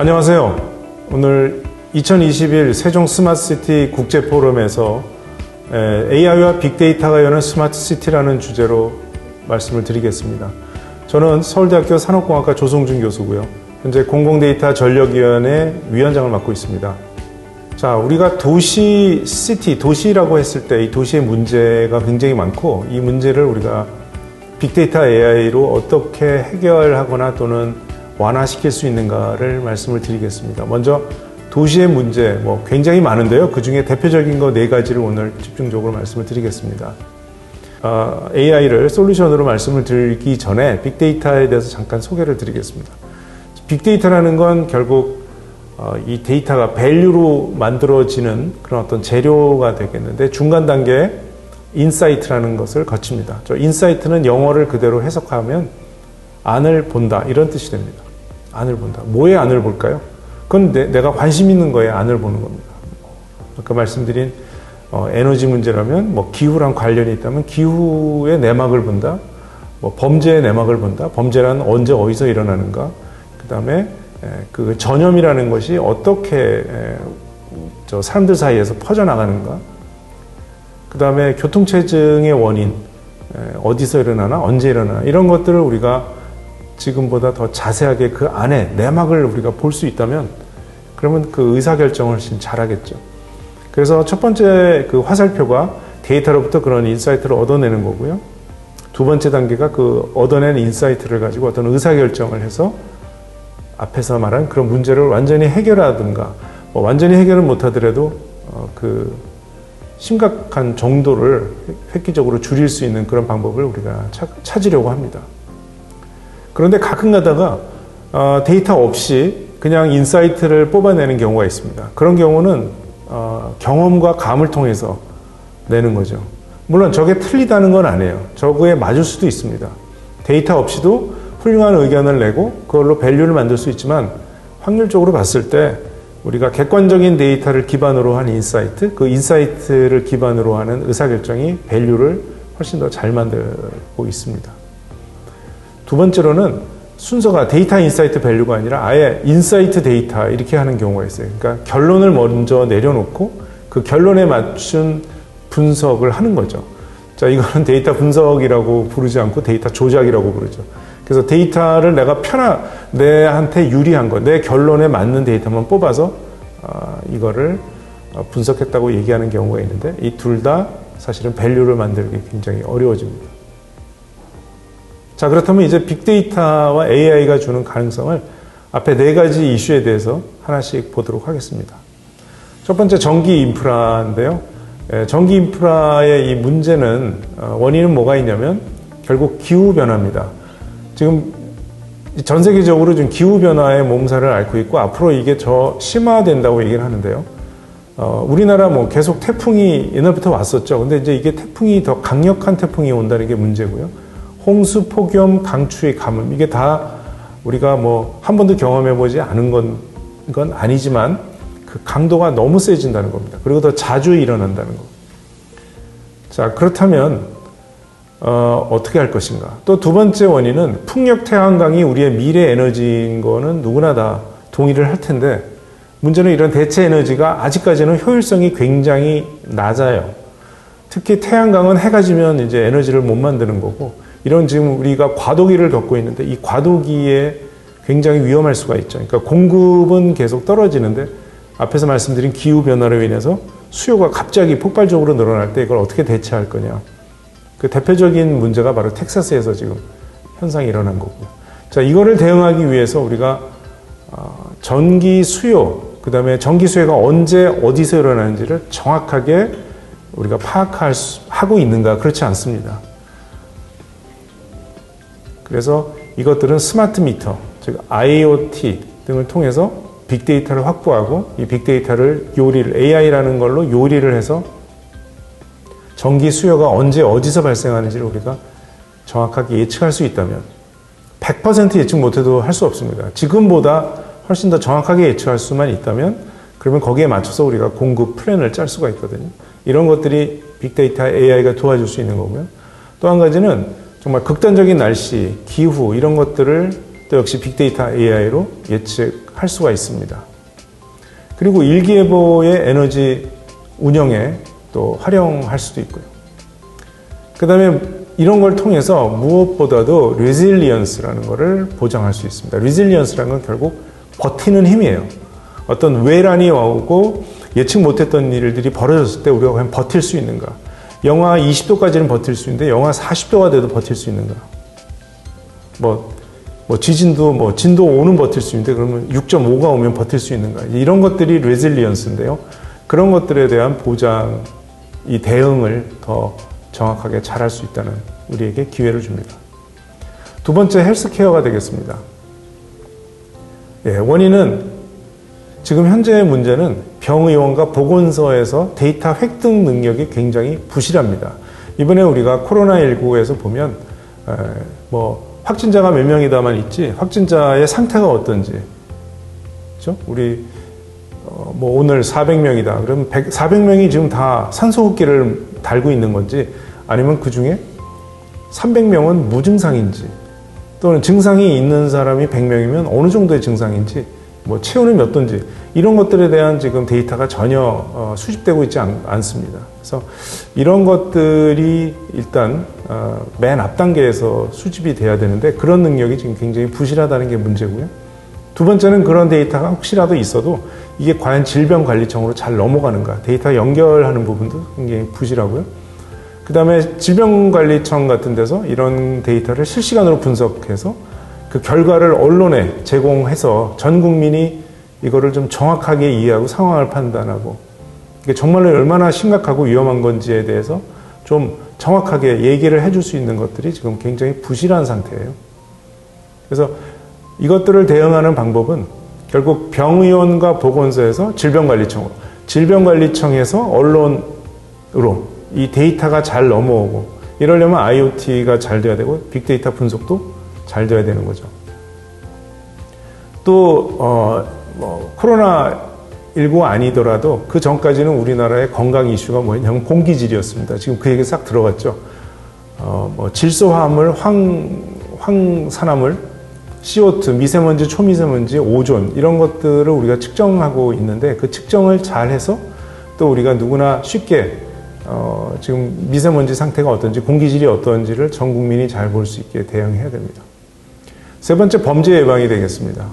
안녕하세요. 오늘 2021 세종 스마트시티 국제포럼에서 AI와 빅데이터가 여는 스마트시티라는 주제로 말씀을 드리겠습니다. 저는 서울대학교 산업공학과 조성준 교수고요. 현재 공공데이터 전력위원회 위원장을 맡고 있습니다. 자, 우리가 도시라고 했을 때 이 도시의 문제가 굉장히 많고, 이 문제를 우리가 빅데이터 AI로 어떻게 해결하거나 또는 완화시킬 수 있는가를 말씀을 드리겠습니다. 먼저 도시의 문제 굉장히 많은데요. 그 중에 대표적인 거 4가지를 오늘 집중적으로 말씀을 드리겠습니다. AI를 솔루션으로 말씀을 드리기 전에 빅데이터에 대해서 잠깐 소개를 드리겠습니다. 빅데이터라는 건 결국 이 데이터가 밸류로 만들어지는 그런 어떤 재료가 되겠는데, 중간 단계에 인사이트라는 것을 거칩니다. 저 인사이트는 영어를 그대로 해석하면 안을 본다, 이런 뜻이 됩니다. 안을 본다. 뭐에 안을 볼까요? 그건 내가 관심 있는 거에 안을 보는 겁니다. 아까 말씀드린 에너지 문제라면 기후랑 관련이 있다면 기후의 내막을 본다. 범죄의 내막을 본다. 범죄란 언제 어디서 일어나는가. 그 다음에 그 전염이라는 것이 어떻게 사람들 사이에서 퍼져나가는가. 그 다음에 교통체증의 원인, 어디서 일어나나, 언제 일어나나, 이런 것들을 우리가 지금보다 더 자세하게 그 안에 내막을 우리가 볼 수 있다면, 그러면 그 의사결정을 훨씬 잘하겠죠. 그래서 첫 번째 그 화살표가 데이터로부터 그런 인사이트를 얻어내는 거고요. 두 번째 단계가 그 얻어낸 인사이트를 가지고 어떤 의사결정을 해서 앞에서 말한 그런 문제를 완전히 해결하든가, 완전히 해결은 못하더라도 그 심각한 정도를 획기적으로 줄일 수 있는 그런 방법을 우리가 찾으려고 합니다. 그런데 가끔 가다가 데이터 없이 그냥 인사이트를 뽑아내는 경우가 있습니다. 그런 경우는 경험과 감을 통해서 내는 거죠. 물론 저게 틀리다는 건 아니에요. 저거에 맞을 수도 있습니다. 데이터 없이도 훌륭한 의견을 내고 그걸로 밸류를 만들 수 있지만, 확률적으로 봤을 때 우리가 객관적인 데이터를 기반으로 한 인사이트, 그 인사이트를 기반으로 하는 의사결정이 밸류를 훨씬 더 잘 만들고 있습니다. 두 번째로는 순서가 데이터 인사이트 밸류가 아니라 아예 인사이트 데이터 이렇게 하는 경우가 있어요. 그러니까 결론을 먼저 내려놓고 그 결론에 맞춘 분석을 하는 거죠. 자, 이거는 데이터 분석이라고 부르지 않고 데이터 조작이라고 부르죠. 그래서 데이터를 내한테 유리한 거, 내 결론에 맞는 데이터만 뽑아서 이거를 분석했다고 얘기하는 경우가 있는데, 이 둘 다 사실은 밸류를 만들기 굉장히 어려워집니다. 자, 그렇다면 이제 빅데이터와 AI가 주는 가능성을 앞에 4가지 이슈에 대해서 하나씩 보도록 하겠습니다. 첫 번째, 전기 인프라인데요. 전기 인프라의 이 문제는 원인은 뭐가 있냐면 결국 기후변화입니다. 지금 전 세계적으로 좀 기후변화의 몸살을 앓고 있고, 앞으로 이게 더 심화된다고 얘기를 하는데요. 우리나라 계속 태풍이 옛날부터 왔었죠. 근데 이제 이게 태풍이 더 강력한 태풍이 온다는 게 문제고요. 홍수, 폭염, 강추위, 가뭄, 이게 다 우리가 한 번도 경험해보지 않은 건 아니지만 그 강도가 너무 세진다는 겁니다. 그리고 더 자주 일어난다는 거. 자, 그렇다면 어떻게 할 것인가? 또 두 번째 원인은 풍력 태양광이 우리의 미래 에너지인 거는 누구나 다 동의를 할 텐데, 문제는 이런 대체 에너지가 아직까지는 효율성이 굉장히 낮아요. 특히 태양광은 해가 지면 이제 에너지를 못 만드는 거고, 이런 지금 우리가 과도기를 겪고 있는데, 이 과도기에 굉장히 위험할 수가 있죠. 그러니까 공급은 계속 떨어지는데, 앞에서 말씀드린 기후변화로 인해서 수요가 갑자기 폭발적으로 늘어날 때 이걸 어떻게 대체할 거냐. 그 대표적인 문제가 바로 텍사스에서 지금 현상이 일어난 거고요. 자, 이거를 대응하기 위해서 우리가 전기 수요, 그 다음에 전기 수요가 언제 어디서 일어나는지를 정확하게 우리가 파악하고 있는가? 그렇지 않습니다. 그래서 이것들은 스마트 미터, 즉 IoT 등을 통해서 빅데이터를 확보하고, 이 빅데이터를 AI라는 걸로 요리를 해서 전기 수요가 언제 어디서 발생하는지를 우리가 정확하게 예측할 수 있다면, 100% 예측 못해도 할 수 없습니다. 지금보다 훨씬 더 정확하게 예측할 수만 있다면, 그러면 거기에 맞춰서 우리가 공급 플랜을 짤 수가 있거든요. 이런 것들이 빅데이터 AI가 도와줄 수 있는 거고요. 또 한 가지는 정말 극단적인 날씨, 기후 이런 것들을 또 역시 빅데이터 AI로 예측할 할 수가 있습니다. 그리고 일기예보의 에너지 운영에 또 활용할 수도 있고요. 그 다음에 이런 걸 통해서 무엇보다도 레질리언스라는 것을 보장할 수 있습니다. 레질리언스라는 건 결국 버티는 힘이에요. 어떤 외란이 오고 예측 못했던 일들이 벌어졌을 때 우리가 과연 버틸 수 있는가. 영하 20도까지는 버틸 수 있는데 영하 40도가 돼도 버틸 수 있는가. 지진도 진도 5는 버틸 수 있는데 그러면 6.5가 오면 버틸 수 있는가. 이런 것들이 레질리언스인데요. 그런 것들에 대한 보장, 이 대응을 더 정확하게 잘할 수 있다는 우리에게 기회를 줍니다. 두 번째, 헬스케어가 되겠습니다. 원인은 지금 현재의 문제는 병의원과 보건소에서 데이터 획득 능력이 굉장히 부실합니다. 이번에 우리가 코로나19에서 보면 확진자가 몇 명이다만 있지 확진자의 상태가 어떤지, 그렇죠? 우리 오늘 400명이다. 그러면 400명이 지금 다 산소호흡기를 달고 있는 건지, 아니면 그 중에 300명은 무증상인지, 또는 증상이 있는 사람이 100명이면 어느 정도의 증상인지, 체온이 몇 도인지, 이런 것들에 대한 지금 데이터가 전혀 수집되고 있지 않습니다. 그래서 이런 것들이 일단 맨 앞 단계에서 수집이 돼야 되는데 그런 능력이 지금 굉장히 부실하다는 게 문제고요. 두 번째는 그런 데이터가 혹시라도 있어도 이게 과연 질병관리청으로 잘 넘어가는가, 데이터 연결하는 부분도 굉장히 부실하고요. 그 다음에 질병관리청 같은 데서 이런 데이터를 실시간으로 분석해서 그 결과를 언론에 제공해서 전 국민이 이거를 좀 정확하게 이해하고 상황을 판단하고 이게 정말로 얼마나 심각하고 위험한 건지에 대해서 좀 정확하게 얘기를 해줄 수 있는 것들이 지금 굉장히 부실한 상태예요. 그래서 이것들을 대응하는 방법은 결국 병의원과 보건소에서 질병관리청으로, 질병관리청에서 언론으로 이 데이터가 잘 넘어오고, 이러려면 IoT가 잘 돼야 되고 빅데이터 분석도 잘 돼야 되는 거죠. 또 코로나19 아니더라도 그 전까지는 우리나라의 건강 이슈가 뭐냐면 공기질이었습니다. 지금 그 얘기 싹 들어갔죠. 질소화합물, 황산화물, CO2, 미세먼지, 초미세먼지, 오존, 이런 것들을 우리가 측정하고 있는데 그 측정을 잘 해서 또 우리가 누구나 쉽게 지금 미세먼지 상태가 어떤지, 공기질이 어떤지를 전 국민이 잘 볼 수 있게 대응해야 됩니다. 세 번째, 범죄 예방이 되겠습니다.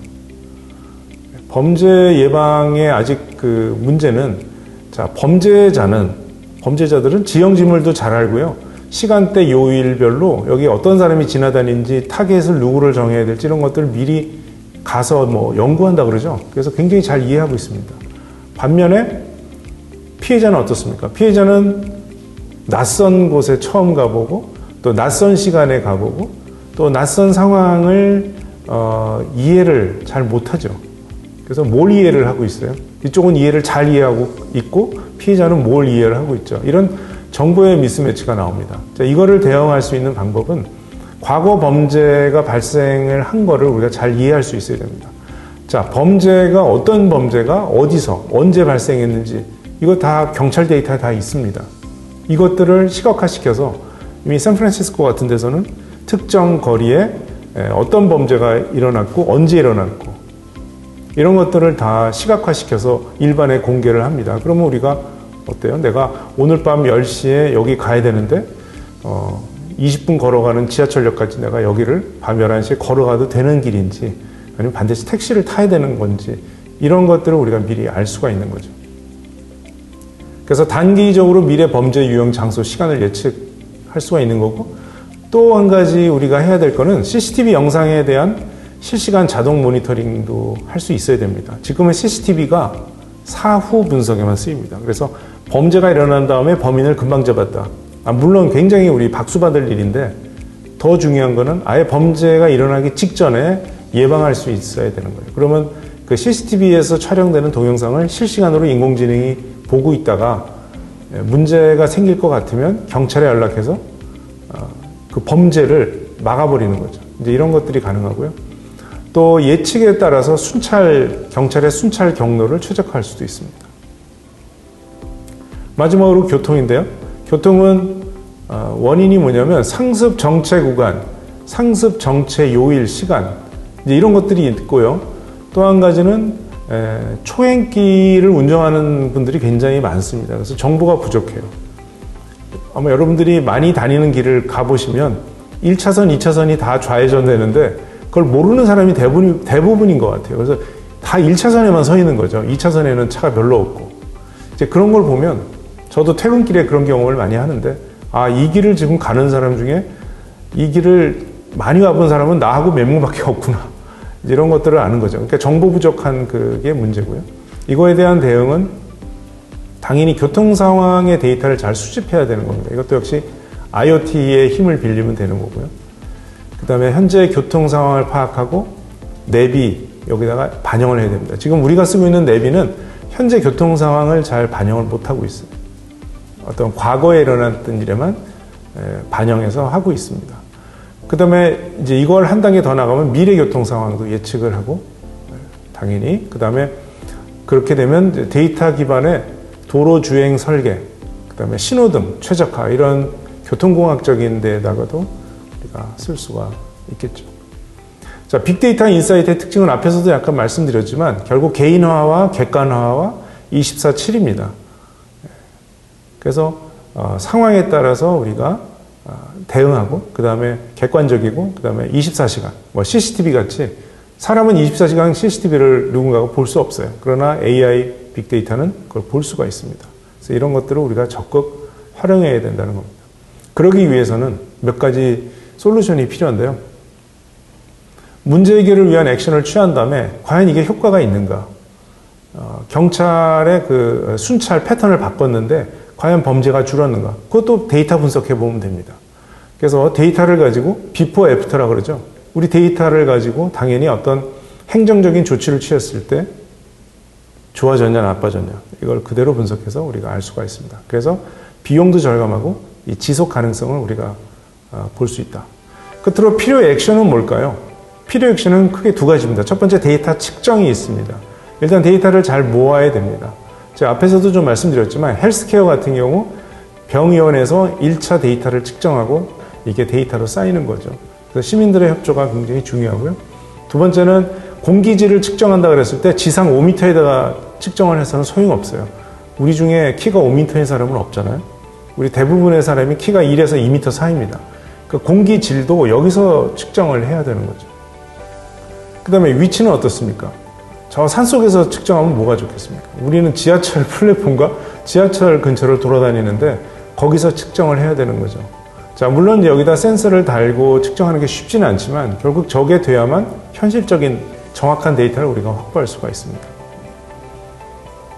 범죄 예방의 아직 그 문제는, 범죄자들은 지형지물도 잘 알고요. 시간대 요일별로 여기 어떤 사람이 지나다니는지, 타겟을 누구를 정해야 될지 이런 것들을 미리 가서 연구한다 그러죠. 그래서 굉장히 잘 이해하고 있습니다. 반면에 피해자는 어떻습니까? 피해자는 낯선 곳에 처음 가보고 또 낯선 시간에 가보고 또 낯선 상황을 이해를 잘 못하죠. 그래서 뭘 이해를 하고 있어요? 이쪽은 이해를 잘 이해하고 있고 피해자는 뭘 이해를 하고 있죠. 이런 정보의 미스매치가 나옵니다. 자, 이거를 대응할 수 있는 방법은 과거 범죄가 발생을 한 거를 우리가 잘 이해할 수 있어야 됩니다. 자, 범죄가 어떤 범죄가 어디서 언제 발생했는지 이거 다 경찰 데이터에 다 있습니다. 이것들을 시각화시켜서 이미 샌프란시스코 같은 데서는 특정 거리에 어떤 범죄가 일어났고 언제 일어났고 이런 것들을 다 시각화시켜서 일반에 공개를 합니다. 그러면 우리가 어때요? 내가 오늘 밤 10시에 여기 가야 되는데 20분 걸어가는 지하철역까지 내가 여기를 밤 11시에 걸어가도 되는 길인지 아니면 반드시 택시를 타야 되는 건지 이런 것들을 우리가 미리 알 수가 있는 거죠. 그래서 단기적으로 미래 범죄 유형 장소 시간을 예측할 수가 있는 거고, 또 한 가지 우리가 해야 될 거는 CCTV 영상에 대한 실시간 자동 모니터링도 할 수 있어야 됩니다. 지금은 CCTV가 사후 분석에만 쓰입니다. 그래서 범죄가 일어난 다음에 범인을 금방 잡았다. 물론 굉장히 우리 박수 받을 일인데 더 중요한 거는 아예 범죄가 일어나기 직전에 예방할 수 있어야 되는 거예요. 그러면 그 CCTV에서 촬영되는 동영상을 실시간으로 인공지능이 보고 있다가 문제가 생길 것 같으면 경찰에 연락해서 그 범죄를 막아버리는 거죠. 이제 이런 것들이 가능하고요. 또 예측에 따라서 경찰의 순찰 경로를 최적화할 수도 있습니다. 마지막으로 교통인데요. 교통은 원인이 뭐냐면 상습 정체 구간, 상습 정체 요일, 시간 이제 이런 것들이 있고요. 또 한 가지는 초행길을 운전하는 분들이 굉장히 많습니다. 그래서 정보가 부족해요. 아마 여러분들이 많이 다니는 길을 가보시면 1차선, 2차선이 다 좌회전되는데 그걸 모르는 사람이 대부분인 것 같아요. 그래서 다 1차선에만 서 있는 거죠. 2차선에는 차가 별로 없고. 이제 그런 걸 보면 저도 퇴근길에 그런 경험을 많이 하는데 아, 이 길을 지금 가는 사람 중에 이 길을 많이 와본 사람은 나하고 몇 명밖에 없구나. 이런 것들을 아는 거죠. 그러니까 정보 부족한 그게 문제고요. 이거에 대한 대응은 당연히 교통 상황의 데이터를 잘 수집해야 되는 겁니다. 이것도 역시 IoT의 힘을 빌리면 되는 거고요. 그 다음에 현재 교통 상황을 파악하고 내비 여기다가 반영을 해야 됩니다. 지금 우리가 쓰고 있는 내비는 현재 교통 상황을 잘 반영을 못하고 있어요. 어떤 과거에 일어났던 일에만 반영해서 하고 있습니다. 그 다음에 이제 이걸 한 단계 더 나가면 미래 교통 상황도 예측을 하고 당연히 그 다음에 그렇게 되면 데이터 기반의 도로 주행 설계, 그 다음에 신호등 최적화 이런 교통공학적인 데다가도 우리가 쓸 수가 있겠죠. 자, 빅데이터 인사이트의 특징은 앞에서도 약간 말씀드렸지만 결국 개인화와 객관화와 24/7입니다. 그래서 상황에 따라서 우리가 대응하고 그 다음에 객관적이고 그 다음에 24시간 뭐 CCTV 같이 사람은 24시간 CCTV를 누군가가 볼 수 없어요. 그러나 AI 빅데이터는 그걸 볼 수가 있습니다. 그래서 이런 것들을 우리가 적극 활용해야 된다는 겁니다. 그러기 위해서는 몇 가지 솔루션이 필요한데요. 문제 해결을 위한 액션을 취한 다음에 과연 이게 효과가 있는가? 경찰의 그 순찰 패턴을 바꿨는데 과연 범죄가 줄었는가? 그것도 데이터 분석해 보면 됩니다. 그래서 데이터를 가지고 비포 애프터라고 그러죠. 우리 데이터를 가지고 당연히 어떤 행정적인 조치를 취했을 때 좋아졌냐 나빠졌냐 이걸 그대로 분석해서 우리가 알 수가 있습니다. 그래서 비용도 절감하고 이 지속 가능성을 우리가 볼 수 있다. 끝으로 필요 액션은 뭘까요? 필요 액션은 크게 두 가지입니다. 첫 번째 데이터 측정이 있습니다. 일단 데이터를 잘 모아야 됩니다. 제가 앞에서도 좀 말씀드렸지만 헬스케어 같은 경우 병의원에서 1차 데이터를 측정하고 이게 데이터로 쌓이는 거죠. 그래서 시민들의 협조가 굉장히 중요하고요. 두 번째는 공기질을 측정한다 그랬을 때 지상 5m에다가 측정을 해서는 소용없어요. 우리 중에 키가 5m인 사람은 없잖아요. 우리 대부분의 사람이 키가 1에서 2m 사이입니다. 그 공기질도 여기서 측정을 해야 되는 거죠. 그 다음에 위치는 어떻습니까? 저 산속에서 측정하면 뭐가 좋겠습니까? 우리는 지하철 플랫폼과 지하철 근처를 돌아다니는데 거기서 측정을 해야 되는 거죠. 자, 물론 여기다 센서를 달고 측정하는 게 쉽지는 않지만 결국 저게 돼야만 현실적인 정확한 데이터를 우리가 확보할 수가 있습니다.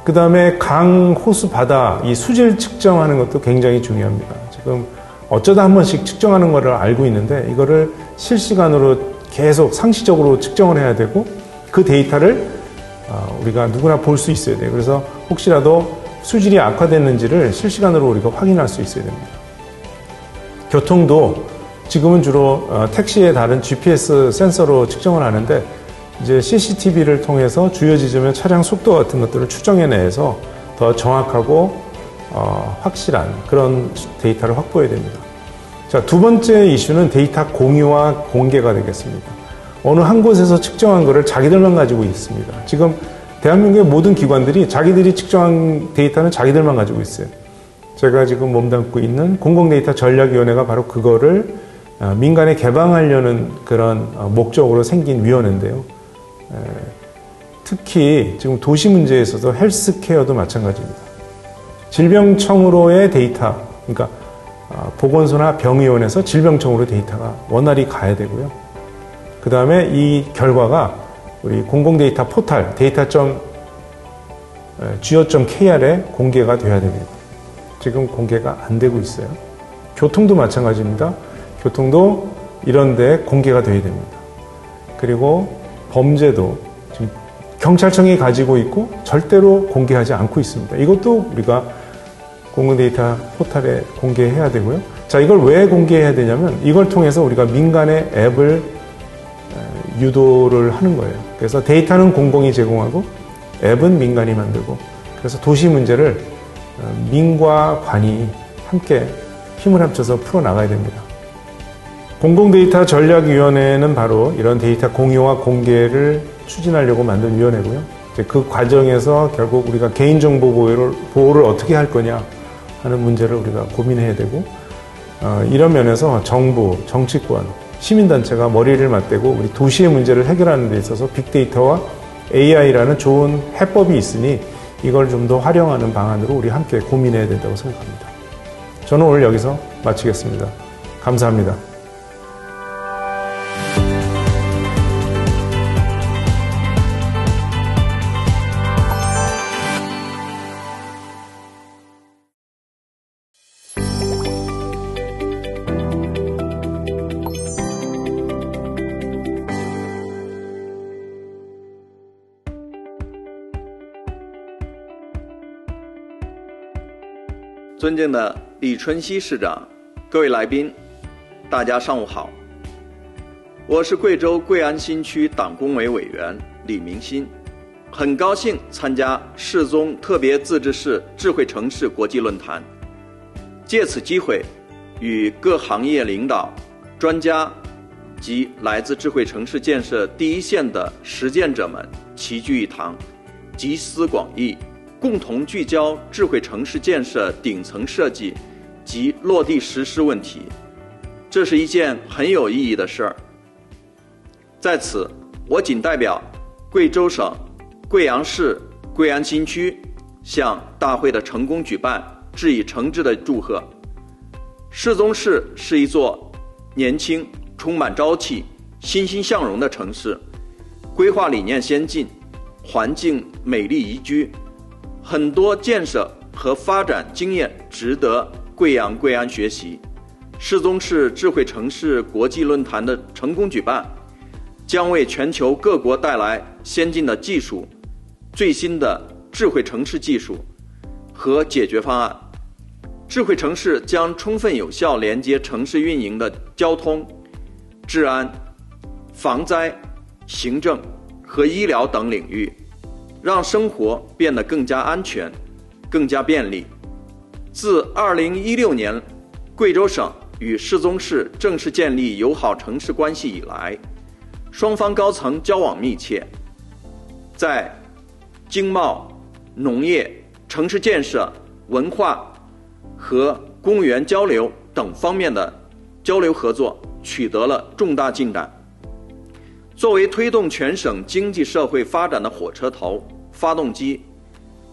그 다음에 강, 호수, 바다 이 수질 측정하는 것도 굉장히 중요합니다. 지금 어쩌다 한 번씩 측정하는 거를 알고 있는데 이거를 실시간으로 계속 상시적으로 측정을 해야 되고 그 데이터를 우리가 누구나 볼 수 있어야 돼요. 그래서 혹시라도 수질이 악화됐는지를 실시간으로 우리가 확인할 수 있어야 됩니다. 교통도 지금은 주로 택시에 다른 GPS 센서로 측정을 하는데 이제 CCTV를 통해서 주요 지점의 차량 속도 같은 것들을 추정해내서 더 정확하고 확실한 그런 데이터를 확보해야 됩니다. 자, 두 번째 이슈는 데이터 공유와 공개가 되겠습니다. 어느 한 곳에서 측정한 거를 자기들만 가지고 있습니다. 지금 대한민국의 모든 기관들이 자기들이 측정한 데이터는 자기들만 가지고 있어요. 제가 지금 몸담고 있는 공공데이터 전략위원회가 바로 그거를 민간에 개방하려는 그런 목적으로 생긴 위원회인데요. 특히 지금 도시 문제에 있어서 헬스케어도 마찬가지입니다. 질병청으로의 데이터, 그러니까 보건소나 병의원에서 질병청으로 데이터가 원활히 가야 되고요. 그 다음에 이 결과가 우리 공공데이터 포털 data.go.kr에 공개가 돼야 됩니다. 지금 공개가 안 되고 있어요. 교통도 마찬가지입니다. 교통도 이런 데 공개가 돼야 됩니다. 그리고 범죄도 지금 경찰청이 가지고 있고 절대로 공개하지 않고 있습니다. 이것도 우리가 공공데이터 포털에 공개해야 되고요. 자, 이걸 왜 공개해야 되냐면 이걸 통해서 우리가 민간의 앱을 유도를 하는 거예요. 그래서 데이터는 공공이 제공하고 앱은 민간이 만들고 그래서 도시 문제를 민과 관이 함께 힘을 합쳐서 풀어나가야 됩니다. 공공데이터 전략위원회는 바로 이런 데이터 공유와 공개를 추진하려고 만든 위원회고요. 이제 그 과정에서 결국 우리가 개인정보 보호를 어떻게 할 거냐 하는 문제를 우리가 고민해야 되고, 이런 면에서 정부, 정치권, 시민단체가 머리를 맞대고 우리 도시의 문제를 해결하는 데 있어서 빅데이터와 AI라는 좋은 해법이 있으니 이걸 좀 더 활용하는 방안으로 우리 함께 고민해야 된다고 생각합니다. 저는 오늘 여기서 마치겠습니다. 감사합니다.尊敬的李春熙市长，各位来宾，大家上午好。我是贵州贵安新区党工委委员李明新，很高兴参加世宗特别自治市智慧城市国际论坛，借此机会与各行业领导、专家及来自智慧城市建设第一线的实践者们齐聚一堂，集思广益，共同聚焦智慧城市建设顶层设计及落地实施问题，这是一件很有意义的事儿。在此，我仅代表贵州省贵阳市贵安新区向大会的成功举办致以诚挚的祝贺。世宗市是一座年轻、充满朝气、欣欣向荣的城市，规划理念先进，环境美丽宜居，很多建设和发展经验值得贵阳贵安学习。世宗市智慧城市国际论坛的成功举办，将为全球各国带来先进的技术、最新的智慧城市技术和解决方案。智慧城市将充分有效连接城市运营的交通、治安、防灾、行政和医疗等领域，让生活变得更加安全、更加便利。自2016年贵州省与世宗市正式建立友好城市关系以来，双方高层交往密切，在经贸、农业、城市建设、文化和公务员交流等方面的交流合作取得了重大进展。作为推动全省经济社会发展的火车头、发动机，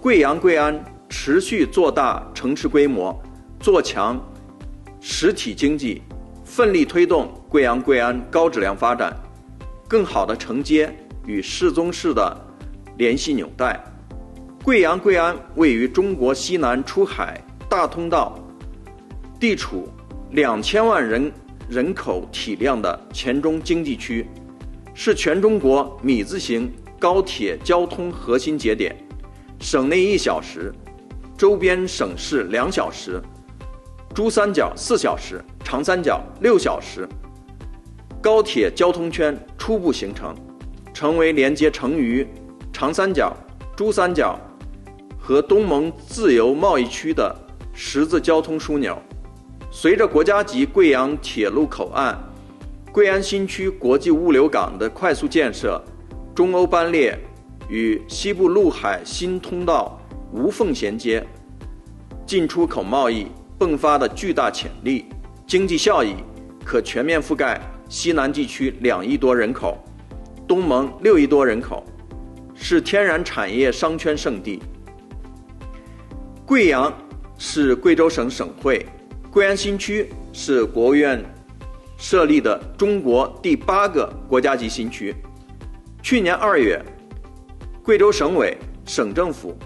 贵阳贵安持续做大城市规模，做强实体经济，奋力推动贵阳贵安高质量发展，更好地承接与世宗市的联系纽带。贵阳贵安位于中国西南出海大通道，地处2000万人口体量的黔中经济区，是全中国米字形高铁交通核心节点，省内1小时，周边省市2小时，珠三角4小时，长三角6小时。高铁交通圈初步形成，成为连接成渝、长三角、珠三角和东盟自由贸易区的十字交通枢纽。随着国家级贵阳铁路口岸、贵安新区国际物流港的快速建设，中欧班列与西部陆海新通道无缝衔接，进出口贸易迸发的巨大潜力，经济效益可全面覆盖西南地区2亿多人口，东盟6亿多人口，是天然产业商圈圣地。贵阳是贵州省省会，贵安新区是国务院设立的中国第8个国家级新区。去年2月，贵州省委、省政府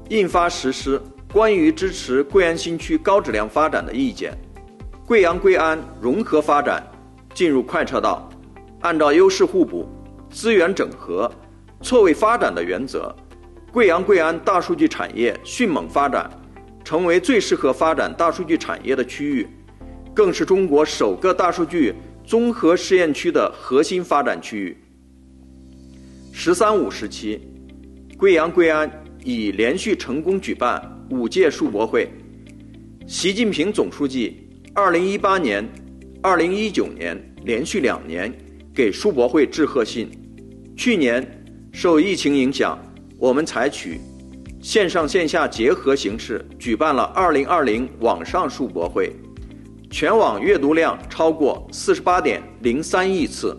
印发实施关于支持贵安新区高质量发展的意见，贵阳贵安融合发展进入快车道，按照优势互补、资源整合、错位发展的原则，贵阳贵安大数据产业迅猛发展，成为最适合发展大数据产业的区域，更是中国首个大数据综合试验区的核心发展区域。“13·5”时期，贵阳贵安已连续成功举办5届数博会。习近平总书记2018年、2019年连续2年给数博会致贺信，去年受疫情影响，我们采取线上线下结合形式举办了2020网上数博会，全网阅读量超过48.03亿次。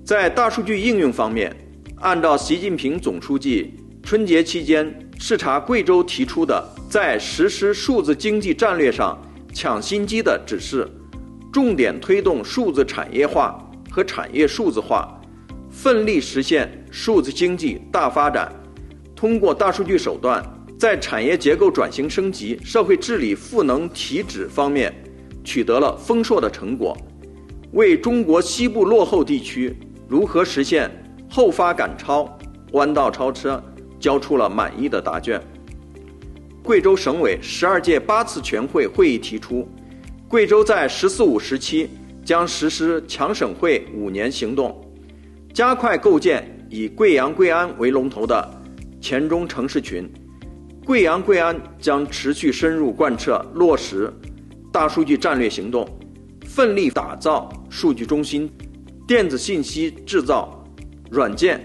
在大数据应用方面，按照习近平总书记春节期间视察贵州提出的在实施数字经济战略上抢新机的指示，重点推动数字产业化和产业数字化，奋力实现数字经济大发展。通过大数据手段，在产业结构转型升级、社会治理赋能提质方面取得了丰硕的成果，为中国西部落后地区如何实现后发赶超、弯道超车交出了满意的答卷。贵州省委12届8次全会会议提出，贵州在“十四五”时期将实施强省会5年行动，加快构建以贵阳贵安为龙头的黔中城市群。贵阳贵安将持续深入贯彻落实大数据战略行动，奋力打造数据中心、电子信息制造、软件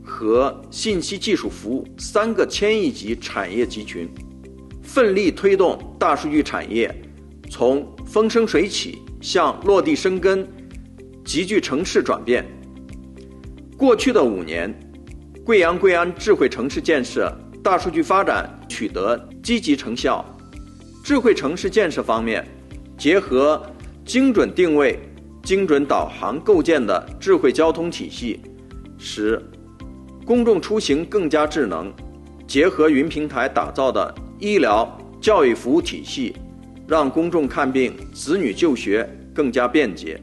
和信息技术服务3个千亿级产业集群，奋力推动大数据产业从风生水起向落地生根、集聚城市转变。过去的5年，贵阳贵安智慧城市建设、大数据发展取得积极成效。智慧城市建设方面，结合精准定位、精准导航构建的智慧交通体系，使公众出行更加智能；结合云平台打造的医疗教育服务体系，让公众看病、子女就学更加便捷；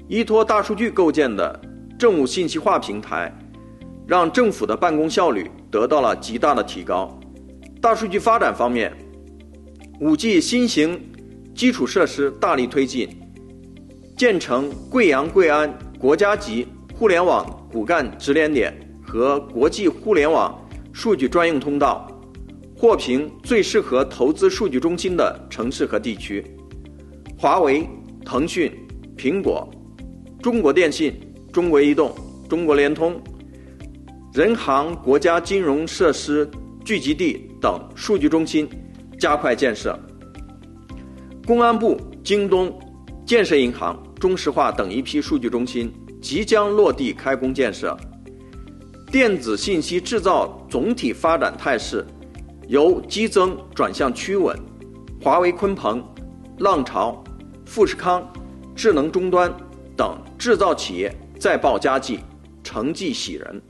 依托大数据构建的政务信息化平台，让政府的办公效率得到了极大的提高。大数据发展方面，5G 新型基础设施大力推进，建成贵阳贵安国家级互联网骨干直连点和国际互联网数据专用通道，获评最适合投资数据中心的城市和地区。华为、腾讯、苹果、中国电信、中国移动、中国联通、人行国家金融设施聚集地等数据中心加快建设。公安部、京东、建设银行、中石化等一批数据中心即将落地开工建设。电子信息制造总体发展态势由激增转向趋稳，华为鲲鹏、浪潮、富士康、智能终端等制造企业再报佳绩，成绩喜人。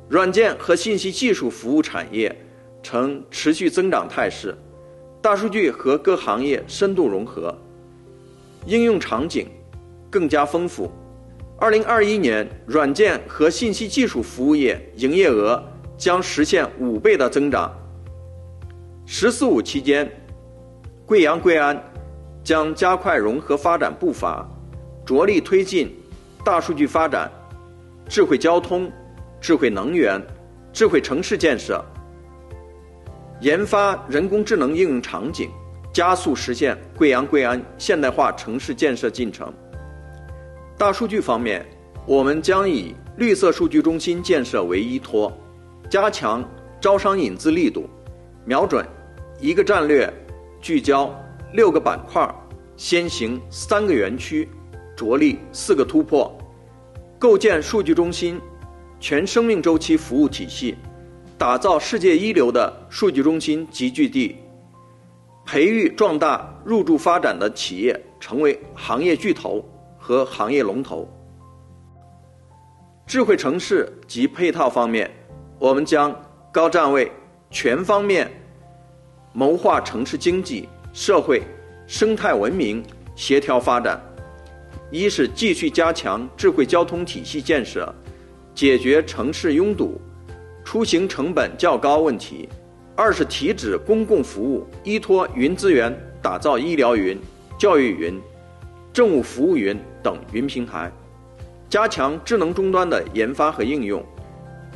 软件和信息技术服务产业呈持续增长态势，大数据和各行业深度融合，应用场景更加丰富。2021年，软件和信息技术服务业营业额将实现5倍的增长。十四五期间，贵阳贵安将加快融合发展步伐，着力推进大数据发展、智慧交通、智慧能源、智慧城市建设，研发人工智能应用场景，加速实现贵阳贵安现代化城市建设进程。大数据方面，我们将以绿色数据中心建设为依托，加强招商引资力度，瞄准1个战略，聚焦6个板块，先行3个园区，着力4个突破，构建数据中心全生命周期服务体系，打造世界一流的数据中心集聚地，培育壮大入驻发展的企业，成为行业巨头和行业龙头。智慧城市及配套方面，我们将高站位、全方面谋划城市经济、社会、生态文明协调发展。一是继续加强智慧交通体系建设，解决城市拥堵、出行成本较高问题；二是提质公共服务，依托云资源打造医疗云、教育云、政务服务云等云平台，加强智能终端的研发和应用，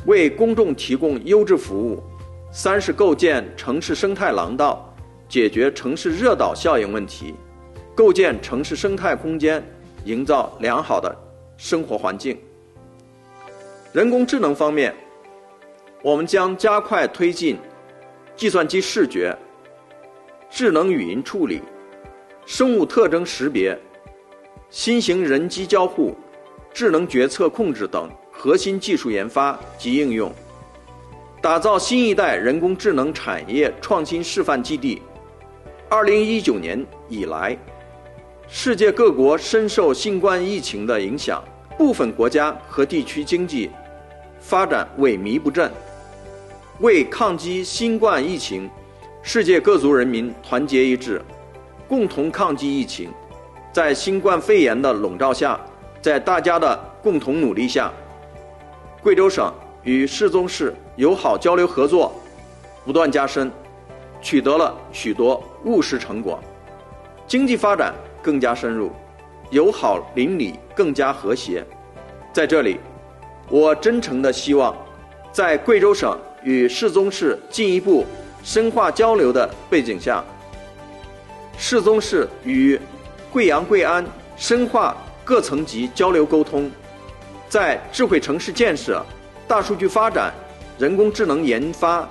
为公众提供优质服务；三是构建城市生态廊道，解决城市热岛效应问题，构建城市生态空间，营造良好的生活环境。人工智能方面，我们将加快推进计算机视觉、智能语音处理、生物特征识别、新型人机交互、智能决策控制等核心技术研发及应用，打造新一代人工智能产业创新示范基地。2019年以来，世界各国深受新冠疫情的影响，部分国家和地区经济发展萎靡不振。为抗击新冠疫情，世界各族人民团结一致，共同抗击疫情。在新冠肺炎的笼罩下，在大家的共同努力下，贵州省与世宗市友好交流合作不断加深，取得了许多务实成果，经济发展更加深入，友好邻里更加和谐。在这里，我真诚地希望，在贵州省与世宗市进一步深化交流的背景下，世宗市与贵阳贵安深化各层级交流沟通，在智慧城市建设、大数据发展、人工智能研发、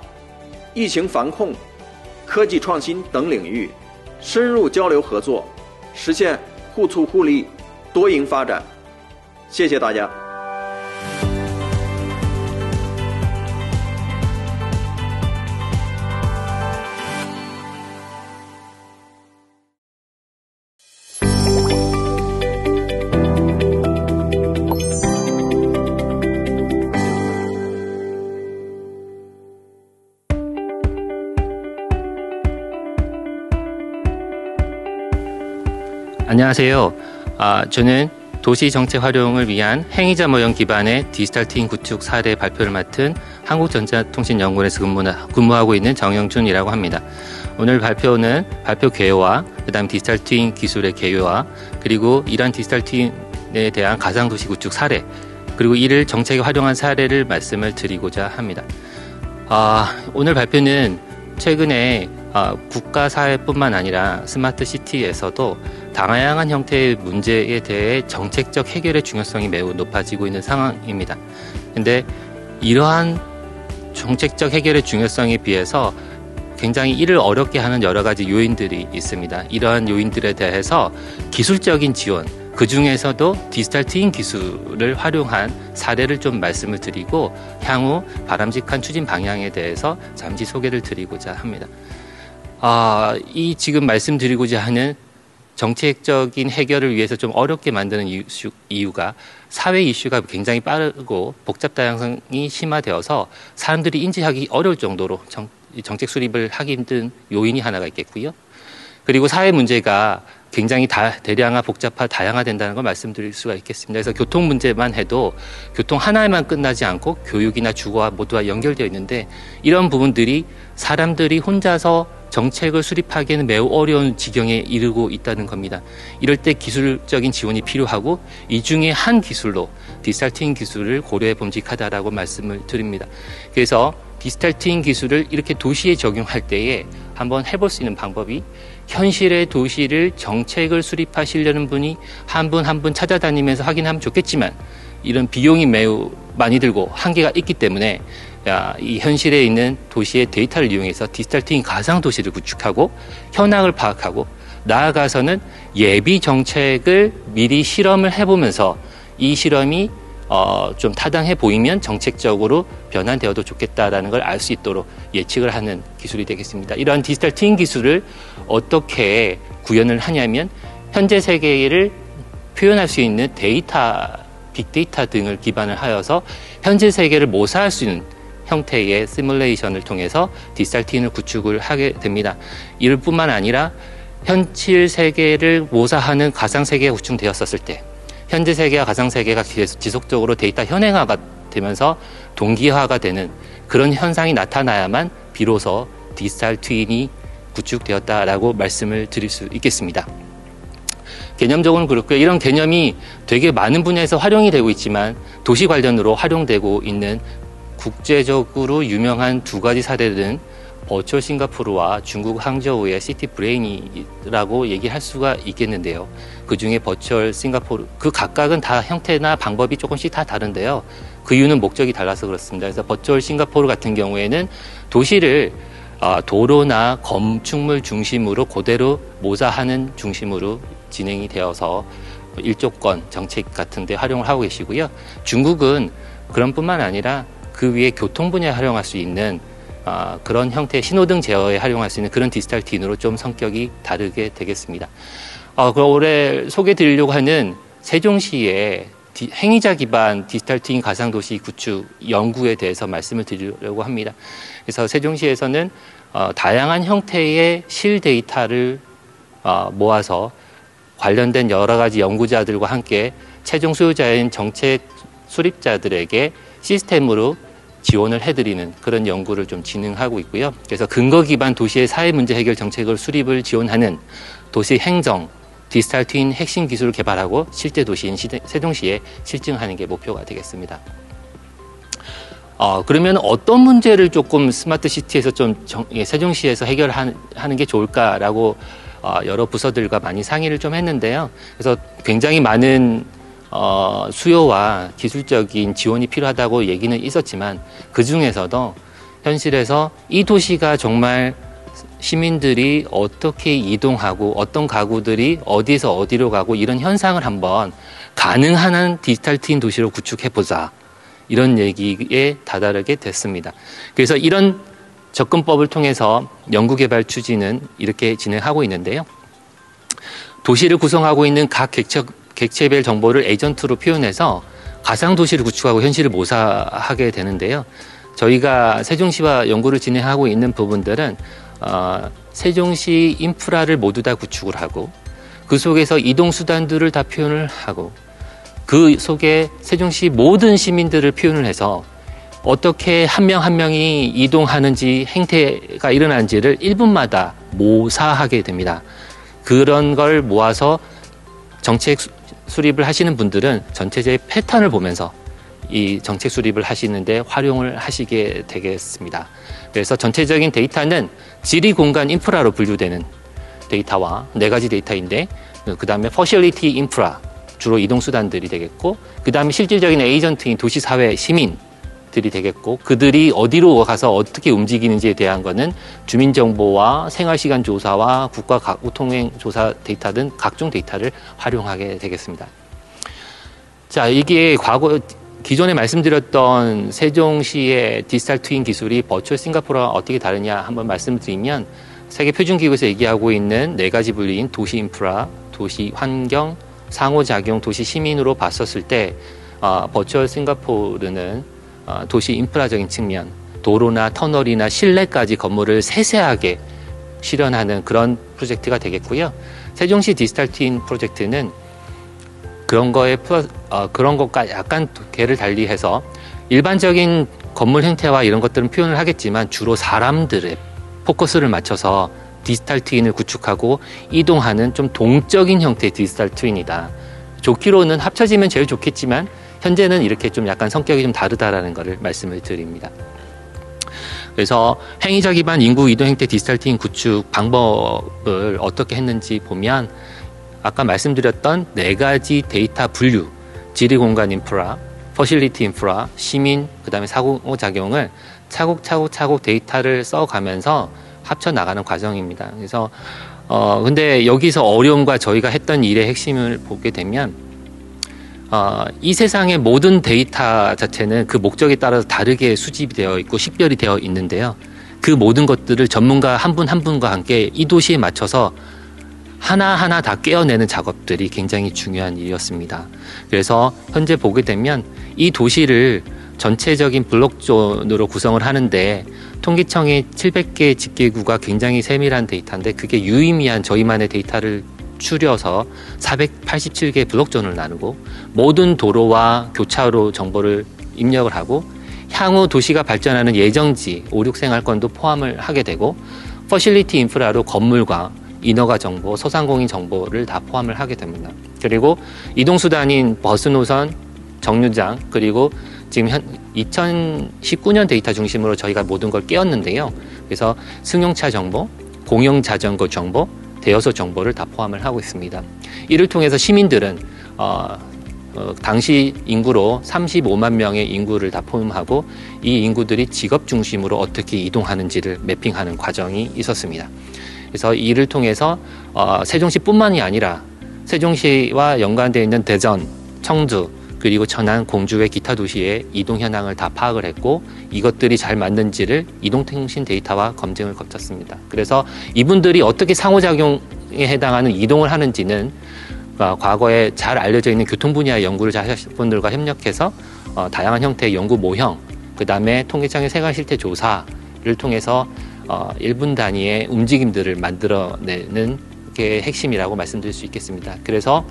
疫情防控、科技创新等领域深入交流合作，实现互促互利、多赢发展。谢谢大家。안녕하세요. 저는 도시 정책 활용을 위한 행위자 모형 기반의 디지털 팀 구축 사례 발표를 맡은 한국전자통신연구원에서 근무하고 있는 정영준이라고 합니다. 오늘 발표는 발표 개요와 그다음 디지털 트윈 기술의 개요와 그리고 이러한 디지털 트윈에 대한 가상도시 구축 사례 그리고 이를 정책에 활용한 사례를 말씀을 드리고자 합니다. 오늘 발표는 최근에 국가사회뿐만 아니라 스마트 시티에서도 다양한 형태의 문제에 대해 정책적 해결의 중요성이 매우 높아지고 있는 상황입니다. 근데 이러한 정책적 해결의 중요성에 비해서 굉장히 이를 어렵게 하는 여러 가지 요인들이 있습니다. 이러한 요인들에 대해서 기술적인 지원, 그 중에서도 디지털 트윈 기술을 활용한 사례를 좀 말씀을 드리고 향후 바람직한 추진 방향에 대해서 잠시 소개를 드리고자 합니다. 이 지금 말씀드리고자 하는 정책적인 해결을 위해서 좀 어렵게 만드는 이유가 사회 이슈가 굉장히 빠르고 복잡 다양성이 심화되어서 사람들이 인지하기 어려울 정도로 정책 수립을 하기 힘든 요인이 하나가 있겠고요. 그리고 사회 문제가 굉장히 대량화, 복잡화, 다양화된다는 걸 말씀드릴 수가 있겠습니다. 그래서 교통 문제만 해도 교통 하나에만 끝나지 않고 교육이나 주거와 모두와 연결되어 있는데 이런 부분들이 사람들이 혼자서 정책을 수립하기에는 매우 어려운 지경에 이르고 있다는 겁니다. 이럴 때 기술적인 지원이 필요하고 이 중에 한 기술로 디지털 트윈 기술을 고려해 봄직하다라고 말씀을 드립니다. 그래서 디지털 트윈 기술을 이렇게 도시에 적용할 때에 한번 해볼 수 있는 방법이 현실의 도시를 정책을 수립하시려는 분이 한 분 한 분 찾아다니면서 확인하면 좋겠지만 이런 비용이 매우 많이 들고 한계가 있기 때문에 이 현실에 있는 도시의 데이터를 이용해서 디지털 트윈 가상 도시를 구축하고 현황을 파악하고 나아가서는 예비 정책을 미리 실험을 해보면서 이 실험이 좀 타당해 보이면 정책적으로 변환되어도 좋겠다라는 걸 알 수 있도록 예측을 하는 기술이 되겠습니다. 이러한 디지털 트윈 기술을 어떻게 구현을 하냐면 현재 세계를 표현할 수 있는 데이터, 빅데이터 등을 기반을 하여서 현재 세계를 모사할 수 있는 형태의 시뮬레이션을 통해서 디지털 트윈을 구축을 하게 됩니다. 이럴 뿐만 아니라 현실 세계를 모사하는 가상 세계가 구축되었을 때 현재 세계와 가상 세계가 지속적으로 데이터 현행화가 되면서 동기화가 되는 그런 현상이 나타나야만 비로소 디지털 트윈이 구축되었다라고 말씀을 드릴 수 있겠습니다. 개념적으로는 그렇고요. 이런 개념이 되게 많은 분야에서 활용이 되고 있지만 도시 관련으로 활용되고 있는 국제적으로 유명한 두 가지 사례들은 버추얼 싱가포르와 중국 항저우의 시티 브레인이라고 얘기할 수가 있겠는데요. 그 중에 버추얼 싱가포르, 그 각각은 다 형태나 방법이 조금씩 다 다른데요. 그 이유는 목적이 달라서 그렇습니다. 그래서 버추얼 싱가포르 같은 경우에는 도시를 도로나 건축물 중심으로 그대로 모사하는 중심으로 진행이 되어서 일조권 정책 같은 데 활용을 하고 계시고요. 중국은 그런 뿐만 아니라 그 위에 교통 분야에 활용할 수 있는 그런 형태의 신호등 제어에 활용할 수 있는 그런 디지털 트윈으로 좀 성격이 다르게 되겠습니다. 그럼 올해 소개해 드리려고 하는 세종시의 행위자 기반 디지털 트윈 가상도시 구축 연구에 대해서 말씀을 드리려고 합니다. 그래서 세종시에서는 다양한 형태의 실 데이터를 모아서 관련된 여러 가지 연구자들과 함께 최종 수요자인 정책 수립자들에게 시스템으로 지원을 해드리는 그런 연구를 좀 진행하고 있고요. 그래서 근거 기반 도시의 사회 문제 해결 정책을 수립을 지원하는 도시 행정 디지털 트윈 핵심 기술을 개발하고 실제 도시인 세종시에 실증하는 게 목표가 되겠습니다. 그러면 어떤 문제를 조금 스마트 시티에서 좀 세종시에서 해결하는 게 좋을까라고 여러 부서들과 많이 상의를 좀 했는데요. 그래서 굉장히 많은 수요와 기술적인 지원이 필요하다고 얘기는 있었지만 그 중에서도 현실에서 이 도시가 정말 시민들이 어떻게 이동하고 어떤 가구들이 어디에서 어디로 가고 이런 현상을 한번 가능한 한 디지털 트윈 도시로 구축해보자. 이런 얘기에 다다르게 됐습니다. 그래서 이런 접근법을 통해서 연구개발 추진은 이렇게 진행하고 있는데요. 도시를 구성하고 있는 각 객체별 정보를 에이전트로 표현해서 가상도시를 구축하고 현실을 모사하게 되는데요. 저희가 세종시와 연구를 진행하고 있는 부분들은 세종시 인프라를 모두 다 구축을 하고 그 속에서 이동수단들을 다 표현을 하고 그 속에 세종시 모든 시민들을 표현을 해서 어떻게 한 명 한 명이 이동하는지 행태가 일어나는지를 1분마다 모사하게 됩니다. 그런 걸 모아서 정책 수립을 하시는 분들은 전체적인 패턴을 보면서 이 정책 수립을 하시는데 활용을 하시게 되겠습니다. 그래서 전체적인 데이터는 지리 공간 인프라로 분류되는 데이터와 4가지 데이터인데 그 다음에 퍼실리티 인프라 주로 이동수단들이 되겠고 그 다음에 실질적인 에이전트인 도시사회 시민들이 되겠고 그들이 어디로 가서 어떻게 움직이는지에 대한 거는 주민정보와 생활시간 조사와 국가교통행 조사 데이터 등 각종 데이터를 활용하게 되겠습니다. 자, 이게 기존에 말씀드렸던 세종시의 디지털 트윈 기술이 버추얼 싱가포르와 어떻게 다르냐 한번 말씀드리면 세계표준기구에서 얘기하고 있는 4가지 분류인 도시 인프라, 도시 환경, 상호작용, 도시 시민으로 봤었을 때 버추얼 싱가포르는 도시 인프라적인 측면, 도로나 터널이나 실내까지 건물을 세세하게 실현하는 그런 프로젝트가 되겠고요. 세종시 디지털 트윈 프로젝트는 그런 것과 약간 궤를 달리해서 일반적인 건물 형태와 이런 것들은 표현을 하겠지만 주로 사람들의 포커스를 맞춰서 디지털 트윈을 구축하고 이동하는 좀 동적인 형태의 디지털 트윈이다. 좋기로는 합쳐지면 제일 좋겠지만 현재는 이렇게 좀 약간 성격이 좀 다르다라는 것을 말씀을 드립니다. 그래서 행위자 기반 인구 이동 형태 디지털 트윈 구축 방법을 어떻게 했는지 보면 아까 말씀드렸던 4가지 데이터 분류, 지리 공간 인프라, 퍼실리티 인프라, 시민, 그 다음에 상호작용을 차곡차곡 데이터를 써가면서 합쳐 나가는 과정입니다. 그래서 근데 여기서 어려움과 저희가 했던 일의 핵심을 보게 되면 이 세상의 모든 데이터 자체는 그 목적에 따라서 다르게 수집이 되어 있고 식별이 되어 있는데요. 그 모든 것들을 전문가 한 분 한 분과 함께 이 도시에 맞춰서 하나하나 다 깨어내는 작업들이 굉장히 중요한 일이었습니다. 그래서 현재 보게 되면 이 도시를 전체적인 블록존으로 구성을 하는데 통계청의 700개 집계구가 굉장히 세밀한 데이터인데 그게 유의미한 저희만의 데이터를 추려서 487개 블록존을 나누고 모든 도로와 교차로 정보를 입력을 하고 향후 도시가 발전하는 예정지, 5, 6생활권도 포함을 하게 되고 퍼실리티 인프라로 건물과 인허가 정보, 소상공인 정보를 다 포함을 하게 됩니다. 그리고 이동수단인 버스 노선, 정류장, 그리고 지금 2019년 데이터 중심으로 저희가 모든 걸 깨웠는데요. 그래서 승용차 정보, 공영자전거 정보, 대여소 정보를 다 포함을 하고 있습니다. 이를 통해서 시민들은 당시 인구로 35만 명의 인구를 다 포함하고 이 인구들이 직업 중심으로 어떻게 이동하는지를 매핑하는 과정이 있었습니다. 그래서 이를 통해서 세종시뿐만이 아니라 세종시와 연관되어 있는 대전, 청주, 그리고 천안, 공주의 기타 도시의 이동 현황을 다 파악을 했고 이것들이 잘 맞는지를 이동통신 데이터와 검증을 거쳤습니다. 그래서 이분들이 어떻게 상호작용에 해당하는 이동을 하는지는 과거에 잘 알려져 있는 교통 분야의 연구를 잘 하신 분들과 협력해서 다양한 형태의 연구 모형, 그 다음에 통계청의 생활 실태 조사를 통해서 1분 단위의 움직임들을 만들어내는 게 핵심이라고 말씀드릴 수 있겠습니다. 그래서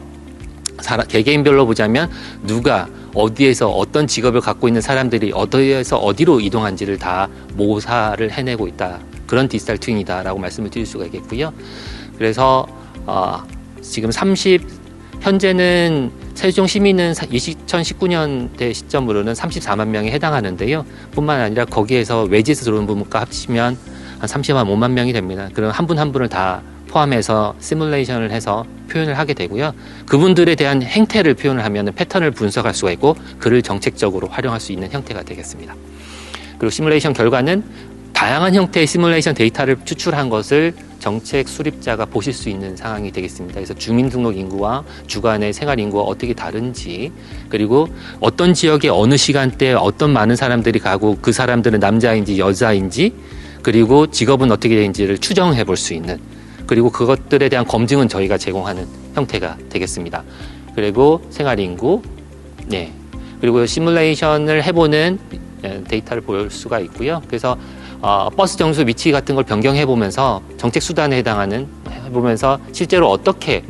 개개인별로 보자면 누가 어디에서 어떤 직업을 갖고 있는 사람들이 어디에서 어디로 이동한지를 다 모사를 해내고 있다. 그런 디지털 트윈이다라고 말씀을 드릴 수가 있겠고요. 그래서 지금 현재는 세종 시민은 2019년대 시점으로는 34만 명에 해당하는데요. 뿐만 아니라 거기에서 외지에서 들어오는 부분과 합치면 한 35만 명이 됩니다. 그럼 한 분 한 분을 다 포함해서 시뮬레이션을 해서 표현을 하게 되고요. 그분들에 대한 행태를 표현을 하면 패턴을 분석할 수가 있고 그를 정책적으로 활용할 수 있는 형태가 되겠습니다. 그리고 시뮬레이션 결과는 다양한 형태의 시뮬레이션 데이터를 추출한 것을 정책 수립자가 보실 수 있는 상황이 되겠습니다. 그래서 주민등록 인구와 주간의 생활 인구가 어떻게 다른지, 그리고 어떤 지역에 어느 시간대에 어떤 많은 사람들이 가고 그 사람들은 남자인지 여자인지, 그리고 직업은 어떻게 되는지를 추정해 볼 수 있는, 그리고 그것들에 대한 검증은 저희가 제공하는 형태가 되겠습니다. 그리고 생활 인구, 그리고 시뮬레이션을 해보는 데이터를 볼 수가 있고요. 그래서 버스 정수 위치 같은 걸 변경해 보면서 정책 수단에 해보면서 실제로 어떻게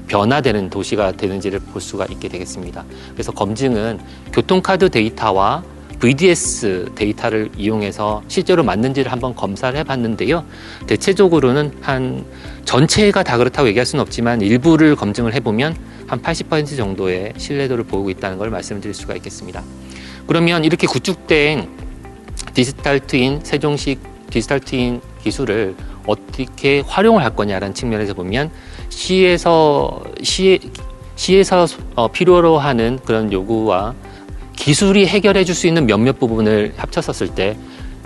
변화되는 도시가 되는지를 볼 수가 있게 되겠습니다. 그래서 검증은 교통카드 데이터와 VDS 데이터를 이용해서 실제로 맞는지를 한번 검사를 해봤는데요. 대체적으로는 전체가 다 그렇다고 얘기할 수는 없지만 일부를 검증을 해보면 한 80% 정도의 신뢰도를 보이고 있다는 걸 말씀드릴 수가 있겠습니다. 그러면 이렇게 구축된 디지털 트윈, 세종시 디지털 트윈 기술을 어떻게 활용을 할 거냐라는 측면에서 보면 시에서 필요로 하는 그런 요구와 기술이 해결해 줄 수 있는 몇몇 부분을 합쳤었을 때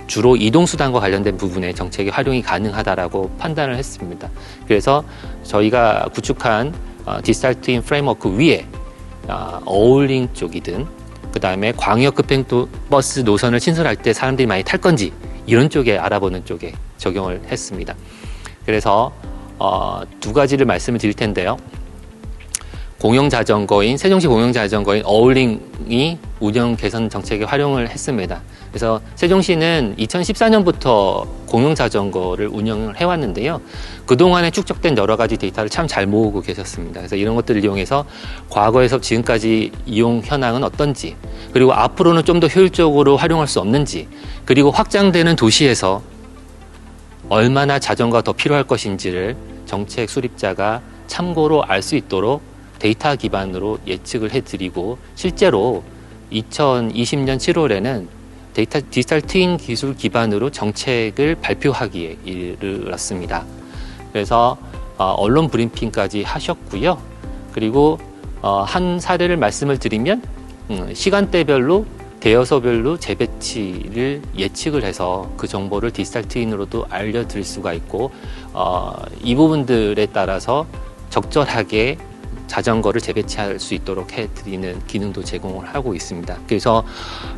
주로 이동수단과 관련된 부분에 정책의 활용이 가능하다라고 판단을 했습니다. 그래서 저희가 구축한 디지털 트윈 프레임워크 위에 어울링 쪽이든 그 다음에 광역 급행 버스 노선을 신설할 때 사람들이 많이 탈 건지 이런 쪽에 알아보는 쪽에 적용을 했습니다. 그래서 두 가지를 말씀을 드릴 텐데요. 세종시 공영자전거인 어울링이 운영 개선 정책에 활용을 했습니다. 그래서 세종시는 2014년부터 공영자전거를 운영을 해왔는데요. 그동안에 축적된 여러 가지 데이터를 참 잘 모으고 계셨습니다. 그래서 이런 것들을 이용해서 과거에서 지금까지 이용 현황은 어떤지, 그리고 앞으로는 좀 더 효율적으로 활용할 수 없는지, 그리고 확장되는 도시에서 얼마나 자전거가 더 필요할 것인지를 정책 수립자가 참고로 알 수 있도록 데이터 기반으로 예측을 해드리고 실제로 2020년 7월에는 디지털 트윈 기술 기반으로 정책을 발표하기에 이르렀습니다. 그래서 언론 브리핑까지 하셨고요. 그리고 한 사례를 말씀을 드리면 시간대별로 대여소별로 재배치를 예측을 해서 그 정보를 디지털 트윈으로도 알려드릴 수가 있고 이 부분들에 따라서 적절하게 자전거를 재배치할 수 있도록 해드리는 기능도 제공을 하고 있습니다. 그래서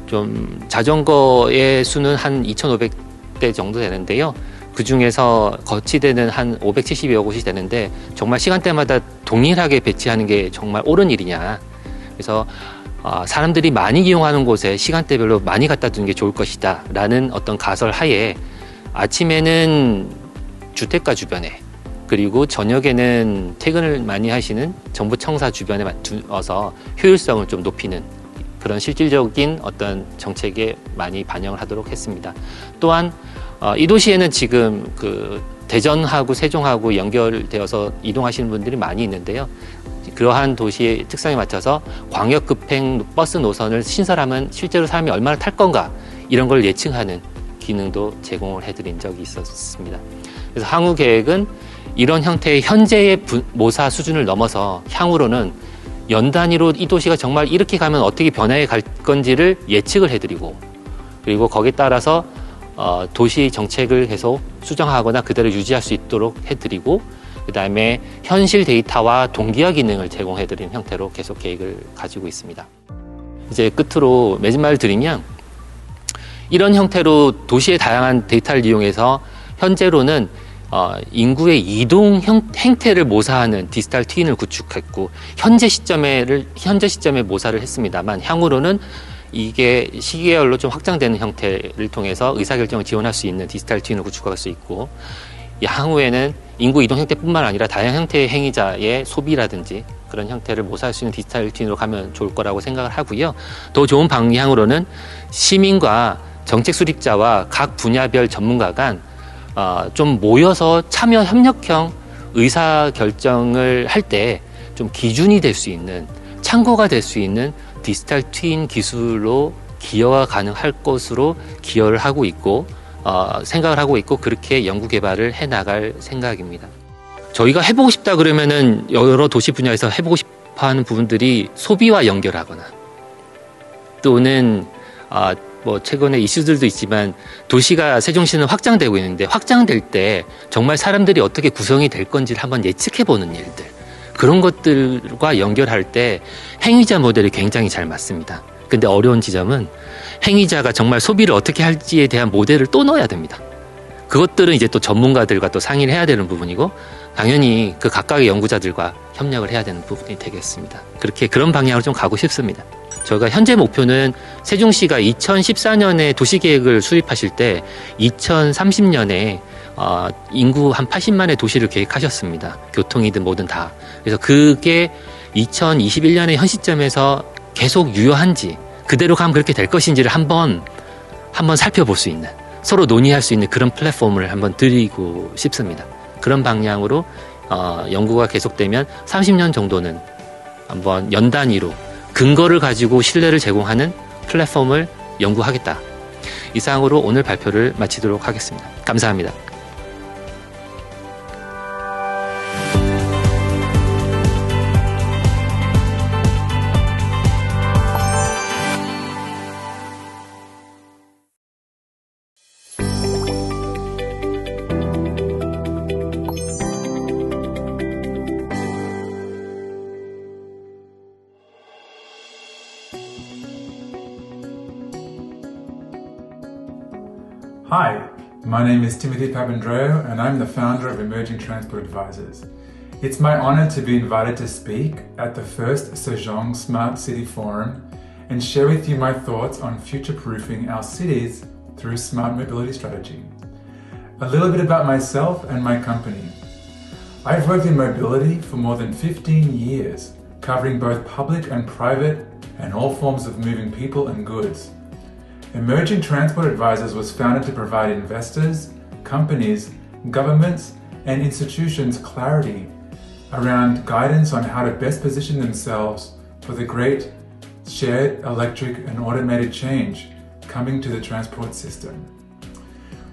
좀 자전거의 수는 한 2,500대 정도 되는데요. 그 중에서 거치대는 한 570여 곳이 되는데 정말 시간대마다 동일하게 배치하는 게 정말 옳은 일이냐. 그래서 사람들이 많이 이용하는 곳에 시간대별로 많이 갖다 두는 게 좋을 것이다 라는 어떤 가설 하에 아침에는 주택가 주변에, 그리고 저녁에는 퇴근을 많이 하시는 정부 청사 주변에 두어서 효율성을 좀 높이는 그런 실질적인 어떤 정책에 많이 반영을 하도록 했습니다. 또한 이 도시에는 지금 그 대전하고 세종하고 연결되어서 이동하시는 분들이 많이 있는데요. 그러한 도시의 특성에 맞춰서 광역 급행 버스 노선을 신설하면 실제로 사람이 얼마나 탈 건가 이런 걸 예측하는 기능도 제공을 해드린 적이 있었습니다. 그래서 향후 계획은 이런 형태의 현재의 모사 수준을 넘어서 향후로는 연 단위로 이 도시가 정말 이렇게 가면 어떻게 변화해 갈 건지를 예측을 해드리고, 그리고 거기에 따라서 도시 정책을 계속 수정하거나 그대로 유지할 수 있도록 해드리고, 그 다음에 현실 데이터와 동기화 기능을 제공해드리는 형태로 계속 계획을 가지고 있습니다. 이제 끝으로 마지막을 드리면, 이런 형태로 도시의 다양한 데이터를 이용해서 현재로는 인구의 이동 행태를 모사하는 디지털 트윈을 구축했고, 현재 시점에 모사를 했습니다만, 향후로는 이게 시계열로 좀 확장되는 형태를 통해서 의사결정을 지원할 수 있는 디지털 트윈을 구축할 수 있고, 향후에는 인구 이동 형태뿐만 아니라 다양한 형태의 행위자의 소비라든지 그런 형태를 모사할 수 있는 디지털 트윈으로 가면 좋을 거라고 생각을 하고요. 더 좋은 방향으로는 시민과 정책 수립자와 각 분야별 전문가 간 좀 모여서 참여 협력형 의사결정을 할 때 좀 기준이 될 수 있는, 참고가 될 수 있는 디지털 트윈 기술로 기여가 가능할 것으로 기여를 하고 있고, 생각을 하고 있고, 그렇게 연구 개발을 해 나갈 생각입니다. 저희가 해보고 싶다 그러면은 여러 도시 분야에서 해보고 싶어 하는 부분들이 소비와 연결하거나, 또는 최근에 이슈들도 있지만 도시가 세종시는 확장되고 있는데, 확장될 때 정말 사람들이 어떻게 구성이 될 건지를 한번 예측해보는 일들, 그런 것들과 연결할 때 행위자 모델이 굉장히 잘 맞습니다. 근데 어려운 지점은 행위자가 정말 소비를 어떻게 할지에 대한 모델을 또 넣어야 됩니다. 그것들은 이제 또 전문가들과 또 상의를 해야 되는 부분이고, 당연히 그 각각의 연구자들과 협력을 해야 되는 부분이 되겠습니다. 그런 방향으로 좀 가고 싶습니다. 저희가 현재 목표는 세종시가 2014년에 도시계획을 수립하실 때 2030년에 인구 한 80만의 도시를 계획하셨습니다. 교통이든 뭐든 다. 그래서 그게 2021년의 현 시점에서 계속 유효한지, 그대로 가면 그렇게 될 것인지를 한번 살펴볼 수 있는, 서로 논의할 수 있는 그런 플랫폼을 한번 드리고 싶습니다. 그런 방향으로 연구가 계속되면 30년 정도는 한번 연 단위로 근거를 가지고 신뢰를 제공하는 플랫폼을 연구하겠다. 이상으로 오늘 발표를 마치도록 하겠습니다. 감사합니다. Hi, my name is Timothy Papandreou and I'm the founder of Emerging Transport Advisors. It's my honor to be invited to speak at the first Sejong Smart City Forum and share with you my thoughts on future-proofing our cities through smart mobility strategy. A little bit about myself and my company. I've worked in mobility for more than 15 years, covering both public and private and all forms of moving people and goods. Emerging Transport Advisors was founded to provide investors, companies, governments, and institutions clarity around guidance on how to best position themselves for the great shared electric and automated change coming to the transport system.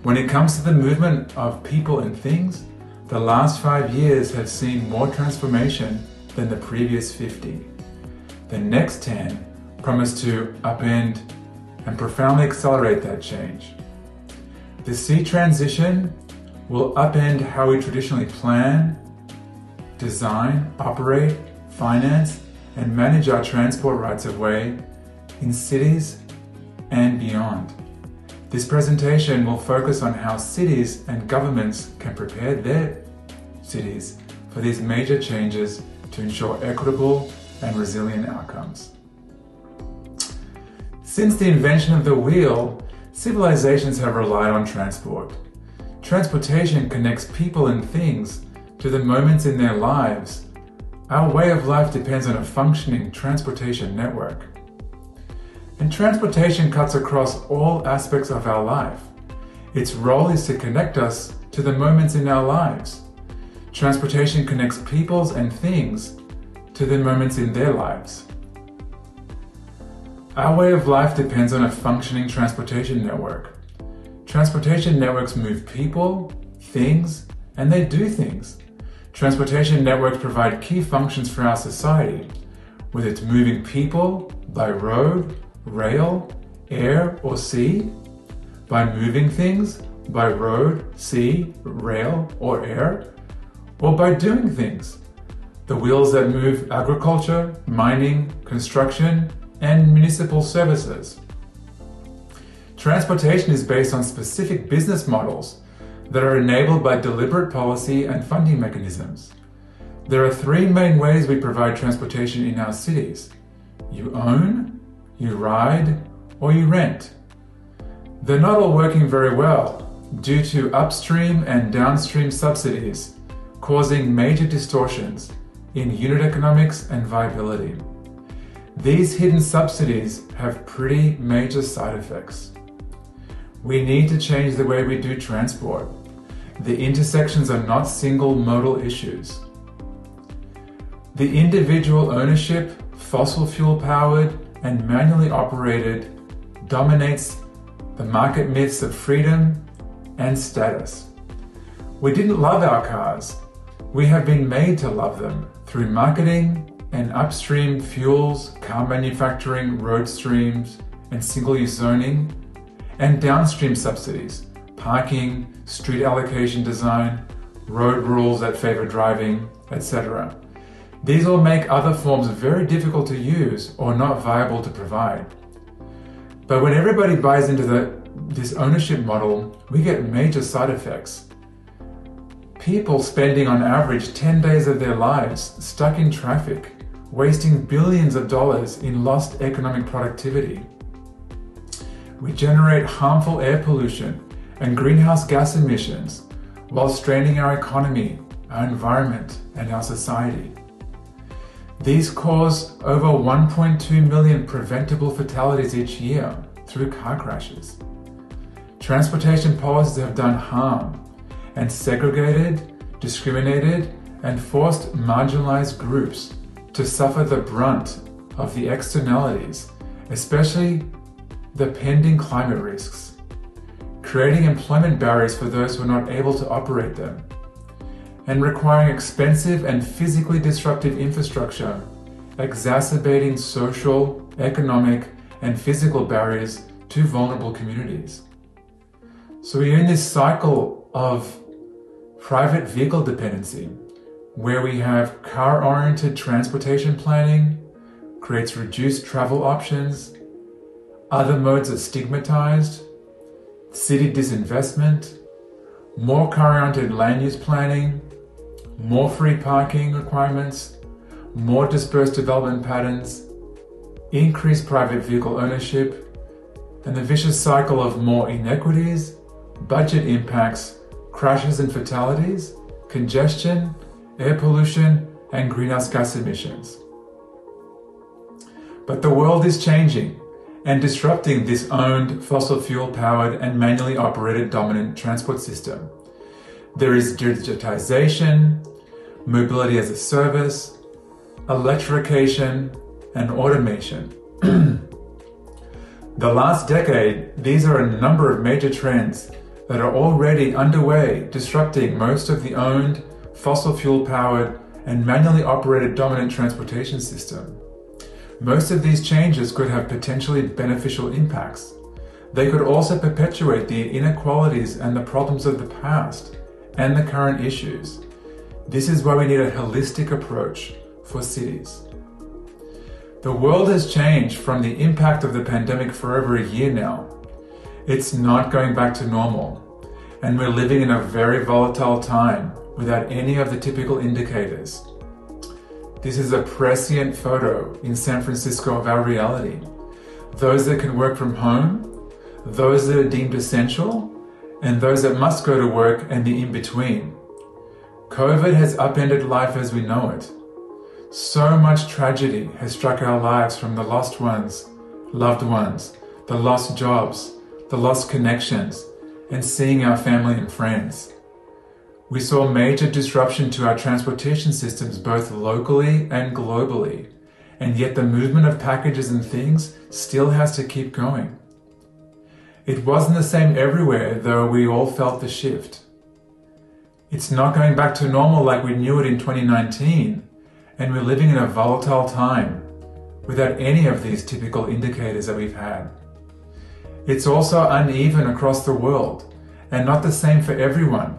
When it comes to the movement of people and things, the last 5 years have seen more transformation than the previous 50. The next 10 promise to upend and profoundly accelerate that change. The C transition will upend how we traditionally plan, design, operate, finance, and manage our transport rights of way in cities and beyond. This presentation will focus on how cities and governments can prepare their cities for these major changes to ensure equitable and resilient outcomes. Since the invention of the wheel, civilizations have relied on transport. Transportation connects people and things to the moments in their lives. Our way of life depends on a functioning transportation network. And transportation cuts across all aspects of our life. Its role is to connect us to the moments in our lives. Transportation connects peoples and things to the moments in their lives. Our way of life depends on a functioning transportation network. Transportation networks move people, things, and they do things. Transportation networks provide key functions for our society. whether it's moving people by road, rail, air, or sea, by moving things by road, sea, rail, or air, or by doing things, the wheels that move agriculture, mining, construction, and municipal services. Transportation is based on specific business models that are enabled by deliberate policy and funding mechanisms. There are three main ways we provide transportation in our cities. You own, you ride, or you rent. They're not all working very well due to upstream and downstream subsidies, causing major distortions in unit economics and viability. These hidden subsidies have pretty major side effects. We need to change the way we do transport. The intersections are not single modal issues. The individual ownership, fossil fuel powered and manually operated, dominates the market myths of freedom and status. We didn't love our cars. We have been made to love them through marketing and upstream fuels, car manufacturing, road streams, and single-use zoning, and downstream subsidies, parking, street allocation design, road rules that favor driving, etc. These all make other forms very difficult to use or not viable to provide. But when everybody buys into this ownership model, we get major side effects. People spending on average 10 days of their lives stuck in traffic, wasting billions of dollars in lost economic productivity. We generate harmful air pollution and greenhouse gas emissions while straining our economy, our environment, and our society. These cause over 1.2 million preventable fatalities each year through car crashes. Transportation policies have done harm and segregated, discriminated, and forced marginalized groups to suffer the brunt of the externalities, especially the pending climate risks, creating employment barriers for those who are not able to operate them, and requiring expensive and physically disruptive infrastructure, exacerbating social, economic, and physical barriers to vulnerable communities. So we're in this cycle of private vehicle dependency, where we have car-oriented transportation planning, creates reduced travel options, other modes are stigmatized, city disinvestment, more car-oriented land use planning, more free parking requirements, more dispersed development patterns, increased private vehicle ownership, and the vicious cycle of more inequities, budget impacts, crashes and fatalities, congestion, air pollution, and greenhouse gas emissions. But the world is changing and disrupting this owned, fossil fuel-powered and manually operated dominant transport system. There is digitization, mobility as a service, electrification, and automation. The last decade, these are a number of major trends that are already underway, disrupting most of the owned, fossil fuel-powered, and manually operated dominant transportation system. Most of these changes could have potentially beneficial impacts. They could also perpetuate the inequalities and the problems of the past and the current issues. This is why we need a holistic approach for cities. The world has changed from the impact of the pandemic for over a year now. It's not going back to normal, and we're living in a very volatile time without any of the typical indicators. This is a prescient photo in San Francisco of our reality. Those that can work from home, those that are deemed essential, and those that must go to work and the in-between. COVID has upended life as we know it. So much tragedy has struck our lives, from the lost ones, loved ones, the lost jobs, the lost connections, and seeing our family and friends. We saw major disruption to our transportation systems both locally and globally, and yet the movement of packages and things still has to keep going. It wasn't the same everywhere, though we all felt the shift. It's not going back to normal like we knew it in 2019, and we're living in a volatile time without any of these typical indicators that we've had. It's also uneven across the world and not the same for everyone,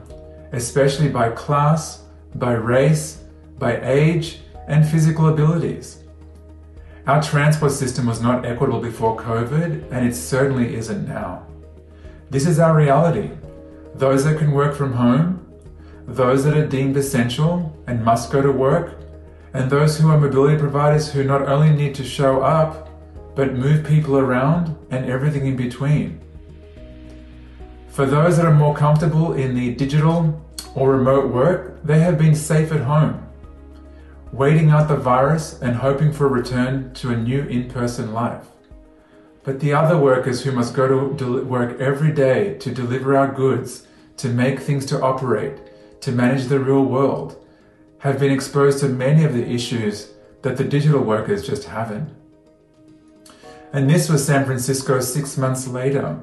especially by class, by race, by age, and physical abilities. Our transport system was not equitable before COVID, and it certainly isn't now. This is our reality. Those that can work from home, those that are deemed essential and must go to work, and those who are mobility providers who not only need to show up, but move people around and everything in between. For those that are more comfortable in the digital or remote work, they have been safe at home, waiting out the virus and hoping for a return to a new in-person life. But the other workers who must go to work every day to deliver our goods, to make things to operate, to manage the real world, have been exposed to many of the issues that the digital workers just haven't. And this was San Francisco 6 months later.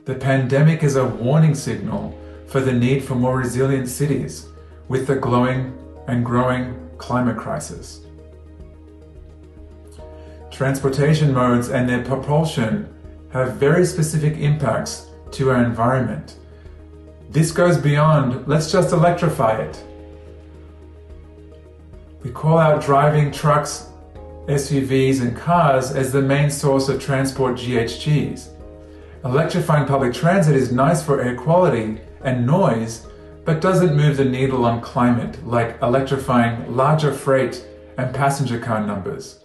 The pandemic is a warning signal for the need for more resilient cities with the glowing and growing climate crisis. Transportation modes and their propulsion have very specific impacts to our environment. This goes beyond, let's just electrify it. We call out driving trucks, SUVs, and cars as the main source of transport GHGs. Electrifying public transit is nice for air quality and noise, but doesn't move the needle on climate like electrifying larger freight and passenger car numbers.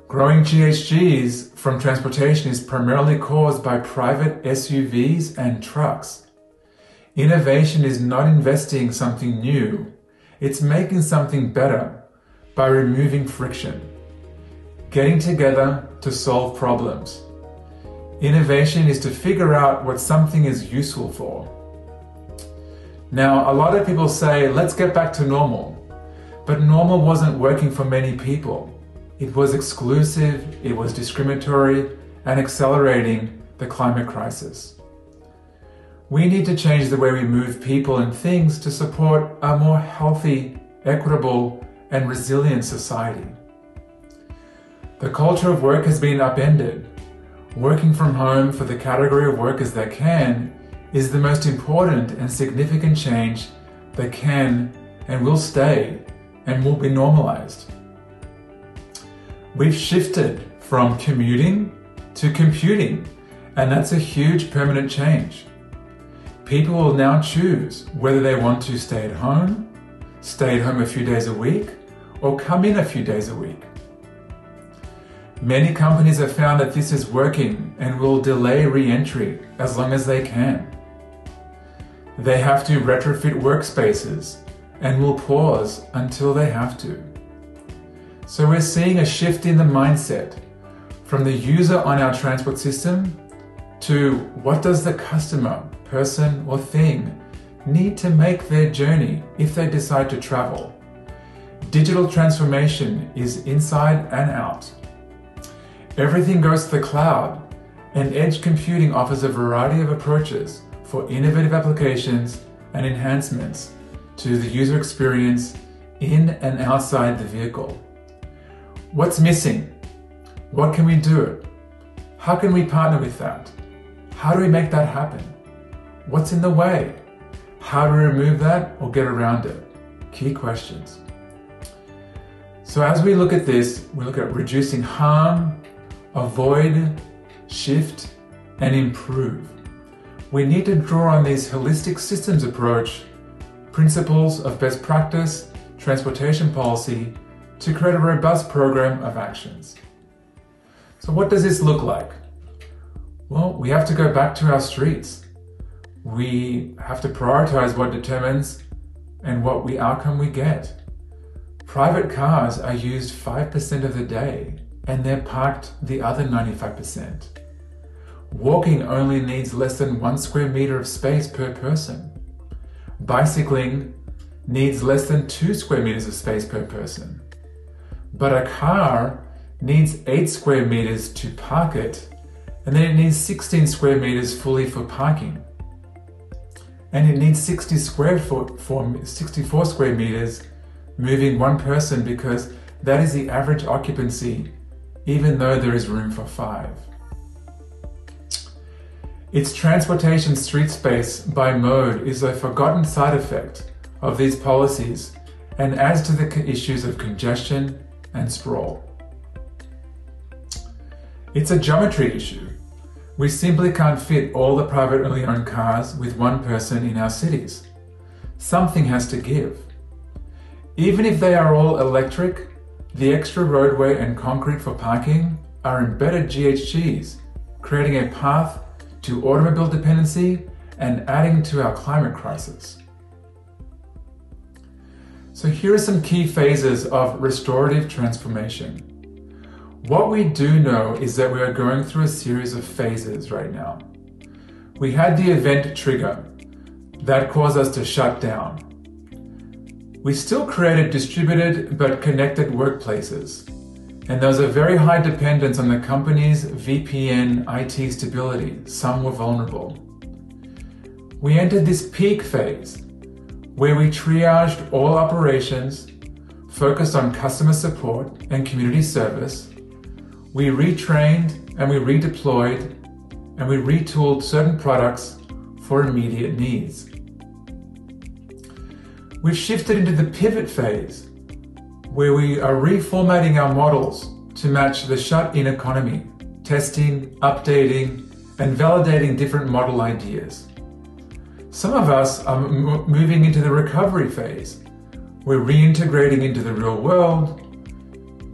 Growing GHGs from transportation is primarily caused by private SUVs and trucks. Innovation is not investing something new, it's making something better by removing friction, getting together to solve problems. Innovation is to figure out what something is useful for. Now, a lot of people say, let's get back to normal. But normal wasn't working for many people. It was exclusive, it was discriminatory, and accelerating the climate crisis. We need to change the way we move people and things to support a more healthy, equitable, and resilient society. The culture of work has been upended. Working from home for the category of workers that can is the most important and significant change that can and will stay and will be normalized. We've shifted from commuting to computing, and that's a huge permanent change. People will now choose whether they want to stay at home a few days a week, or come in a few days a week. Many companies have found that this is working and will delay re-entry as long as they can. They have to retrofit workspaces and will pause until they have to. So we're seeing a shift in the mindset from the user on our transport system to what does the customer, person or thing need to make their journey if they decide to travel. Digital transformation is inside and out. Everything goes to the cloud, and edge computing offers a variety of approaches for innovative applications and enhancements to the user experience in and outside the vehicle. What's missing? What can we do? How can we partner with that? How do we make that happen? What's in the way? How do we remove that or get around it? Key questions. So as we look at this, we look at reducing harm, avoid, shift, and improve. We need to draw on these holistic systems approach, principles of best practice, transportation policy, to create a robust program of actions. So what does this look like? Well, we have to go back to our streets. We have to prioritize what determines and what outcome we get. Private cars are used 5% of the day, and they're parked the other 95%. Walking only needs less than 1 square meter of space per person. Bicycling needs less than 2 square meters of space per person. But a car needs 8 square meters to park it, and then it needs 16 square meters fully for parking. And it needs 64 square meters moving one person because that is the average occupancy, even though there is room for 5. Its transportation street space by mode is a forgotten side effect of these policies and adds to the issues of congestion and sprawl. It's a geometry issue. We simply can't fit all the privately owned cars with one person in our cities. Something has to give. Even if they are all electric, the extra roadway and concrete for parking are embedded GHGs, creating a path to automobile dependency and adding to our climate crisis. So here are some key phases of restorative transformation. What we do know is that we are going through a series of phases right now. We had the event trigger that caused us to shut down. We still created distributed but connected workplaces, and there was a very high dependence on the company's VPN IT stability. Some were vulnerable. We entered this peak phase where we triaged all operations, focused on customer support and community service. We retrained and we redeployed and we retooled certain products for immediate needs. We've shifted into the pivot phase, where we are reformatting our models to match the shut-in economy, testing, updating, and validating different model ideas. Some of us are moving into the recovery phase. We're reintegrating into the real world,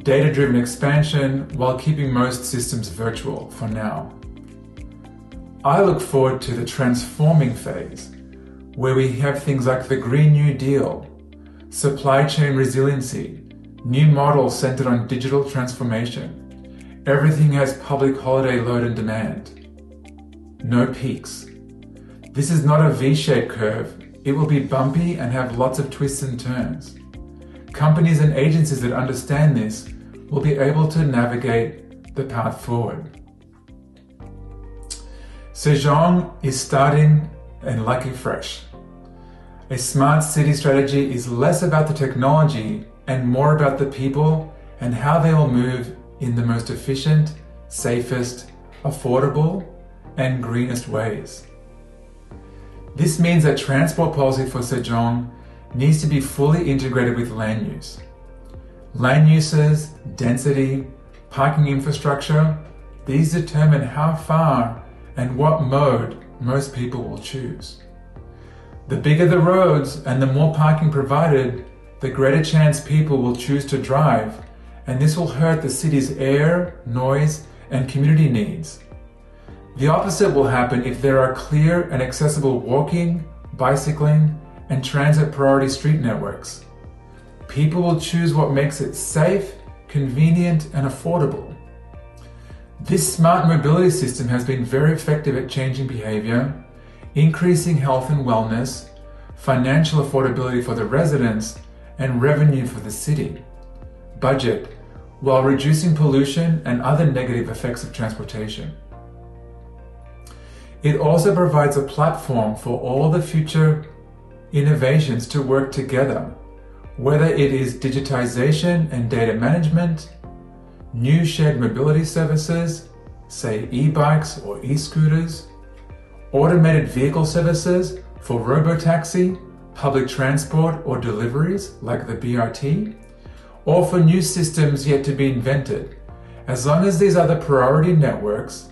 data-driven expansion, while keeping most systems virtual for now. I look forward to the transforming phase, where we have things like the Green New Deal, supply chain resiliency, new models centered on digital transformation. Everything has public holiday load and demand. No peaks. This is not a V-shaped curve. It will be bumpy and have lots of twists and turns. Companies and agencies that understand this will be able to navigate the path forward. Sejong is starting and lucky fresh. A smart city strategy is less about the technology and more about the people and how they will move in the most efficient, safest, affordable, and greenest ways. This means that transport policy for Sejong needs to be fully integrated with land use. Land uses, density, parking infrastructure, these determine how far and what mode most people will choose. The bigger the roads and the more parking provided, the greater chance people will choose to drive, and this will hurt the city's air, noise, and community needs. The opposite will happen if there are clear and accessible walking, bicycling, and transit priority street networks. People will choose what makes it safe, convenient, and affordable. This smart mobility system has been very effective at changing behavior, increasing health and wellness, financial affordability for the residents, and revenue for the city, budget, while reducing pollution and other negative effects of transportation. It also provides a platform for all the future innovations to work together, whether it is digitization and data management, new shared mobility services, say e-bikes or e-scooters, automated vehicle services for robotaxi, public transport or deliveries like the BRT, or for new systems yet to be invented. As long as these are the priority networks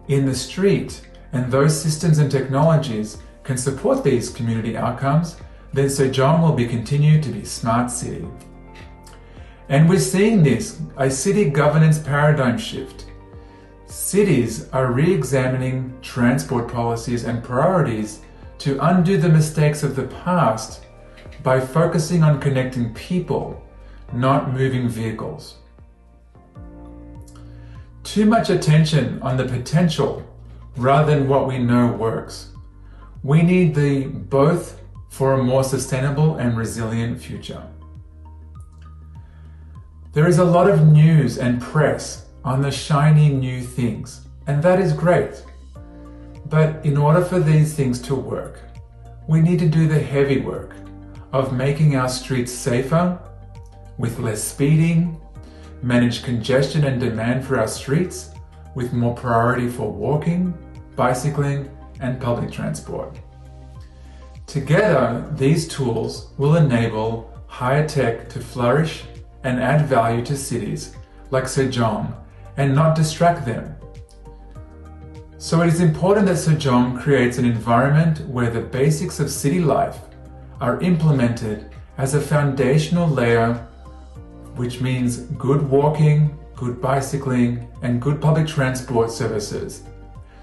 in the street and those systems and technologies can support these community outcomes, then Sejong will continue to be smart city. And we're seeing this, a city governance paradigm shift. Cities are re-examining transport policies and priorities to undo the mistakes of the past by focusing on connecting people, not moving vehicles. Too much attention on the potential rather than what we know works. We need the both for a more sustainable and resilient future. There is a lot of news and press on the shiny new things, and that is great. But in order for these things to work, we need to do the heavy work of making our streets safer, with less speeding, manage congestion and demand for our streets with more priority for walking, bicycling, and public transport. Together, these tools will enable higher tech to flourish and add value to cities like Sejong and not distract them. So it is important that Sejong creates an environment where the basics of city life are implemented as a foundational layer, which means good walking, good bicycling, and good public transport services,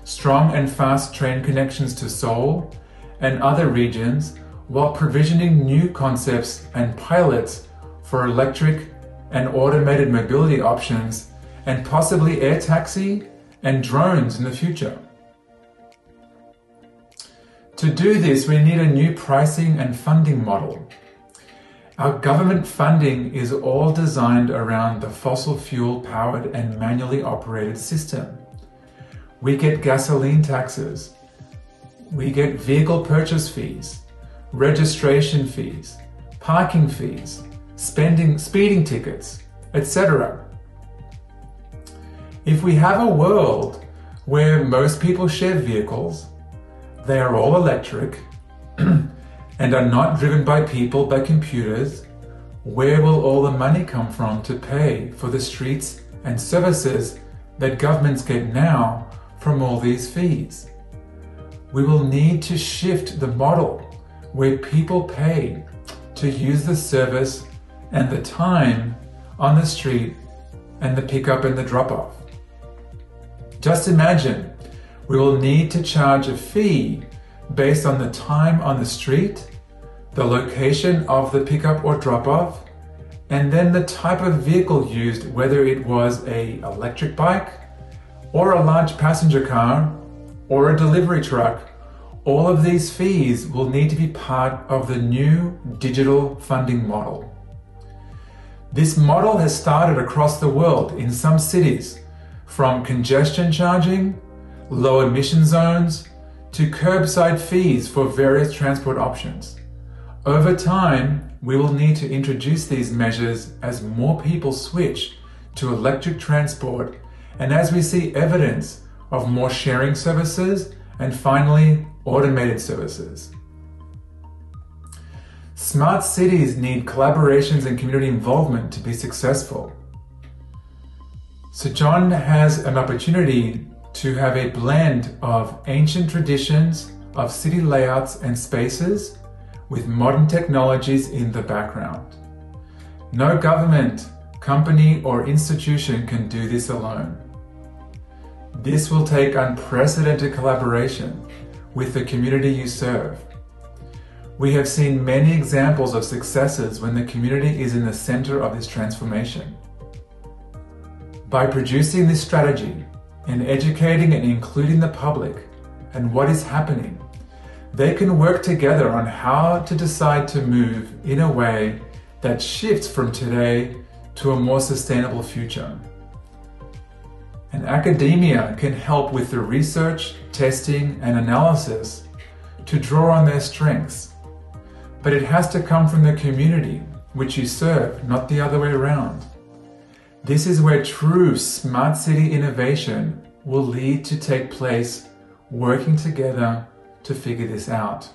strong and fast train connections to Seoul and other regions, while provisioning new concepts and pilots for electric and automated mobility options, and possibly air taxi and drones in the future. To do this, we need a new pricing and funding model. Our government funding is all designed around the fossil fuel powered and manually operated system. We get gasoline taxes, we get vehicle purchase fees, registration fees, parking fees, speeding tickets, etc. If we have a world where most people share vehicles, they are all electric, and are not driven by people but computers, where will all the money come from to pay for the streets and services that governments get now from all these fees? We will need to shift the model where people pay to use the service and the time on the street and the pickup and the drop-off. Just imagine, we will need to charge a fee based on the time on the street, the location of the pickup or drop-off, and then the type of vehicle used, whether it was an electric bike or a large passenger car or a delivery truck. All of these fees will need to be part of the new digital funding model. This model has started across the world in some cities, from congestion charging, low emission zones, to curbside fees for various transport options. Over time, we will need to introduce these measures as more people switch to electric transport and as we see evidence of more sharing services and finally automated services. Smart cities need collaborations and community involvement to be successful. Sejong has an opportunity to have a blend of ancient traditions of city layouts and spaces with modern technologies in the background. No government, company, or institution can do this alone. This will take unprecedented collaboration with the community you serve. We have seen many examples of successes when the community is in the center of this transformation. By producing this strategy and educating and including the public and what is happening, they can work together on how to decide to move in a way that shifts from today to a more sustainable future. And academia can help with the research, testing, and analysis to draw on their strengths. But it has to come from the community which you serve, not the other way around. This is where true smart city innovation will lead to take place, working together to figure this out.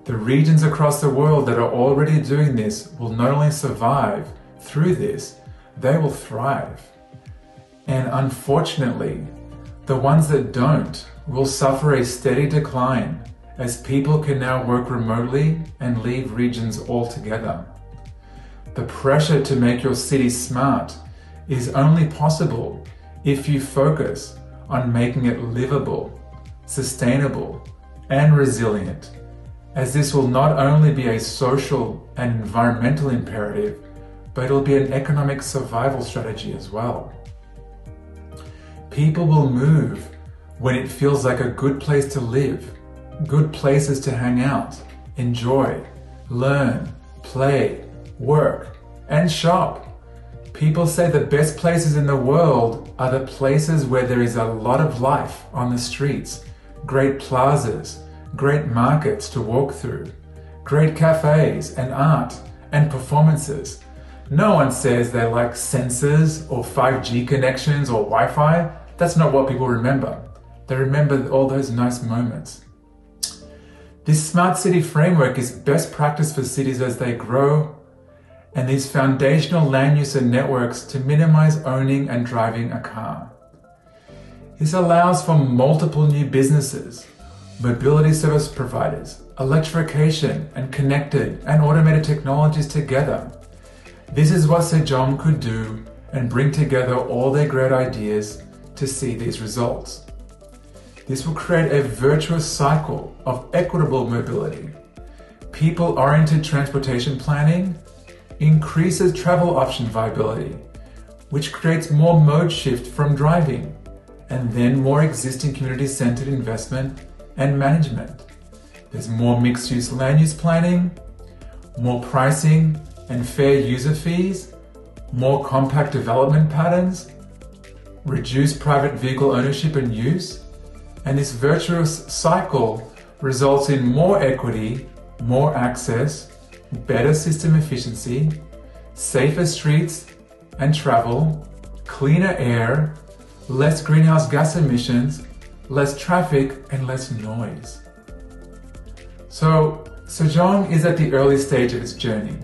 The regions across the world that are already doing this will not only survive through this, they will thrive. And unfortunately, the ones that don't will suffer a steady decline as people can now work remotely and leave regions altogether. The pressure to make your city smart is only possible if you focus on making it livable, sustainable, and resilient, as this will not only be a social and environmental imperative, but it'll be an economic survival strategy as well. People will move when it feels like a good place to live, good places to hang out, enjoy, learn, play, work, and shop. People say the best places in the world are the places where there is a lot of life on the streets, great plazas, great markets to walk through, great cafes and art and performances, No one says they like sensors or 5G connections or Wi-Fi. That's not what people remember. They remember all those nice moments. This smart city framework is best practice for cities as they grow, and these foundational land use and networks to minimize owning and driving a car. This allows for multiple new businesses, mobility service providers, electrification and connected and automated technologies together. This is what Sejong could do and bring together all their great ideas to see these results. This will create a virtuous cycle of equitable mobility. People-oriented transportation planning increases travel option viability, which creates more mode shift from driving, and then more existing community-centered investment and management. There's more mixed-use land use planning, more pricing and fair user fees, more compact development patterns, reduced private vehicle ownership and use, and this virtuous cycle results in more equity, more access, better system efficiency, safer streets and travel, cleaner air, less greenhouse gas emissions, less traffic, and less noise. So, Sejong is at the early stage of its journey.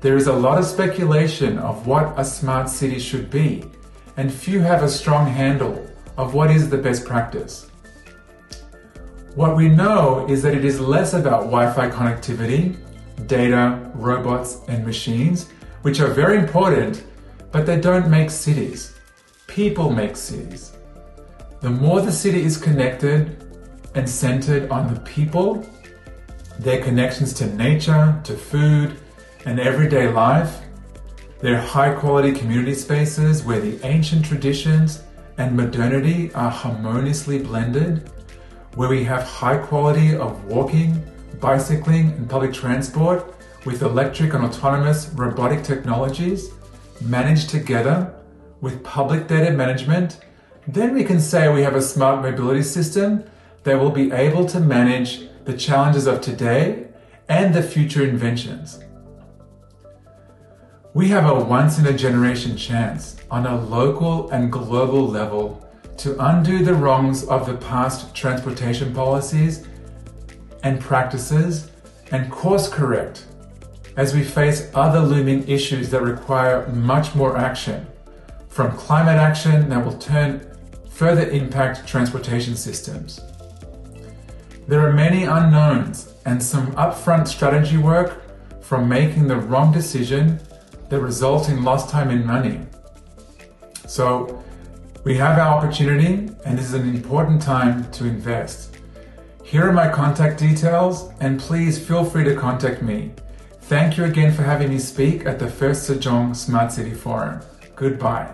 There is a lot of speculation of what a smart city should be, and few have a strong handle of what is the best practice. What we know is that it is less about Wi-Fi connectivity, data, robots, and machines, which are very important, but they don't make cities. People make cities. The more the city is connected and centered on the people, their connections to nature, to food, and everyday life, their high-quality community spaces where the ancient traditions and modernity are harmoniously blended, where we have high quality of walking, bicycling, and public transport with electric and autonomous robotic technologies managed together with public data management, then we can say we have a smart mobility system that will be able to manage the challenges of today and the future inventions. We have a once-in-a-generation chance on a local and global level to undo the wrongs of the past transportation policies and practices and course correct as we face other looming issues that require much more action, from climate action that will further impact transportation systems. There are many unknowns and some upfront strategy work from making the wrong decision that results in lost time and money. So we have our opportunity, and this is an important time to invest. Here are my contact details, and please feel free to contact me. Thank you again for having me speak at the first Sejong Smart City Forum. Goodbye.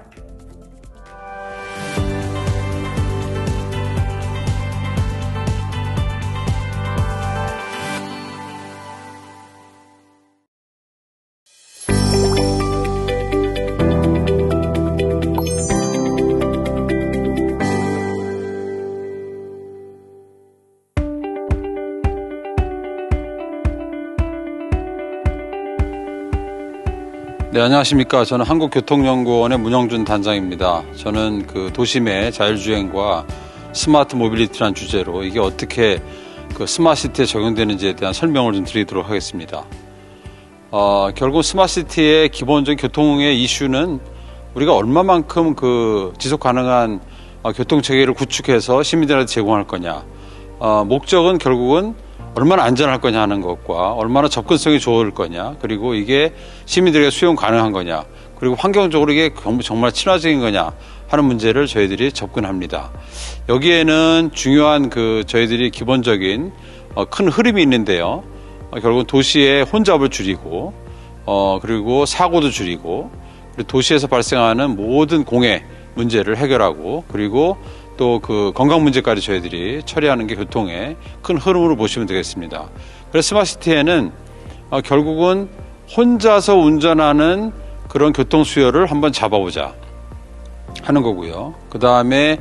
네, 안녕하십니까. 저는 한국교통연구원의 문영준 단장입니다. 저는 그 도심의 자율주행과 스마트 모빌리티라는 주제로 이게 어떻게 그 스마트시티에 적용되는지에 대한 설명을 좀 드리도록 하겠습니다. 결국 스마트시티의 기본적인 교통의 이슈는 우리가 얼마만큼 그 지속 가능한 교통체계를 구축해서 시민들한테 제공할 거냐. 목적은 결국은 얼마나 안전할 거냐 하는 것과 얼마나 접근성이 좋을 거냐, 그리고 이게 시민들에게 수용 가능한 거냐, 그리고 환경적으로 이게 정말 친화적인 거냐 하는 문제를 저희들이 접근합니다. 여기에는 중요한 그 저희들이 기본적인 큰 흐름이 있는데요. 결국은 도시의 혼잡을 줄이고 그리고 사고도 줄이고, 그리고 도시에서 발생하는 모든 공해 문제를 해결하고, 그리고 또 그 건강 문제까지 저희들이 처리하는 게 교통의 큰 흐름으로 보시면 되겠습니다. 그래서 스마트시티에는 결국은 혼자서 운전하는 그런 교통 수요를 한번 잡아보자 하는 거고요. 그 다음에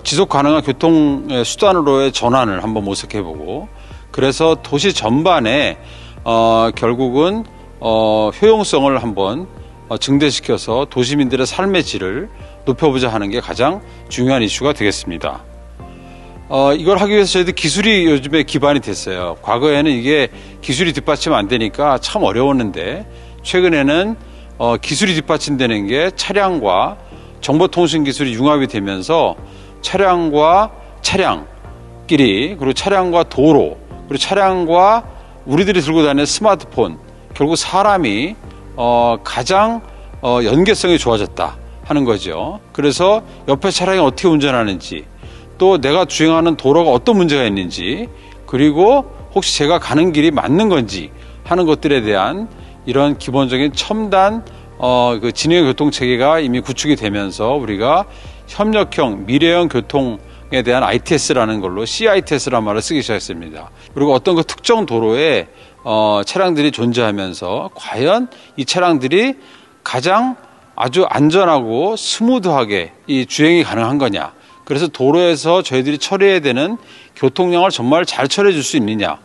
지속 가능한 교통 수단으로의 전환을 한번 모색해보고, 그래서 도시 전반에 결국은 효용성을 한번 증대시켜서 도시민들의 삶의 질을 높여보자 하는 게 가장 중요한 이슈가 되겠습니다. 이걸 하기 위해서 저희들 기술이 요즘에 기반이 됐어요. 과거에는 이게 기술이 뒷받침 안 되니까 참 어려웠는데 최근에는 기술이 뒷받침되는 게 차량과 정보통신 기술이 융합이 되면서 차량과 차량끼리, 그리고 차량과 도로, 그리고 차량과 우리들이 들고 다니는 스마트폰, 결국 사람이 가장 연계성이 좋아졌다 하는 거죠. 그래서 옆에 차량이 어떻게 운전하는지, 또 내가 주행하는 도로가 어떤 문제가 있는지, 그리고 혹시 제가 가는 길이 맞는 건지 하는 것들에 대한 이런 기본적인 첨단 그 진행 교통 체계가 이미 구축이 되면서 우리가 협력형 미래형 교통에 대한 ITS라는 걸로 CITS라는 말을 쓰기 시작했습니다. 그리고 어떤 그 특정 도로에 차량들이 존재하면서 과연 이 차량들이 가장 아주 안전하고 스무드하게 이 주행이 가능한 거냐. 그래서 도로에서 저희들이 처리해야 되는 교통량을 정말 잘 처리해 줄 수 있느냐.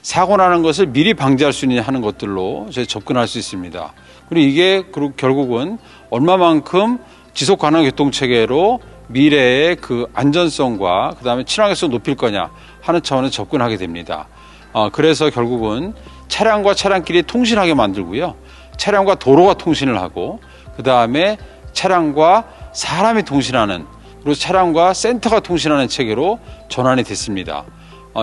사고 나는 것을 미리 방지할 수 있느냐 하는 것들로 저희 접근할 수 있습니다. 그리고 이게 결국은 얼마만큼 지속 가능 교통 체계로 미래의 그 안전성과 그다음에 친환경성을 높일 거냐 하는 차원에서 접근하게 됩니다. 그래서 결국은 차량과 차량끼리 통신하게 만들고요. 차량과 도로가 통신을 하고 그다음에 차량과 사람이 통신하는, 그리고 차량과 센터가 통신하는 체계로 전환이 됐습니다.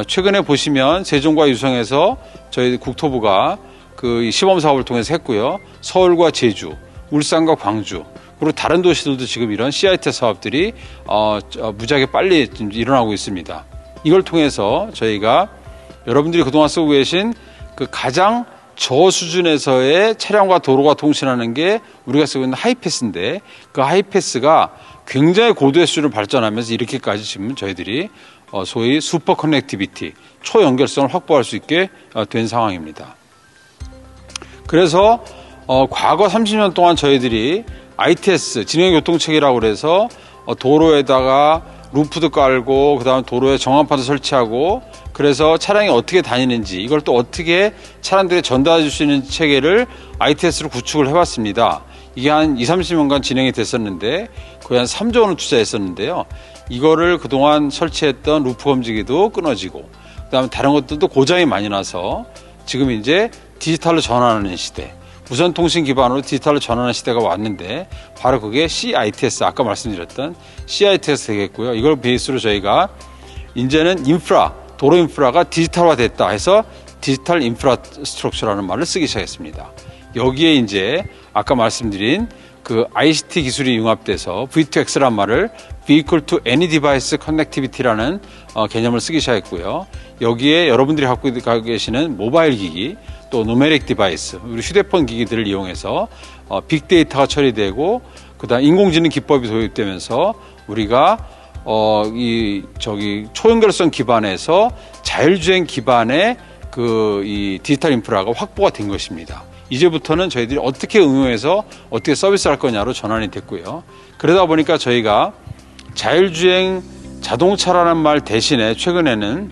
최근에 보시면 세종과 유성에서 저희 국토부가 그 시범 사업을 통해서 했고요. 서울과 제주, 울산과 광주, 그리고 다른 도시들도 지금 이런 CIT 사업들이 무지하게 빨리 일어나고 있습니다. 이걸 통해서 저희가 여러분들이 그동안 쓰고 계신 그 가장 저수준에서의 차량과 도로가 통신하는 게 우리가 쓰고 있는 하이패스인데, 그 하이패스가 굉장히 고도의 수준으로 발전하면서 이렇게까지 지금 저희들이 소위 슈퍼 커넥티비티, 초연결성을 확보할 수 있게 된 상황입니다. 그래서 과거 30년 동안 저희들이 ITS, 진행교통체계라고 그래서 도로에다가 루프도 깔고 그다음에 도로에 정한판도 설치하고, 그래서 차량이 어떻게 다니는지 이걸 또 어떻게 차량들에 전달해 줄 수 있는 체계를 ITS로 구축을 해왔습니다. 이게 한 20, 30년간 진행이 됐었는데 거의 한 3조 원을 투자했었는데요. 이거를 그동안 설치했던 루프 검지기도 끊어지고 그다음에 다른 것들도 고장이 많이 나서 지금 이제 디지털로 전환하는 시대, 무선통신 기반으로 디지털로 전환하는 시대가 왔는데 바로 그게 CITS, 아까 말씀드렸던 CITS 되겠고요. 이걸 베이스로 저희가 이제는 도로 인프라가 디지털화 됐다 해서 디지털 인프라스트럭처라는 말을 쓰기 시작했습니다. 여기에 이제 아까 말씀드린 그 ICT 기술이 융합돼서 V2X라는 말을 Vehicle to Any Device Connectivity라는 개념을 쓰기 시작했고요. 여기에 여러분들이 갖고 계시는 모바일 기기, 또 누메릭 디바이스, 우리 휴대폰 기기들을 이용해서 빅데이터가 처리되고 그다음 인공지능 기법이 도입되면서 우리가 초연결성 기반에서 자율주행 기반의 이 디지털 인프라가 확보가 된 것입니다. 이제부터는 저희들이 어떻게 응용해서 어떻게 서비스할 거냐로 전환이 됐고요. 그러다 보니까 저희가 자율주행 자동차라는 말 대신에 최근에는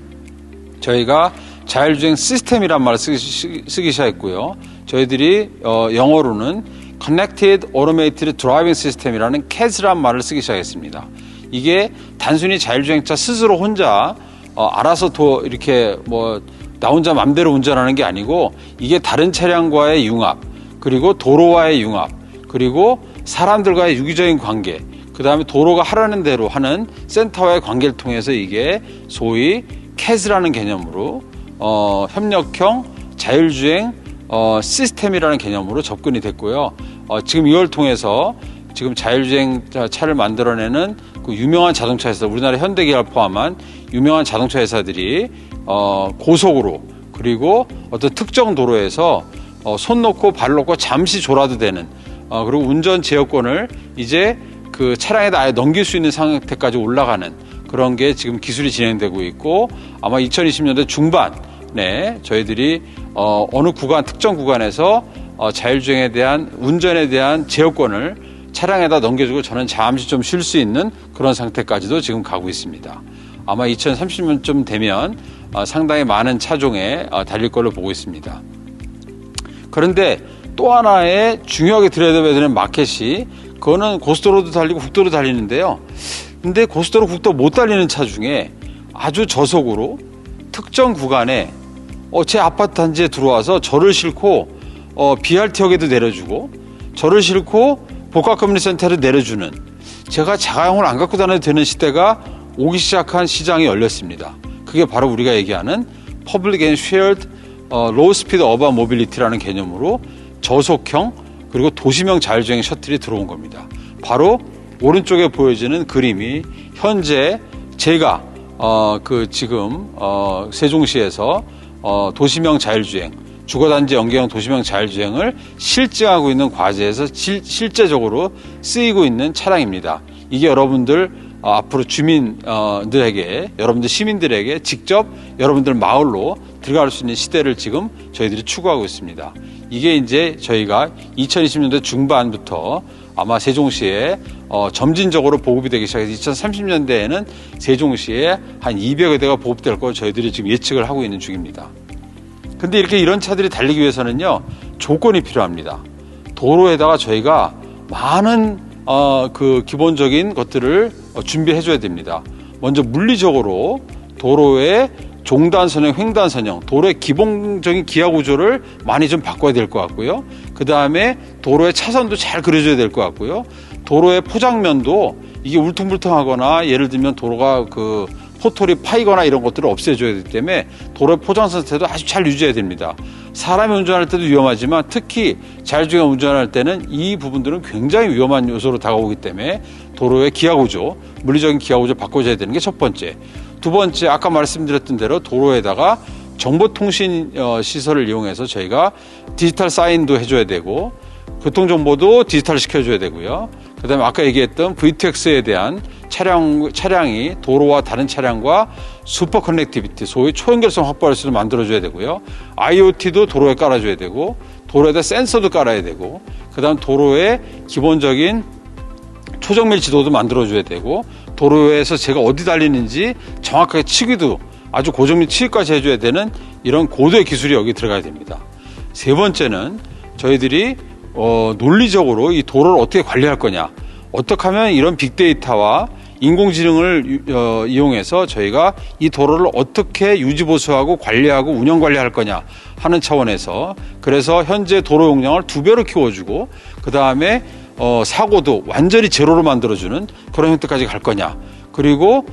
저희가 자율주행 시스템이란 말을 쓰기 시작했고요. 저희들이 영어로는 Connected Automated Driving System이라는 CAD라는 말을 쓰기 시작했습니다. 이게 단순히 자율주행차 스스로 혼자 알아서 이렇게 나 혼자 맘대로 운전하는 게 아니고 이게 다른 차량과의 융합, 그리고 도로와의 융합, 그리고 사람들과의 유기적인 관계, 그 다음에 도로가 하라는 대로 하는 센터와의 관계를 통해서 이게 소위 CAS라는 개념으로 협력형 자율주행 시스템이라는 개념으로 접근이 됐고요. 지금 이걸 통해서 지금 자율주행 차를 만들어내는 그 유명한 자동차 회사, 우리나라 현대기아를 포함한 유명한 자동차 회사들이 고속으로 그리고 어떤 특정 도로에서 손 놓고 발 놓고 잠시 졸아도 되는 그리고 운전 제어권을 이제 그 차량에다 아예 넘길 수 있는 상태까지 올라가는 그런 게 지금 기술이 진행되고 있고, 아마 2020년대 중반에 저희들이 어느 특정 구간에서 자율주행에 대한 운전에 대한 제어권을 차량에다 넘겨주고 저는 잠시 좀 쉴 수 있는 그런 상태까지도 지금 가고 있습니다. 아마 2030년쯤 되면 상당히 많은 차종에 달릴 걸로 보고 있습니다. 그런데 또 하나의 중요하게 들여다봐야 되는 마켓이 그거는 고속도로도 달리고 국도로 달리는데요. 근데 고속도로 국도 못 달리는 차 중에 아주 저속으로 특정 구간에 제 아파트 단지에 들어와서 저를 싣고 BRT역에도 내려주고 저를 싣고 복합커뮤니티센터에 내려주는, 제가 자가용을 안 갖고 다녀도 되는 시대가 오기 시작한 시장이 열렸습니다. 그게 바로 우리가 얘기하는 Public and Shared Low Speed Urban Mobility라는 개념으로 저속형 그리고 도시명 자율주행 셔틀이 들어온 겁니다. 바로 오른쪽에 보여지는 그림이 현재 제가 지금 세종시에서 도시명 자율주행, 주거단지 연계형 도시명 자율주행을 실증하고 있는 과제에서 실제적으로 쓰이고 있는 차량입니다. 이게 여러분들 앞으로 주민들에게, 여러분들 시민들에게 직접 여러분들 마을로 들어갈 수 있는 시대를 지금 저희들이 추구하고 있습니다. 이게 이제 저희가 2020년대 중반부터 아마 세종시에 점진적으로 보급이 되기 시작해서 2030년대에는 세종시에 한 200여 대가 보급될 걸 저희들이 지금 예측을 하고 있는 중입니다. 근데 이렇게 이런 차들이 달리기 위해서는요, 조건이 필요합니다. 도로에다가 저희가 많은 기본적인 것들을 준비해줘야 됩니다. 먼저 물리적으로 도로의 종단선형, 횡단선형, 도로의 기본적인 기하 구조를 많이 좀 바꿔야 될 것 같고요. 그 다음에 도로의 차선도 잘 그려줘야 될 것 같고요. 도로의 포장면도 이게 울퉁불퉁하거나 예를 들면 도로가 포털이 파이거나 이런 것들을 없애줘야 되기 때문에 도로의 포장 상태도 아주 잘 유지해야 됩니다. 사람이 운전할 때도 위험하지만 특히 자율주행 운전할 때는 이 부분들은 굉장히 위험한 요소로 다가오기 때문에 도로의 기하 구조, 물리적인 기하 구조 바꿔줘야 되는 게 첫 번째. 두 번째, 아까 말씀드렸던 대로 도로에다가 정보통신 시설을 이용해서 저희가 디지털 사인도 해줘야 되고 교통정보도 디지털 시켜줘야 되고요. 그 다음에 아까 얘기했던 V2X에 대한 차량이 도로와 다른 차량과 슈퍼 커넥티비티, 소위 초연결성 확보할 수 있도록 만들어줘야 되고요. IoT도 도로에 깔아줘야 되고 도로에다 센서도 깔아야 되고 그 다음 도로에 기본적인 초정밀 지도도 만들어줘야 되고 도로에서 제가 어디 달리는지 정확하게 치기도 아주 고정밀 치기까지 해줘야 되는 이런 고도의 기술이 여기 들어가야 됩니다. 세 번째는 저희들이 논리적으로 이 도로를 어떻게 관리할 거냐, 어떻게 하면 이런 빅데이터와 인공지능을 이용해서 저희가 이 도로를 어떻게 유지보수하고 관리하고 운영관리할 거냐 하는 차원에서, 그래서 현재 도로 용량을 2배로 키워주고 그 다음에 사고도 완전히 제로로 만들어주는 그런 형태까지 갈 거냐, 그리고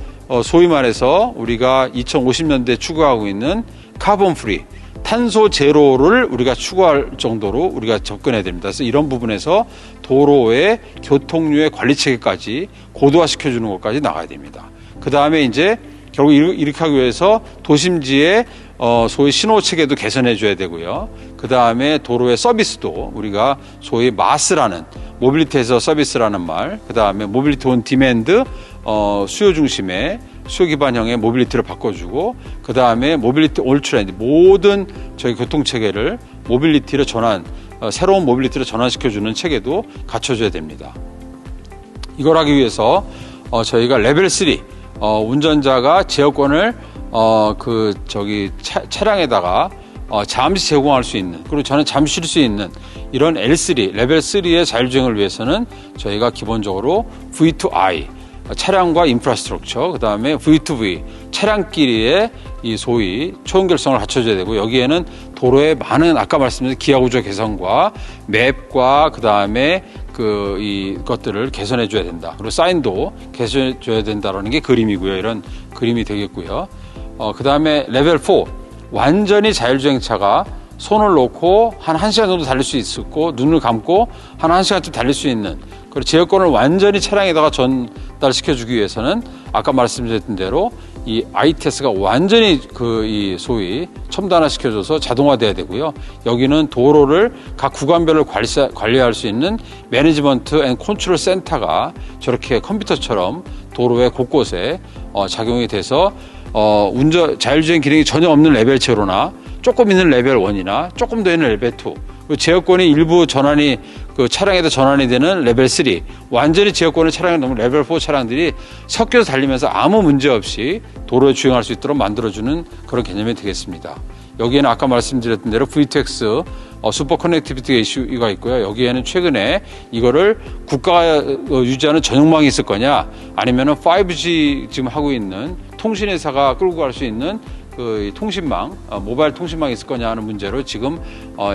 소위 말해서 우리가 2050년대에 추구하고 있는 카본 프리, 탄소 제로를 우리가 추구할 정도로 우리가 접근해야 됩니다. 그래서 이런 부분에서 도로의 교통류의 관리 체계까지 고도화시켜주는 것까지 나가야 됩니다. 그 다음에 이제 결국 이렇게 하기 위해서 도심지의 소위 신호 체계도 개선해줘야 되고요. 그 다음에 도로의 서비스도 우리가 소위 마스라는, 모빌리티에서 서비스라는 말, 그 다음에 모빌리티 온 디맨드, 수요 중심의 수요 기반형의 모빌리티를 바꿔주고 그 다음에 모빌리티 올 트렌드, 모든 저희 교통체계를 모빌리티로 새로운 모빌리티로 전환시켜주는 체계도 갖춰줘야 됩니다. 이걸 하기 위해서 저희가 레벨 3 운전자가 제어권을 차량에다가 잠시 제공할 수 있는, 그리고 저는 잠시 쉴 수 있는 이런 L3 레벨 3의 자율주행을 위해서는 저희가 기본적으로 V2I 차량과 인프라스트럭처, 그 다음에 V2V 차량끼리의 이 소위 초연결성을 갖춰줘야 되고, 여기에는 도로에 많은 아까 말씀드린 기하구조 개선과 맵과 그 다음에 이것들을 개선해줘야 된다. 그리고 사인도 개선해줘야 된다라는 게 그림이고요. 이런 그림이 되겠고요. 그 다음에 레벨 4 완전히 자율주행차가 손을 놓고 한 1시간 정도 달릴 수 있었고 눈을 감고 한 1시간쯤 달릴 수 있는, 그리고 제어권을 완전히 차량에다가 전달시켜주기 위해서는 아까 말씀드렸던 대로 이 ITS가 완전히 이 소위 첨단화시켜줘서 자동화돼야 되고요. 여기는 도로를 각 구간별로 관리할 수 있는 매니지먼트 앤 컨트롤 센터가 저렇게 컴퓨터처럼 도로의 곳곳에 작용이 돼서 자율주행 기능이 전혀 없는 레벨 제로나 조금 있는 레벨 1이나 조금 더 있는 레벨 2, 그리고 제어권이 일부 전환이 그 차량에다 전환이 되는 레벨 3, 완전히 제어권을 차량에 넣는 레벨 4 차량들이 섞여서 달리면서 아무 문제 없이 도로에 주행할 수 있도록 만들어주는 그런 개념이 되겠습니다. 여기에는 아까 말씀드렸던 대로 V2X 슈퍼 커넥티비티 이슈가 있고요. 여기에는 최근에 이거를 국가가 유지하는 전용망이 있을 거냐, 아니면은 5G 지금 하고 있는 통신회사가 끌고 갈 수 있는 그 통신망, 모바일 통신망이 있을 거냐 하는 문제로 지금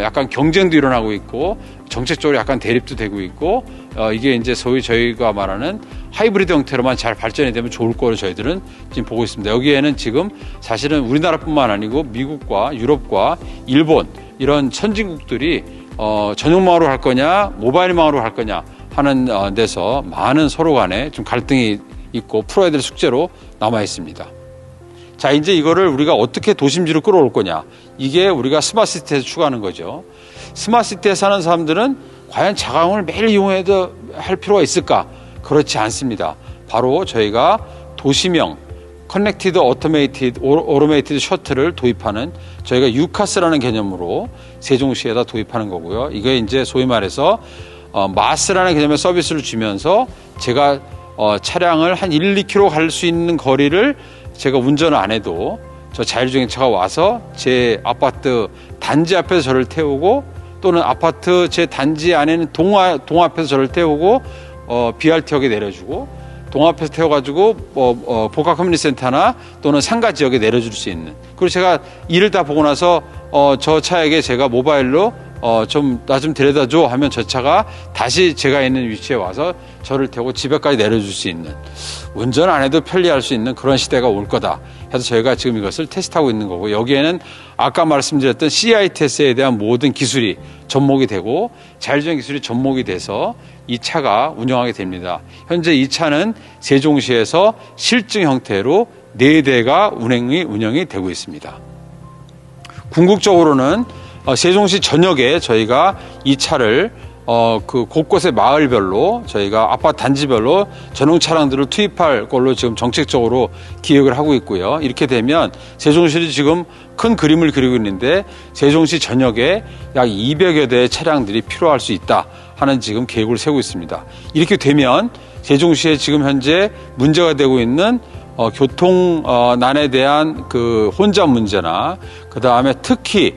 약간 경쟁도 일어나고 있고 정책적으로 약간 대립도 되고 있고 이게 이제 소위 저희가 말하는 하이브리드 형태로만 잘 발전이 되면 좋을 거로 저희들은 지금 보고 있습니다. 여기에는 지금 사실은 우리나라뿐만 아니고 미국과 유럽과 일본 이런 선진국들이 전용망으로 할 거냐 모바일망으로 할 거냐 하는 데서 많은 서로 간에 좀 갈등이 있고 풀어야 될 숙제로 남아 있습니다. 자, 이제 이거를 우리가 어떻게 도심지로 끌어올 거냐. 이게 우리가 스마트시티에서 추구하는 거죠. 스마트시티에 사는 사람들은 과연 자가용을 매일 이용해도 할 필요가 있을까? 그렇지 않습니다. 바로 저희가 도시명 커넥티드 오토메이티드 셔틀을 도입하는 저희가 유카스라는 개념으로 세종시에다 도입하는 거고요. 이게 이제 소위 말해서 마스라는 개념의 서비스를 주면서 제가 차량을 한 1, 2km 갈 수 있는 거리를 제가 운전을 안 해도 저 자율주행차가 와서 제 아파트 단지 앞에서 저를 태우고 또는 아파트 제 단지 안에는 동 앞에서 저를 태우고 BRT역에 내려주고 동 앞에서 태워가지고 복합 커뮤니티 센터나 또는 상가 지역에 내려줄 수 있는. 그리고 제가 일을 다 보고 나서 저 차에게 제가 모바일로 나 좀 데려다 줘 하면 저 차가 다시 제가 있는 위치에 와서 저를 태우고 집에까지 내려줄 수 있는, 운전 안 해도 편리할 수 있는 그런 시대가 올 거다 해서 저희가 지금 이것을 테스트하고 있는 거고, 여기에는 아까 말씀드렸던 CITS에 대한 모든 기술이 접목이 되고 자율주행 기술이 접목이 돼서 이 차가 운영하게 됩니다. 현재 이 차는 세종시에서 실증 형태로 4대가 운영이 되고 있습니다. 궁극적으로는 세종시 전역에 저희가 이 차를 그 곳곳의 마을별로 저희가 아파트 단지별로 전용 차량들을 투입할 걸로 지금 정책적으로 기획을 하고 있고요. 이렇게 되면 세종시는 지금 큰 그림을 그리고 있는데 세종시 전역에 약 200여 대의 차량들이 필요할 수 있다 하는 지금 계획을 세우고 있습니다. 이렇게 되면 세종시에 지금 현재 문제가 되고 있는 교통난에 대한 그 혼잡 문제나 그 다음에 특히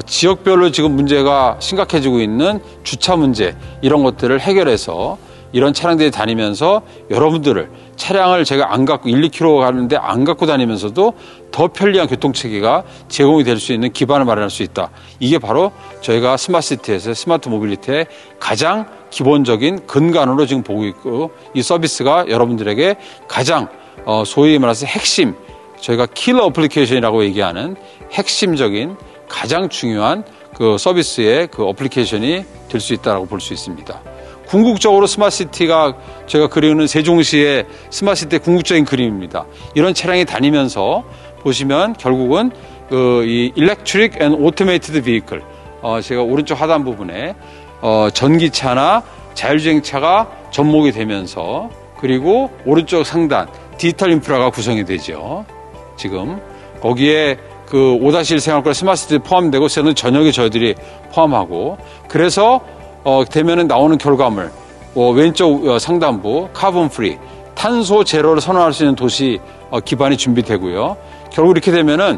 지역별로 지금 문제가 심각해지고 있는 주차 문제, 이런 것들을 해결해서 이런 차량들이 다니면서 여러분들을 차량을 제가 안 갖고 1, 2km 가는데 안 갖고 다니면서도 더 편리한 교통체계가 제공이 될 수 있는 기반을 마련할 수 있다. 이게 바로 저희가 스마트시티에서 스마트 모빌리티의 가장 기본적인 근간으로 지금 보고 있고, 이 서비스가 여러분들에게 가장 소위 말해서 핵심, 저희가 킬러 어플리케이션이라고 얘기하는 핵심적인 가장 중요한 그 서비스의 그 어플리케이션이 될 수 있다고 볼 수 있습니다. 궁극적으로 스마트시티가 제가 그리는 세종시의 스마트시티의 궁극적인 그림입니다. 이런 차량이 다니면서 보시면 결국은 이 Electric and Automated Vehicle, 제가 오른쪽 하단 부분에 전기차나 자율주행차가 접목이 되면서, 그리고 오른쪽 상단 디지털 인프라가 구성이 되죠. 지금 거기에 그 5-1 생활권 스마트시티 포함되고 저는 전역에 저희들이 포함하고, 그래서 되면은 나오는 결과물, 왼쪽 상단부 카본 프리, 탄소 제로를 선언할 수 있는 도시 기반이 준비되고요. 결국 이렇게 되면은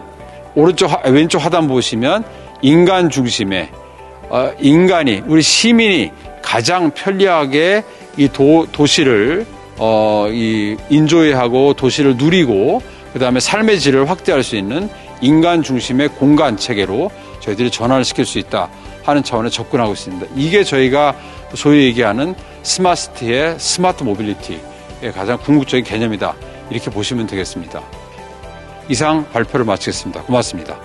왼쪽 하단 보시면 인간 중심의 인간이, 우리 시민이 가장 편리하게 이 도시를 인조이하고 도시를 누리고 그 다음에 삶의 질을 확대할 수 있는 인간 중심의 공간 체계로 저희들이 전환을 시킬 수 있다 하는 차원에 접근하고 있습니다. 이게 저희가 소위 얘기하는 스마트시티의 스마트 모빌리티의 가장 궁극적인 개념이다, 이렇게 보시면 되겠습니다. 이상 발표를 마치겠습니다. 고맙습니다.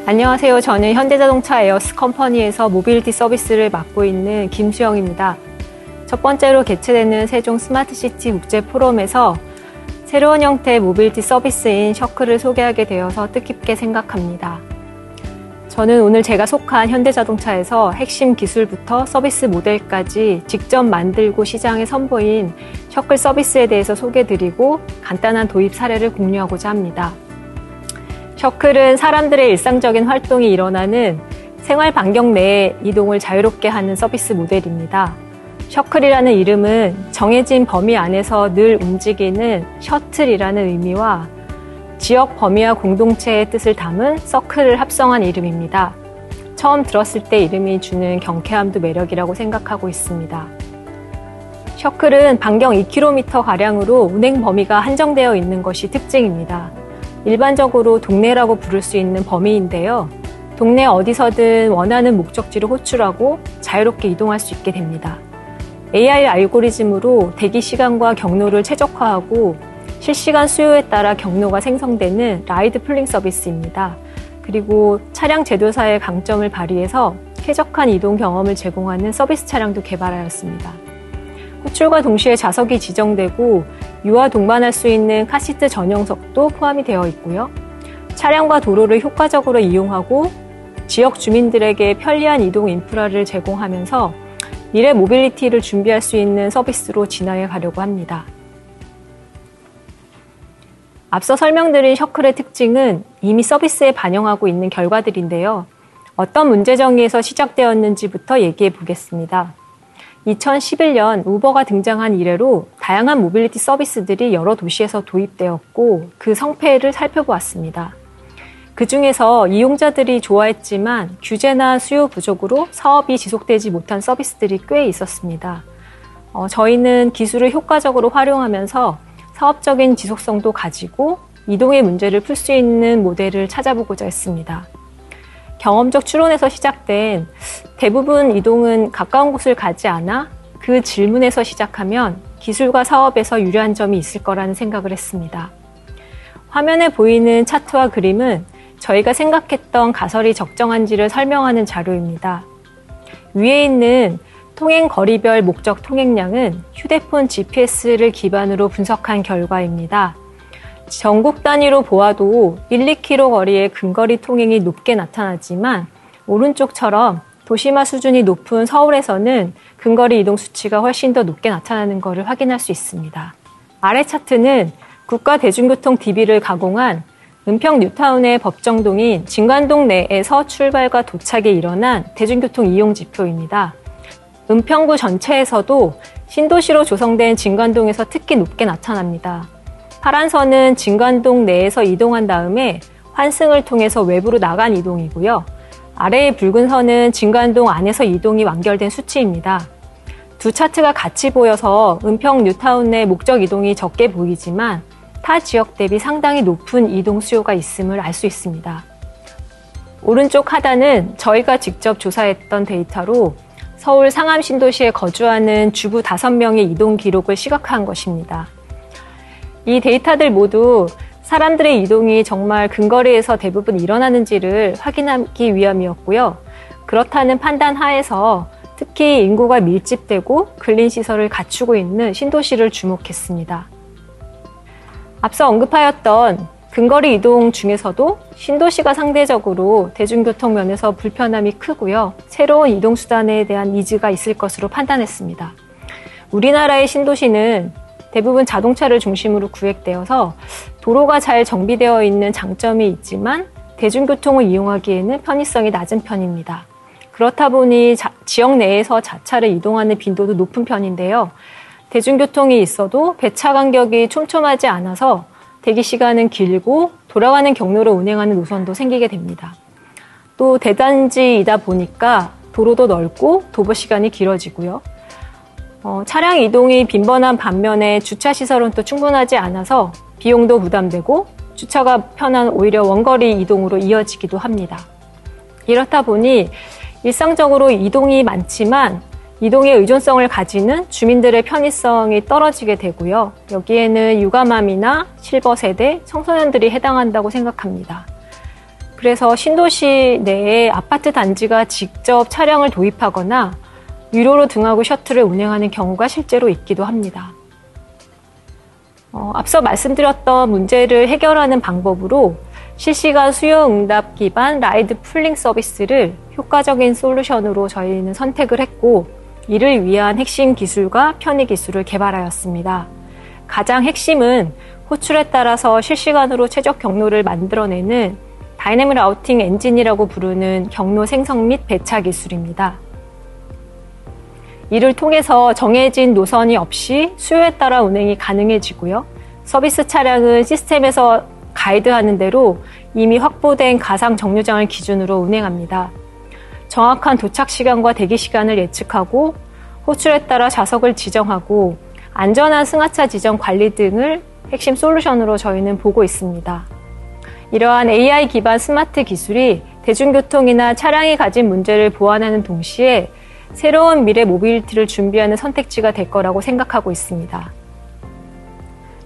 안녕하세요. 저는 현대자동차 에어스 컴퍼니에서 모빌리티 서비스를 맡고 있는 김수영입니다. 첫 번째로 개최되는 세종 스마트시티 국제포럼에서 새로운 형태의 모빌리티 서비스인 셔클을 소개하게 되어서 뜻깊게 생각합니다. 저는 오늘 제가 속한 현대자동차에서 핵심 기술부터 서비스 모델까지 직접 만들고 시장에 선보인 셔클 서비스에 대해서 소개드리고 간단한 도입 사례를 공유하고자 합니다. 셔클은 사람들의 일상적인 활동이 일어나는 생활 반경 내에 이동을 자유롭게 하는 서비스 모델입니다. 셔클이라는 이름은 정해진 범위 안에서 늘 움직이는 셔틀이라는 의미와 지역 범위와 공동체의 뜻을 담은 서클을 합성한 이름입니다. 처음 들었을 때 이름이 주는 경쾌함도 매력이라고 생각하고 있습니다. 셔클은 반경 2km가량으로 운행 범위가 한정되어 있는 것이 특징입니다. 일반적으로 동네라고 부를 수 있는 범위인데요. 동네 어디서든 원하는 목적지를 호출하고 자유롭게 이동할 수 있게 됩니다. AI 알고리즘으로 대기 시간과 경로를 최적화하고 실시간 수요에 따라 경로가 생성되는 라이드 풀링 서비스입니다. 그리고 차량 제조사의 강점을 발휘해서 쾌적한 이동 경험을 제공하는 서비스 차량도 개발하였습니다. 호출과 동시에 좌석이 지정되고 유아 동반할 수 있는 카시트 전용석도 포함이 되어 있고요. 차량과 도로를 효과적으로 이용하고 지역 주민들에게 편리한 이동 인프라를 제공하면서 미래 모빌리티를 준비할 수 있는 서비스로 진화해 가려고 합니다. 앞서 설명드린 셔클의 특징은 이미 서비스에 반영하고 있는 결과들인데요. 어떤 문제 정의에서 시작되었는지부터 얘기해 보겠습니다. 2011년 우버가 등장한 이래로 다양한 모빌리티 서비스들이 여러 도시에서 도입되었고 그 성패를 살펴보았습니다. 그 중에서 이용자들이 좋아했지만 규제나 수요 부족으로 사업이 지속되지 못한 서비스들이 꽤 있었습니다. 저희는 기술을 효과적으로 활용하면서 사업적인 지속성도 가지고 이동의 문제를 풀 수 있는 모델을 찾아보고자 했습니다. 경험적 추론에서 시작된 대부분 이동은 가까운 곳을 가지 않아 그 질문에서 시작하면 기술과 사업에서 유리한 점이 있을 거라는 생각을 했습니다. 화면에 보이는 차트와 그림은 저희가 생각했던 가설이 적정한지를 설명하는 자료입니다. 위에 있는 통행 거리별 목적 통행량은 휴대폰 GPS를 기반으로 분석한 결과입니다. 전국 단위로 보아도 1, 2km 거리의 근거리 통행이 높게 나타나지만 오른쪽처럼 도시화 수준이 높은 서울에서는 근거리 이동 수치가 훨씬 더 높게 나타나는 것을 확인할 수 있습니다. 아래 차트는 국가대중교통 DB를 가공한 은평 뉴타운의 법정동인 진관동 내에서 출발과 도착이 일어난 대중교통 이용 지표입니다. 은평구 전체에서도 신도시로 조성된 진관동에서 특히 높게 나타납니다. 파란 선은 진관동 내에서 이동한 다음에 환승을 통해서 외부로 나간 이동이고요. 아래의 붉은 선은 진관동 안에서 이동이 완결된 수치입니다. 두 차트가 같이 보여서 은평 뉴타운 내 목적 이동이 적게 보이지만 타 지역 대비 상당히 높은 이동 수요가 있음을 알 수 있습니다. 오른쪽 하단은 저희가 직접 조사했던 데이터로 서울 상암 신도시에 거주하는 주부 5명의 이동 기록을 시각화한 것입니다. 이 데이터들 모두 사람들의 이동이 정말 근거리에서 대부분 일어나는지를 확인하기 위함이었고요. 그렇다는 판단 하에서 특히 인구가 밀집되고 근린시설을 갖추고 있는 신도시를 주목했습니다. 앞서 언급하였던 근거리 이동 중에서도 신도시가 상대적으로 대중교통 면에서 불편함이 크고요. 새로운 이동수단에 대한 니즈가 있을 것으로 판단했습니다. 우리나라의 신도시는 대부분 자동차를 중심으로 구획되어서 도로가 잘 정비되어 있는 장점이 있지만 대중교통을 이용하기에는 편의성이 낮은 편입니다. 그렇다 보니 지역 내에서 자차를 이동하는 빈도도 높은 편인데요. 대중교통이 있어도 배차 간격이 촘촘하지 않아서 대기 시간은 길고 돌아가는 경로로 운행하는 노선도 생기게 됩니다. 또 대단지이다 보니까 도로도 넓고 도보 시간이 길어지고요. 차량 이동이 빈번한 반면에 주차시설은 또 충분하지 않아서 비용도 부담되고 주차가 편한 오히려 원거리 이동으로 이어지기도 합니다. 이렇다 보니 일상적으로 이동이 많지만 이동의 의존성을 가지는 주민들의 편의성이 떨어지게 되고요. 여기에는 육아맘이나 실버 세대, 청소년들이 해당한다고 생각합니다. 그래서 신도시 내에 아파트 단지가 직접 차량을 도입하거나 유료로 등하구 셔틀을 운행하는 경우가 실제로 있기도 합니다. 앞서 말씀드렸던 문제를 해결하는 방법으로 실시간 수요 응답 기반 라이드 풀링 서비스를 효과적인 솔루션으로 저희는 선택을 했고, 이를 위한 핵심 기술과 편의 기술을 개발하였습니다. 가장 핵심은 호출에 따라서 실시간으로 최적 경로를 만들어내는 다이내믹 라우팅 엔진이라고 부르는 경로 생성 및 배차 기술입니다. 이를 통해서 정해진 노선이 없이 수요에 따라 운행이 가능해지고요. 서비스 차량은 시스템에서 가이드하는 대로 이미 확보된 가상 정류장을 기준으로 운행합니다. 정확한 도착 시간과 대기 시간을 예측하고 호출에 따라 좌석을 지정하고 안전한 승하차 지정 관리 등을 핵심 솔루션으로 저희는 보고 있습니다. 이러한 AI 기반 스마트 기술이 대중교통이나 차량이 가진 문제를 보완하는 동시에 새로운 미래 모빌리티를 준비하는 선택지가 될 거라고 생각하고 있습니다.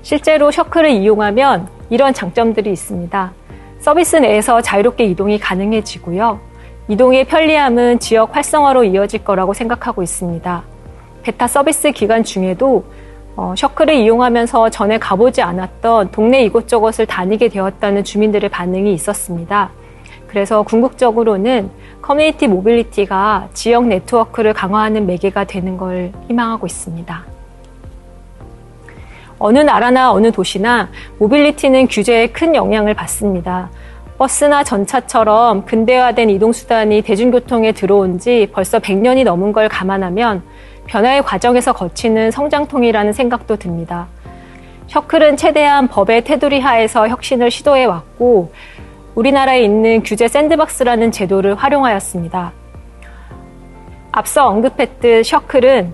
실제로 셔클을 이용하면 이런 장점들이 있습니다. 서비스 내에서 자유롭게 이동이 가능해지고요. 이동의 편리함은 지역 활성화로 이어질 거라고 생각하고 있습니다. 베타 서비스 기간 중에도 셔클을 이용하면서 전에 가보지 않았던 동네 이곳저곳을 다니게 되었다는 주민들의 반응이 있었습니다. 그래서 궁극적으로는 커뮤니티 모빌리티가 지역 네트워크를 강화하는 매개가 되는 걸 희망하고 있습니다. 어느 나라나 어느 도시나 모빌리티는 규제에 큰 영향을 받습니다. 버스나 전차처럼 근대화된 이동수단이 대중교통에 들어온 지 벌써 100년이 넘은 걸 감안하면 변화의 과정에서 거치는 성장통이라는 생각도 듭니다. 셔클은 최대한 법의 테두리 하에서 혁신을 시도해왔고, 우리나라에 있는 규제 샌드박스라는 제도를 활용하였습니다. 앞서 언급했듯 셔클은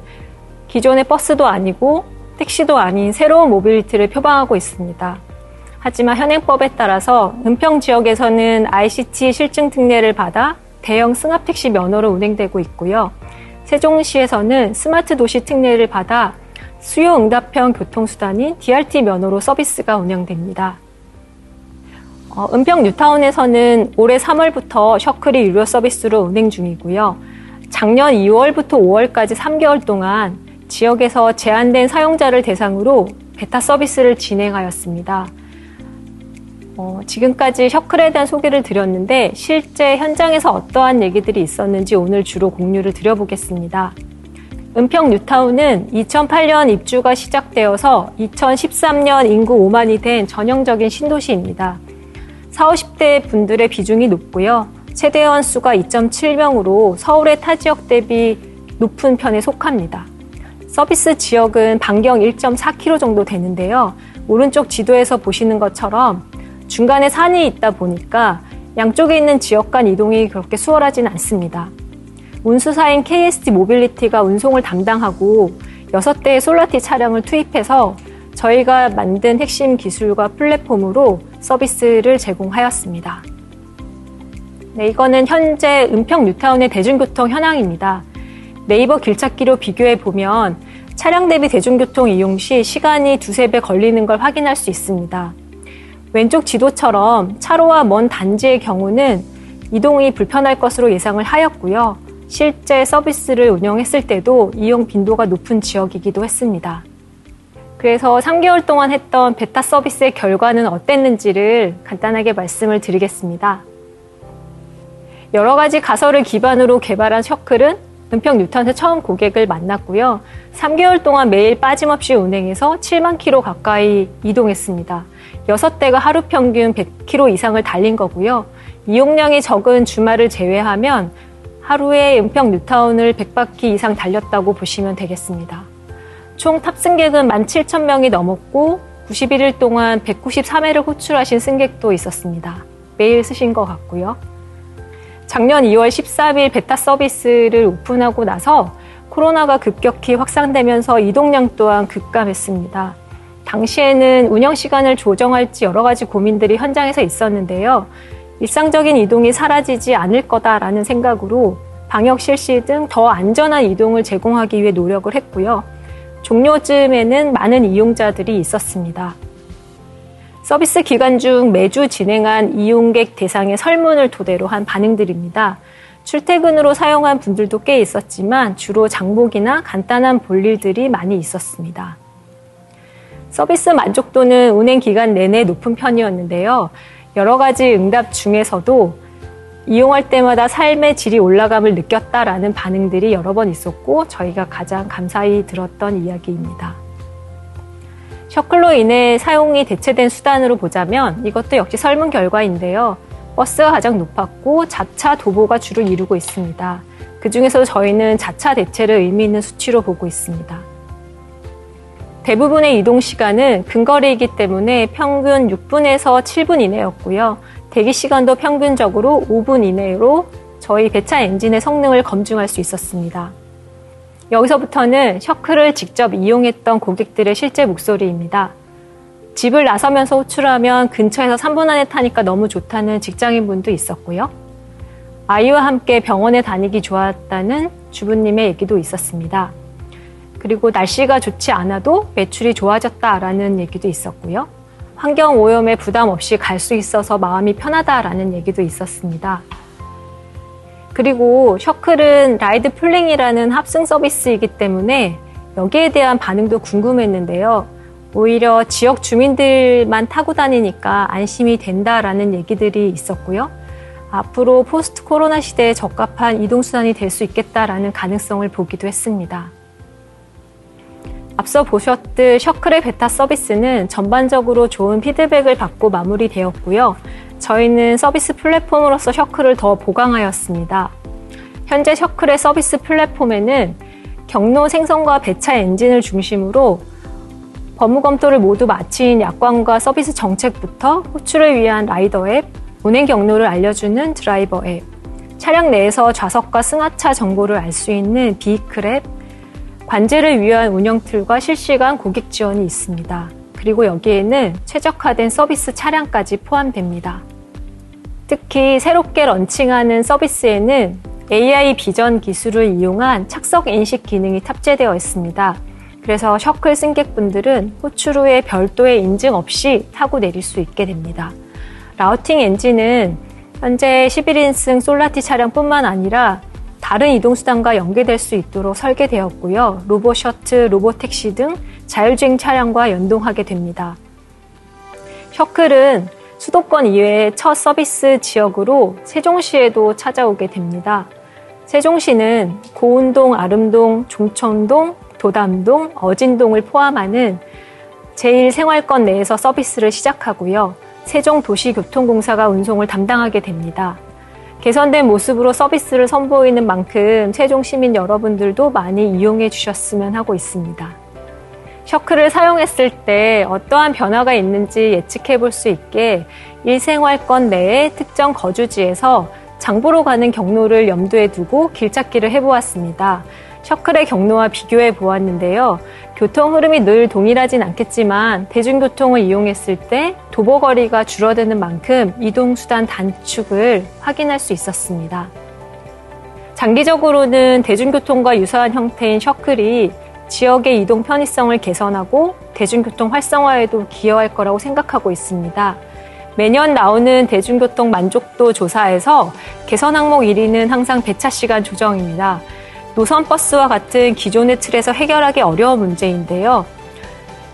기존의 버스도 아니고 택시도 아닌 새로운 모빌리티를 표방하고 있습니다. 하지만 현행법에 따라서 은평 지역에서는 ICT 실증 특례를 받아 대형 승합택시 면허로 운행되고 있고요. 세종시에서는 스마트 도시 특례를 받아 수요 응답형 교통수단인 DRT 면허로 서비스가 운영됩니다. 은평 뉴타운에서는 올해 3월부터 셔클이 유료 서비스로 운행 중이고요. 작년 2월부터 5월까지 3개월 동안 지역에서 제한된 사용자를 대상으로 베타 서비스를 진행하였습니다. 지금까지 셔클에 대한 소개를 드렸는데 실제 현장에서 어떠한 얘기들이 있었는지 오늘 주로 공유를 드려보겠습니다. 은평 뉴타운은 2008년 입주가 시작되어서 2013년 인구 5만이 된 전형적인 신도시입니다. 40, 50대 분들의 비중이 높고요. 세대원 수가 2.7명으로 서울의 타 지역 대비 높은 편에 속합니다. 서비스 지역은 반경 1.4km 정도 되는데요. 오른쪽 지도에서 보시는 것처럼 중간에 산이 있다 보니까 양쪽에 있는 지역 간 이동이 그렇게 수월하지는 않습니다. 운수사인 KST 모빌리티가 운송을 담당하고 6대의 솔라티 차량을 투입해서 저희가 만든 핵심 기술과 플랫폼으로 서비스를 제공하였습니다. 네, 이거는 현재 은평 뉴타운의 대중교통 현황입니다. 네이버 길찾기로 비교해보면 차량 대비 대중교통 이용 시 시간이 2~3배 걸리는 걸 확인할 수 있습니다. 왼쪽 지도처럼 차로와 먼 단지의 경우는 이동이 불편할 것으로 예상을 하였고요. 실제 서비스를 운영했을 때도 이용 빈도가 높은 지역이기도 했습니다. 그래서 3개월 동안 했던 베타 서비스의 결과는 어땠는지를 간단하게 말씀을 드리겠습니다. 여러 가지 가설을 기반으로 개발한 셔클은 은평 뉴타운에서 처음 고객을 만났고요. 3개월 동안 매일 빠짐없이 운행해서 7만 킬로 가까이 이동했습니다. 6대가 하루 평균 100km 이상을 달린 거고요. 이용량이 적은 주말을 제외하면 하루에 은평 뉴타운을 100바퀴 이상 달렸다고 보시면 되겠습니다. 총 탑승객은 17,000명이 넘었고 91일 동안 193회를 호출하신 승객도 있었습니다. 매일 쓰신 것 같고요. 작년 2월 13일 베타 서비스를 오픈하고 나서 코로나가 급격히 확산되면서 이동량 또한 급감했습니다. 당시에는 운영 시간을 조정할지 여러 가지 고민들이 현장에서 있었는데요. 일상적인 이동이 사라지지 않을 거다라는 생각으로 방역 실시 등 더 안전한 이동을 제공하기 위해 노력을 했고요. 종료쯤에는 많은 이용자들이 있었습니다. 서비스 기간 중 매주 진행한 이용객 대상의 설문을 토대로 한 반응들입니다. 출퇴근으로 사용한 분들도 꽤 있었지만 주로 장복이나 간단한 볼일들이 많이 있었습니다. 서비스 만족도는 운행 기간 내내 높은 편이었는데요. 여러 가지 응답 중에서도 이용할 때마다 삶의 질이 올라감을 느꼈다라는 반응들이 여러 번 있었고 저희가 가장 감사히 들었던 이야기입니다. 셔클로 인해 사용이 대체된 수단으로 보자면 이것도 역시 설문 결과인데요. 버스가 가장 높았고 자차 도보가 주를 이루고 있습니다. 그중에서 저희는 자차 대체를 의미 있는 수치로 보고 있습니다. 대부분의 이동 시간은 근거리이기 때문에 평균 6분에서 7분 이내였고요. 대기 시간도 평균적으로 5분 이내로 저희 배차 엔진의 성능을 검증할 수 있었습니다. 여기서부터는 셔클을 직접 이용했던 고객들의 실제 목소리입니다. 집을 나서면서 호출하면 근처에서 3분 안에 타니까 너무 좋다는 직장인분도 있었고요. 아이와 함께 병원에 다니기 좋았다는 주부님의 얘기도 있었습니다. 그리고 날씨가 좋지 않아도 매출이 좋아졌다라는 얘기도 있었고요. 환경 오염에 부담 없이 갈 수 있어서 마음이 편하다라는 얘기도 있었습니다. 그리고 셔클은 라이드 풀링이라는 합승 서비스이기 때문에 여기에 대한 반응도 궁금했는데요. 오히려 지역 주민들만 타고 다니니까 안심이 된다라는 얘기들이 있었고요. 앞으로 포스트 코로나 시대에 적합한 이동수단이 될 수 있겠다라는 가능성을 보기도 했습니다. 앞서 보셨듯 셔클의 베타 서비스는 전반적으로 좋은 피드백을 받고 마무리되었고요. 저희는 서비스 플랫폼으로서 셔클을 더 보강하였습니다. 현재 셔클의 서비스 플랫폼에는 경로 생성과 배차 엔진을 중심으로 법무 검토를 모두 마친 약관과 서비스 정책부터 호출을 위한 라이더 앱, 운행 경로를 알려주는 드라이버 앱, 차량 내에서 좌석과 승하차 정보를 알 수 있는 비이클 앱, 관제를 위한 운영 툴과 실시간 고객 지원이 있습니다. 그리고 여기에는 최적화된 서비스 차량까지 포함됩니다. 특히 새롭게 런칭하는 서비스에는 AI 비전 기술을 이용한 착석 인식 기능이 탑재되어 있습니다. 그래서 셔클 승객분들은 호출 후에 별도의 인증 없이 타고 내릴 수 있게 됩니다. 라우팅 엔진은 현재 11인승 솔라티 차량뿐만 아니라 다른 이동수단과 연계될 수 있도록 설계되었고요. 로보셔틀, 로보택시 등 자율주행 차량과 연동하게 됩니다. 셔클은 수도권 이외의 첫 서비스 지역으로 세종시에도 찾아오게 됩니다. 세종시는 고운동, 아름동, 종천동, 도담동, 어진동을 포함하는 제1생활권 내에서 서비스를 시작하고요. 세종도시교통공사가 운송을 담당하게 됩니다. 개선된 모습으로 서비스를 선보이는 만큼 세종 시민 여러분들도 많이 이용해 주셨으면 하고 있습니다. 셔클을 사용했을 때 어떠한 변화가 있는지 예측해 볼 수 있게 일생활권 내의 특정 거주지에서 장보러 가는 경로를 염두에 두고 길찾기를 해보았습니다. 셔클의 경로와 비교해 보았는데요. 교통 흐름이 늘 동일하진 않겠지만 대중교통을 이용했을 때 도보거리가 줄어드는 만큼 이동수단 단축을 확인할 수 있었습니다. 장기적으로는 대중교통과 유사한 형태인 셔클이 지역의 이동 편의성을 개선하고 대중교통 활성화에도 기여할 거라고 생각하고 있습니다. 매년 나오는 대중교통 만족도 조사에서 개선 항목 1위는 항상 배차 시간 조정입니다. 노선버스와 같은 기존의 틀에서 해결하기 어려운 문제인데요.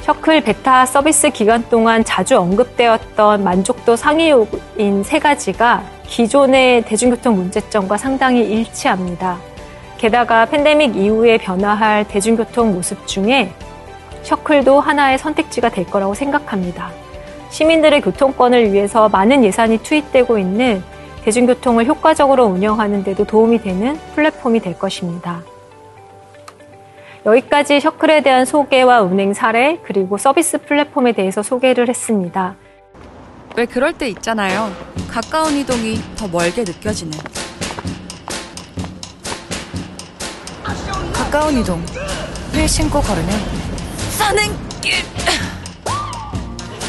셔클 베타 서비스 기간 동안 자주 언급되었던 만족도 상위 요인 3가지가 기존의 대중교통 문제점과 상당히 일치합니다. 게다가 팬데믹 이후에 변화할 대중교통 모습 중에 셔클도 하나의 선택지가 될 거라고 생각합니다. 시민들의 교통권을 위해서 많은 예산이 투입되고 있는 대중교통을 효과적으로 운영하는 데도 도움이 되는 플랫폼이 될 것입니다. 여기까지 셔클에 대한 소개와 운행 사례 그리고 서비스 플랫폼에 대해서 소개를 했습니다. 왜 그럴 때 있잖아요. 가까운 이동이 더 멀게 느껴지는. 가까운 이동. 휠 신고 걸으면 사는 길.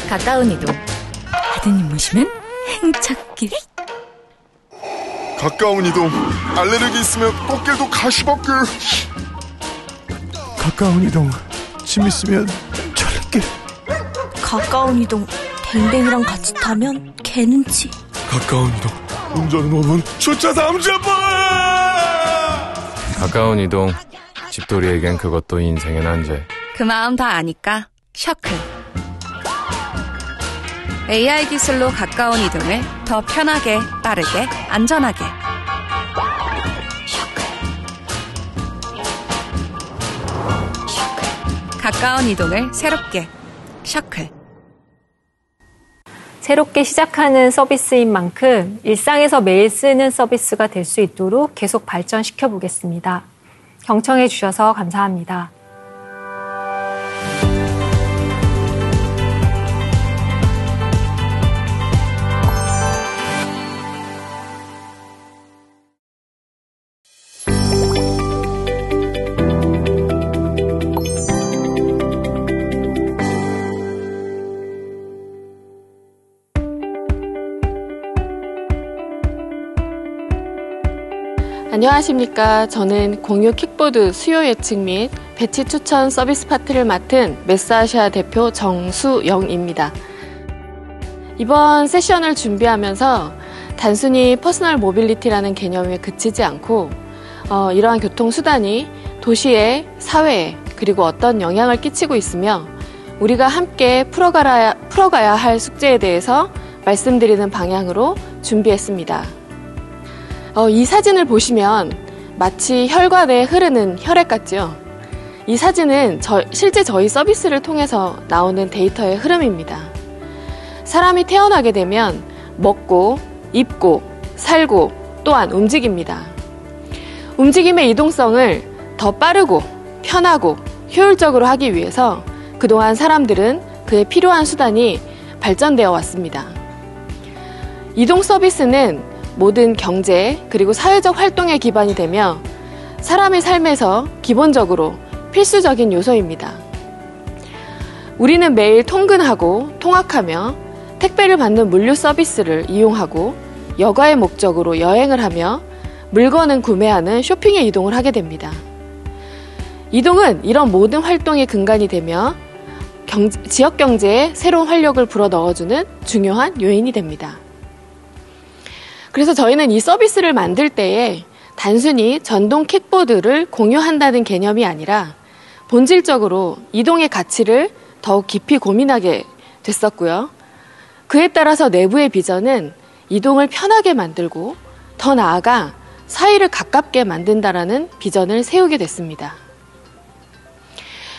가까운 이동. 아드님 모시면 행착길. 가까운 이동. 알레르기 있으면 꽃길도 가시밭길. 가까운 이동. 짐 있으면 철길. 가까운 이동. 댕댕이랑 같이 타면 개는지. 가까운 이동. 운전은 5분. 주차 30분. 가까운 이동, 집돌이에겐 그것도 인생의 난제. 그 마음 다 아니까 셔클. AI 기술로 가까운 이동을 더 편하게, 빠르게, 안전하게. 가까운 이동을 새롭게. 셔클. 새롭게 시작하는 서비스인 만큼 일상에서 매일 쓰는 서비스가 될 수 있도록 계속 발전시켜 보겠습니다. 경청해 주셔서 감사합니다. 안녕하십니까. 저는 공유 킥보드 수요 예측 및 배치 추천 서비스 파트를 맡은 메스아시아 대표 정수영입니다. 이번 세션을 준비하면서 단순히 퍼스널 모빌리티라는 개념에 그치지 않고 이러한 교통수단이 도시에, 사회에, 그리고 어떤 영향을 끼치고 있으며 우리가 함께 풀어가야 할 숙제에 대해서 말씀드리는 방향으로 준비했습니다. 이 사진을 보시면 마치 혈관에 흐르는 혈액 같죠? 이 사진은 실제 저희 서비스를 통해서 나오는 데이터의 흐름입니다. 사람이 태어나게 되면 먹고, 입고, 살고, 또한 움직입니다. 움직임의 이동성을 더 빠르고, 편하고, 효율적으로 하기 위해서 그동안 사람들은 그에 필요한 수단이 발전되어 왔습니다. 이동 서비스는 모든 경제 그리고 사회적 활동의 기반이 되며 사람의 삶에서 기본적으로 필수적인 요소입니다. 우리는 매일 통근하고 통학하며 택배를 받는 물류 서비스를 이용하고 여가의 목적으로 여행을 하며 물건을 구매하는 쇼핑의 이동을 하게 됩니다. 이동은 이런 모든 활동의 근간이 되며 지역 경제에 새로운 활력을 불어 넣어주는 중요한 요인이 됩니다. 그래서 저희는 이 서비스를 만들 때에 단순히 전동 킥보드를 공유한다는 개념이 아니라 본질적으로 이동의 가치를 더욱 깊이 고민하게 됐었고요. 그에 따라서 내부의 비전은 이동을 편하게 만들고 더 나아가 사회를 가깝게 만든다라는 비전을 세우게 됐습니다.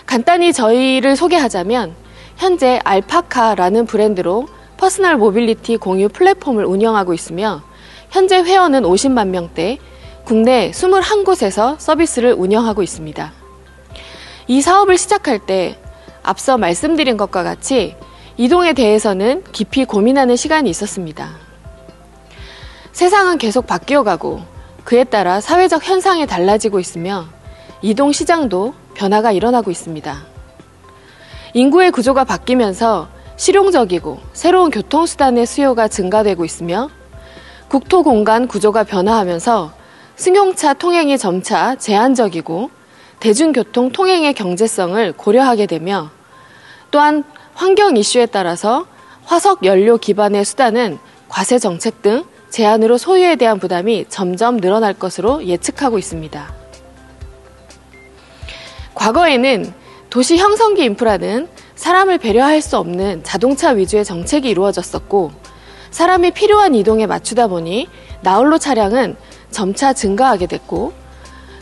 간단히 저희를 소개하자면 현재 알파카라는 브랜드로 퍼스널 모빌리티 공유 플랫폼을 운영하고 있으며 현재 회원은 50만 명대, 국내 21곳에서 서비스를 운영하고 있습니다. 이 사업을 시작할 때 앞서 말씀드린 것과 같이 이동에 대해서는 깊이 고민하는 시간이 있었습니다. 세상은 계속 바뀌어가고 그에 따라 사회적 현상이 달라지고 있으며 이동 시장도 변화가 일어나고 있습니다. 인구의 구조가 바뀌면서 실용적이고 새로운 교통수단의 수요가 증가되고 있으며 국토 공간 구조가 변화하면서 승용차 통행이 점차 제한적이고 대중교통 통행의 경제성을 고려하게 되며 또한 환경 이슈에 따라서 화석 연료 기반의 수단은 과세 정책 등 제한으로 소유에 대한 부담이 점점 늘어날 것으로 예측하고 있습니다. 과거에는 도시 형성기 인프라는 사람을 배려할 수 없는 자동차 위주의 정책이 이루어졌었고 사람이 필요한 이동에 맞추다 보니 나홀로 차량은 점차 증가하게 됐고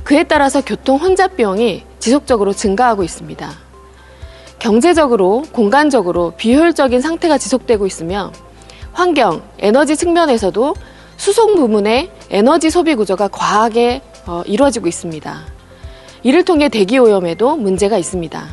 그에 따라서 교통 혼잡 비용이 지속적으로 증가하고 있습니다. 경제적으로, 공간적으로 비효율적인 상태가 지속되고 있으며 환경, 에너지 측면에서도 수송 부문의 에너지 소비 구조가 과하게 이루어지고 있습니다. 이를 통해 대기오염에도 문제가 있습니다.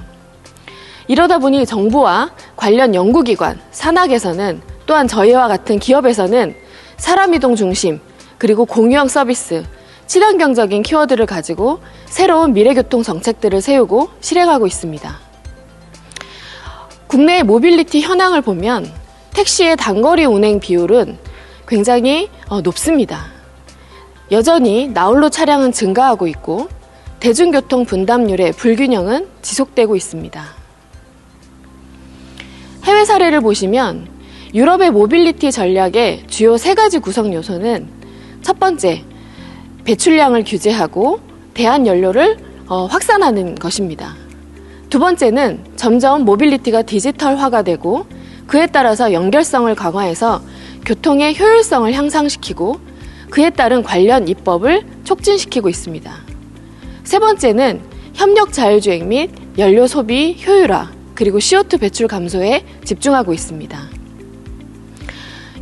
이러다 보니 정부와 관련 연구기관, 산학에서는 또한 저희와 같은 기업에서는 사람 이동 중심, 그리고 공유형 서비스, 친환경적인 키워드를 가지고 새로운 미래교통 정책들을 세우고 실행하고 있습니다. 국내의 모빌리티 현황을 보면 택시의 단거리 운행 비율은 굉장히 높습니다. 여전히 나홀로 차량은 증가하고 있고 대중교통 분담률의 불균형은 지속되고 있습니다. 해외 사례를 보시면 유럽의 모빌리티 전략의 주요 3가지 구성 요소는 첫 번째, 배출량을 규제하고 대한연료를 확산하는 것입니다. 두 번째는 점점 모빌리티가 디지털화가 되고 그에 따라서 연결성을 강화해서 교통의 효율성을 향상시키고 그에 따른 관련 입법을 촉진시키고 있습니다. 세 번째는 협력 자율주행 및 연료 소비 효율화 그리고 CO2 배출 감소에 집중하고 있습니다.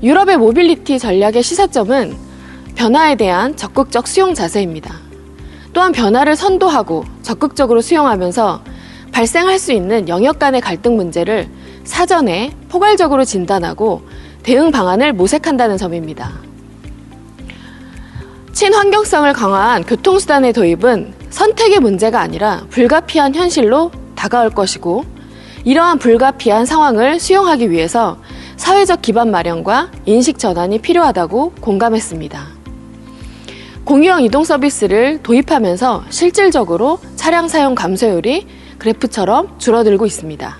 유럽의 모빌리티 전략의 시사점은 변화에 대한 적극적 수용 자세입니다. 또한 변화를 선도하고 적극적으로 수용하면서 발생할 수 있는 영역 간의 갈등 문제를 사전에 포괄적으로 진단하고 대응 방안을 모색한다는 점입니다. 친환경성을 강화한 교통수단의 도입은 선택의 문제가 아니라 불가피한 현실로 다가올 것이고 이러한 불가피한 상황을 수용하기 위해서 사회적 기반 마련과 인식 전환이 필요하다고 공감했습니다. 공유형 이동 서비스를 도입하면서 실질적으로 차량 사용 감소율이 그래프처럼 줄어들고 있습니다.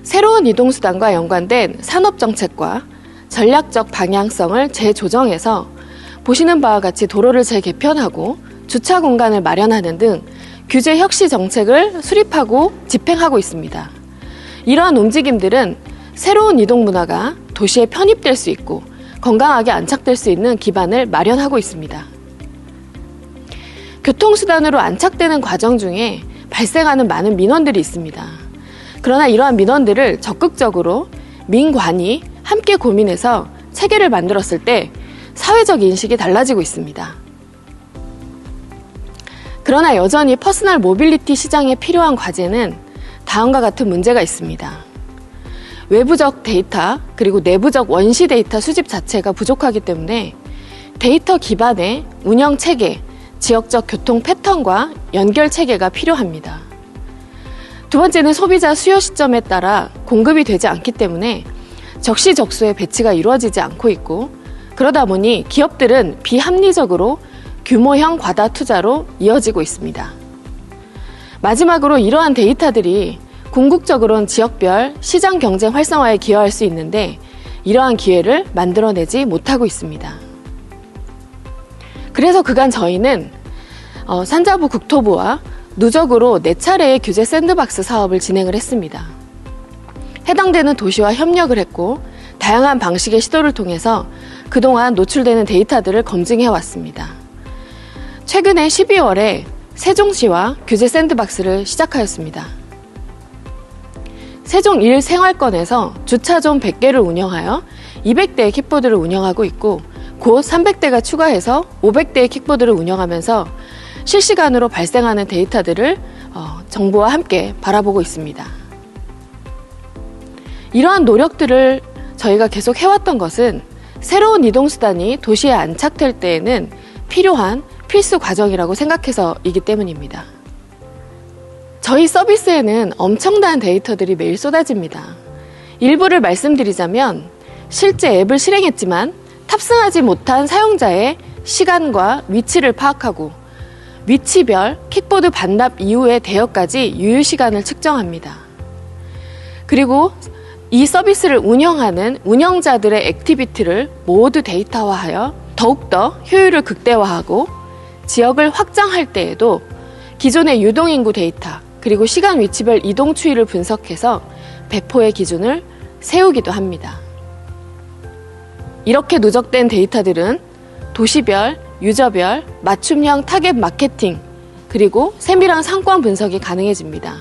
새로운 이동수단과 연관된 산업정책과 전략적 방향성을 재조정해서 보시는 바와 같이 도로를 재개편하고 주차 공간을 마련하는 등 규제 혁신 정책을 수립하고 집행하고 있습니다. 이러한 움직임들은 새로운 이동 문화가 도시에 편입될 수 있고 건강하게 안착될 수 있는 기반을 마련하고 있습니다. 교통수단으로 안착되는 과정 중에 발생하는 많은 민원들이 있습니다. 그러나 이러한 민원들을 적극적으로 민관이 함께 고민해서 체계를 만들었을 때 사회적 인식이 달라지고 있습니다. 그러나 여전히 퍼스널 모빌리티 시장에 필요한 과제는 다음과 같은 문제가 있습니다. 외부적 데이터 그리고 내부적 원시 데이터 수집 자체가 부족하기 때문에 데이터 기반의 운영 체계, 지역적 교통 패턴과 연결 체계가 필요합니다. 두 번째는 소비자 수요 시점에 따라 공급이 되지 않기 때문에 적시적소의 배치가 이루어지지 않고 있고 그러다 보니 기업들은 비합리적으로 규모형 과다 투자로 이어지고 있습니다. 마지막으로 이러한 데이터들이 궁극적으로는 지역별 시장 경쟁 활성화에 기여할 수 있는데 이러한 기회를 만들어내지 못하고 있습니다. 그래서 그간 저희는 산자부 국토부와 누적으로 4차례의 규제 샌드박스 사업을 진행을 했습니다. 해당되는 도시와 협력을 했고 다양한 방식의 시도를 통해서 그동안 노출되는 데이터들을 검증해왔습니다. 최근에 12월에 세종시와 규제 샌드박스를 시작하였습니다. 세종 1생활권에서 주차존 100개를 운영하여 200대의 킥보드를 운영하고 있고 곧 300대가 추가해서 500대의 킥보드를 운영하면서 실시간으로 발생하는 데이터들을 정부와 함께 바라보고 있습니다. 이러한 노력들을 저희가 계속 해왔던 것은 새로운 이동수단이 도시에 안착될 때에는 필요한 필수 과정이라고 생각해서이기 때문입니다. 저희 서비스에는 엄청난 데이터들이 매일 쏟아집니다. 일부를 말씀드리자면 실제 앱을 실행했지만 탑승하지 못한 사용자의 시간과 위치를 파악하고 위치별 킥보드 반납 이후의 대여까지 유효시간을 측정합니다. 그리고 이 서비스를 운영하는 운영자들의 액티비티를 모두 데이터화하여 더욱더 효율을 극대화하고 지역을 확장할 때에도 기존의 유동인구 데이터 그리고 시간 위치별 이동 추이를 분석해서 배포의 기준을 세우기도 합니다. 이렇게 누적된 데이터들은 도시별, 유저별, 맞춤형 타겟 마케팅, 그리고 세밀한 상권 분석이 가능해집니다.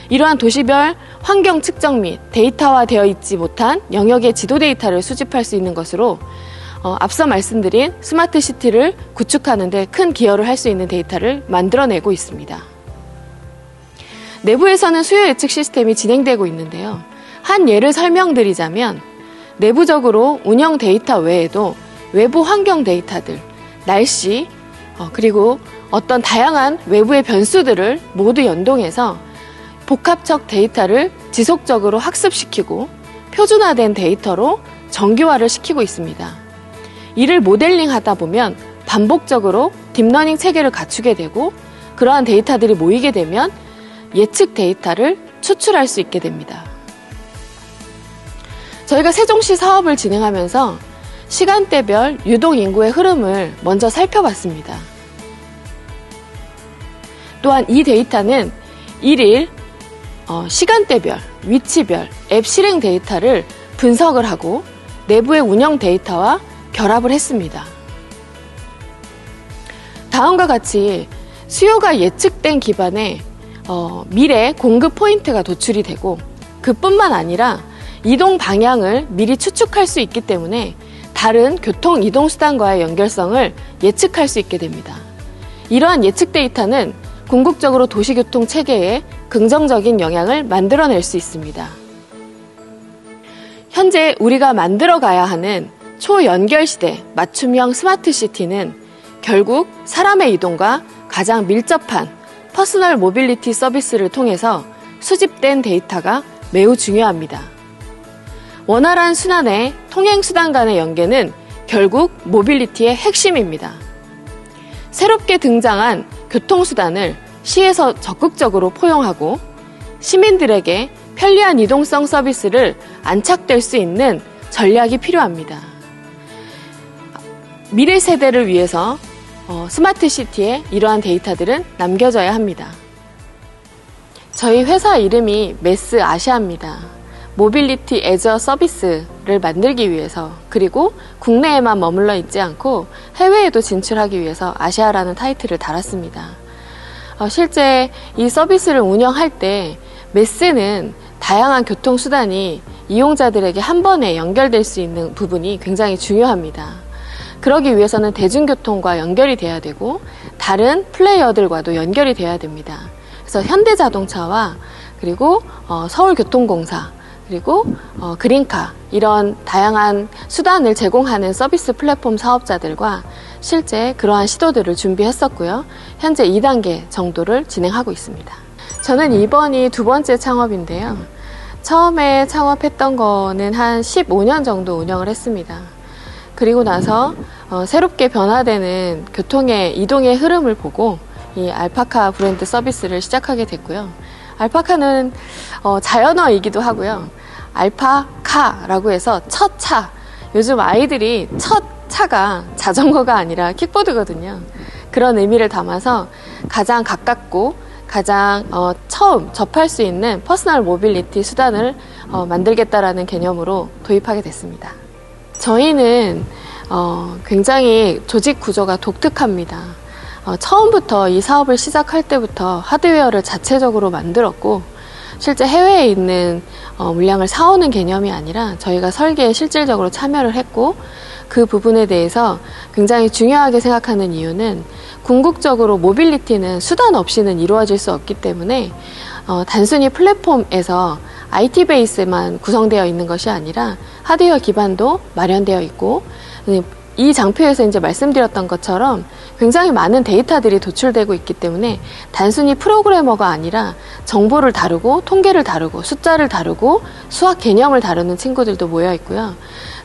이러한 도시별 환경 측정 및 데이터화되어 있지 못한 영역의 지도 데이터를 수집할 수 있는 것으로 앞서 말씀드린 스마트 시티를 구축하는 데 큰 기여를 할 수 있는 데이터를 만들어내고 있습니다. 내부에서는 수요 예측 시스템이 진행되고 있는데요. 한 예를 설명드리자면 내부적으로 운영 데이터 외에도 외부 환경 데이터들, 날씨, 그리고 어떤 다양한 외부의 변수들을 모두 연동해서 복합적 데이터를 지속적으로 학습시키고 표준화된 데이터로 정규화를 시키고 있습니다. 이를 모델링 하다 보면 반복적으로 딥러닝 체계를 갖추게 되고 그러한 데이터들이 모이게 되면 예측 데이터를 추출할 수 있게 됩니다. 저희가 세종시 사업을 진행하면서 시간대별 유동 인구의 흐름을 먼저 살펴봤습니다. 또한 이 데이터는 일일 시간대별, 위치별 앱 실행 데이터를 분석을 하고 내부의 운영 데이터와 결합을 했습니다. 다음과 같이 수요가 예측된 기반에 미래 공급 포인트가 도출이 되고 그뿐만 아니라 이동 방향을 미리 추측할 수 있기 때문에 다른 교통 이동수단과의 연결성을 예측할 수 있게 됩니다. 이러한 예측 데이터는 궁극적으로 도시교통 체계에 긍정적인 영향을 만들어낼 수 있습니다. 현재 우리가 만들어가야 하는 초연결 시대 맞춤형 스마트 시티는 결국 사람의 이동과 가장 밀접한 퍼스널 모빌리티 서비스를 통해서 수집된 데이터가 매우 중요합니다. 원활한 순환의 통행수단 간의 연계는 결국 모빌리티의 핵심입니다. 새롭게 등장한 교통수단을 시에서 적극적으로 포용하고 시민들에게 편리한 이동성 서비스를 안착될 수 있는 전략이 필요합니다. 미래 세대를 위해서 스마트 시티에 이러한 데이터들은 남겨져야 합니다. 저희 회사 이름이 메스 아시아입니다. 모빌리티 애저 서비스를 만들기 위해서 그리고 국내에만 머물러 있지 않고 해외에도 진출하기 위해서 아시아라는 타이틀을 달았습니다. 실제 이 서비스를 운영할 때 메스는 다양한 교통수단이 이용자들에게 한 번에 연결될 수 있는 부분이 굉장히 중요합니다. 그러기 위해서는 대중교통과 연결이 돼야 되고 다른 플레이어들과도 연결이 돼야 됩니다. 그래서 현대자동차와 그리고 서울교통공사 그리고 그린카 이런 다양한 수단을 제공하는 서비스 플랫폼 사업자들과 실제 그러한 시도들을 준비했었고요. 현재 2단계 정도를 진행하고 있습니다. 저는 이번이 두 번째 창업인데요. 처음에 창업했던 거는 한 15년 정도 운영을 했습니다. 그리고 나서 새롭게 변화되는 교통의 이동의 흐름을 보고 이 알파카 브랜드 서비스를 시작하게 됐고요. 알파카는 자연어이기도 하고요. 알파카라고 해서 첫 차. 요즘 아이들이 첫 차가 자전거가 아니라 킥보드거든요. 그런 의미를 담아서 가장 가깝고 가장 처음 접할 수 있는 퍼스널 모빌리티 수단을 만들겠다라는 개념으로 도입하게 됐습니다. 저희는 굉장히 조직 구조가 독특합니다. 처음부터 이 사업을 시작할 때부터 하드웨어를 자체적으로 만들었고 실제 해외에 있는 물량을 사오는 개념이 아니라 저희가 설계에 실질적으로 참여를 했고 그 부분에 대해서 굉장히 중요하게 생각하는 이유는 궁극적으로 모빌리티는 수단 없이는 이루어질 수 없기 때문에 단순히 플랫폼에서 IT 베이스만 구성되어 있는 것이 아니라 하드웨어 기반도 마련되어 있고 이 장표에서 이제 말씀드렸던 것처럼 굉장히 많은 데이터들이 도출되고 있기 때문에 단순히 프로그래머가 아니라 정보를 다루고 통계를 다루고 숫자를 다루고 수학 개념을 다루는 친구들도 모여 있고요.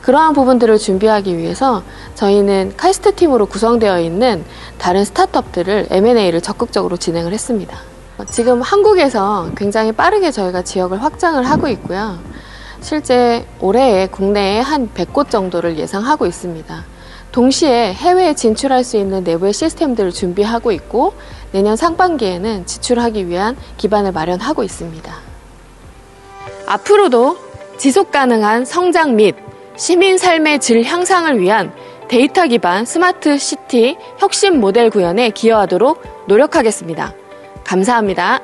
그러한 부분들을 준비하기 위해서 저희는 카이스트 팀으로 구성되어 있는 다른 스타트업들을 M&A를 적극적으로 진행을 했습니다. 지금 한국에서 굉장히 빠르게 저희가 지역을 확장을 하고 있고요. 실제 올해에 국내에 한 100곳 정도를 예상하고 있습니다. 동시에 해외에 진출할 수 있는 내부의 시스템들을 준비하고 있고 내년 상반기에는 진출하기 위한 기반을 마련하고 있습니다. 앞으로도 지속가능한 성장 및 시민 삶의 질 향상을 위한 데이터 기반 스마트 시티 혁신 모델 구현에 기여하도록 노력하겠습니다. 감사합니다.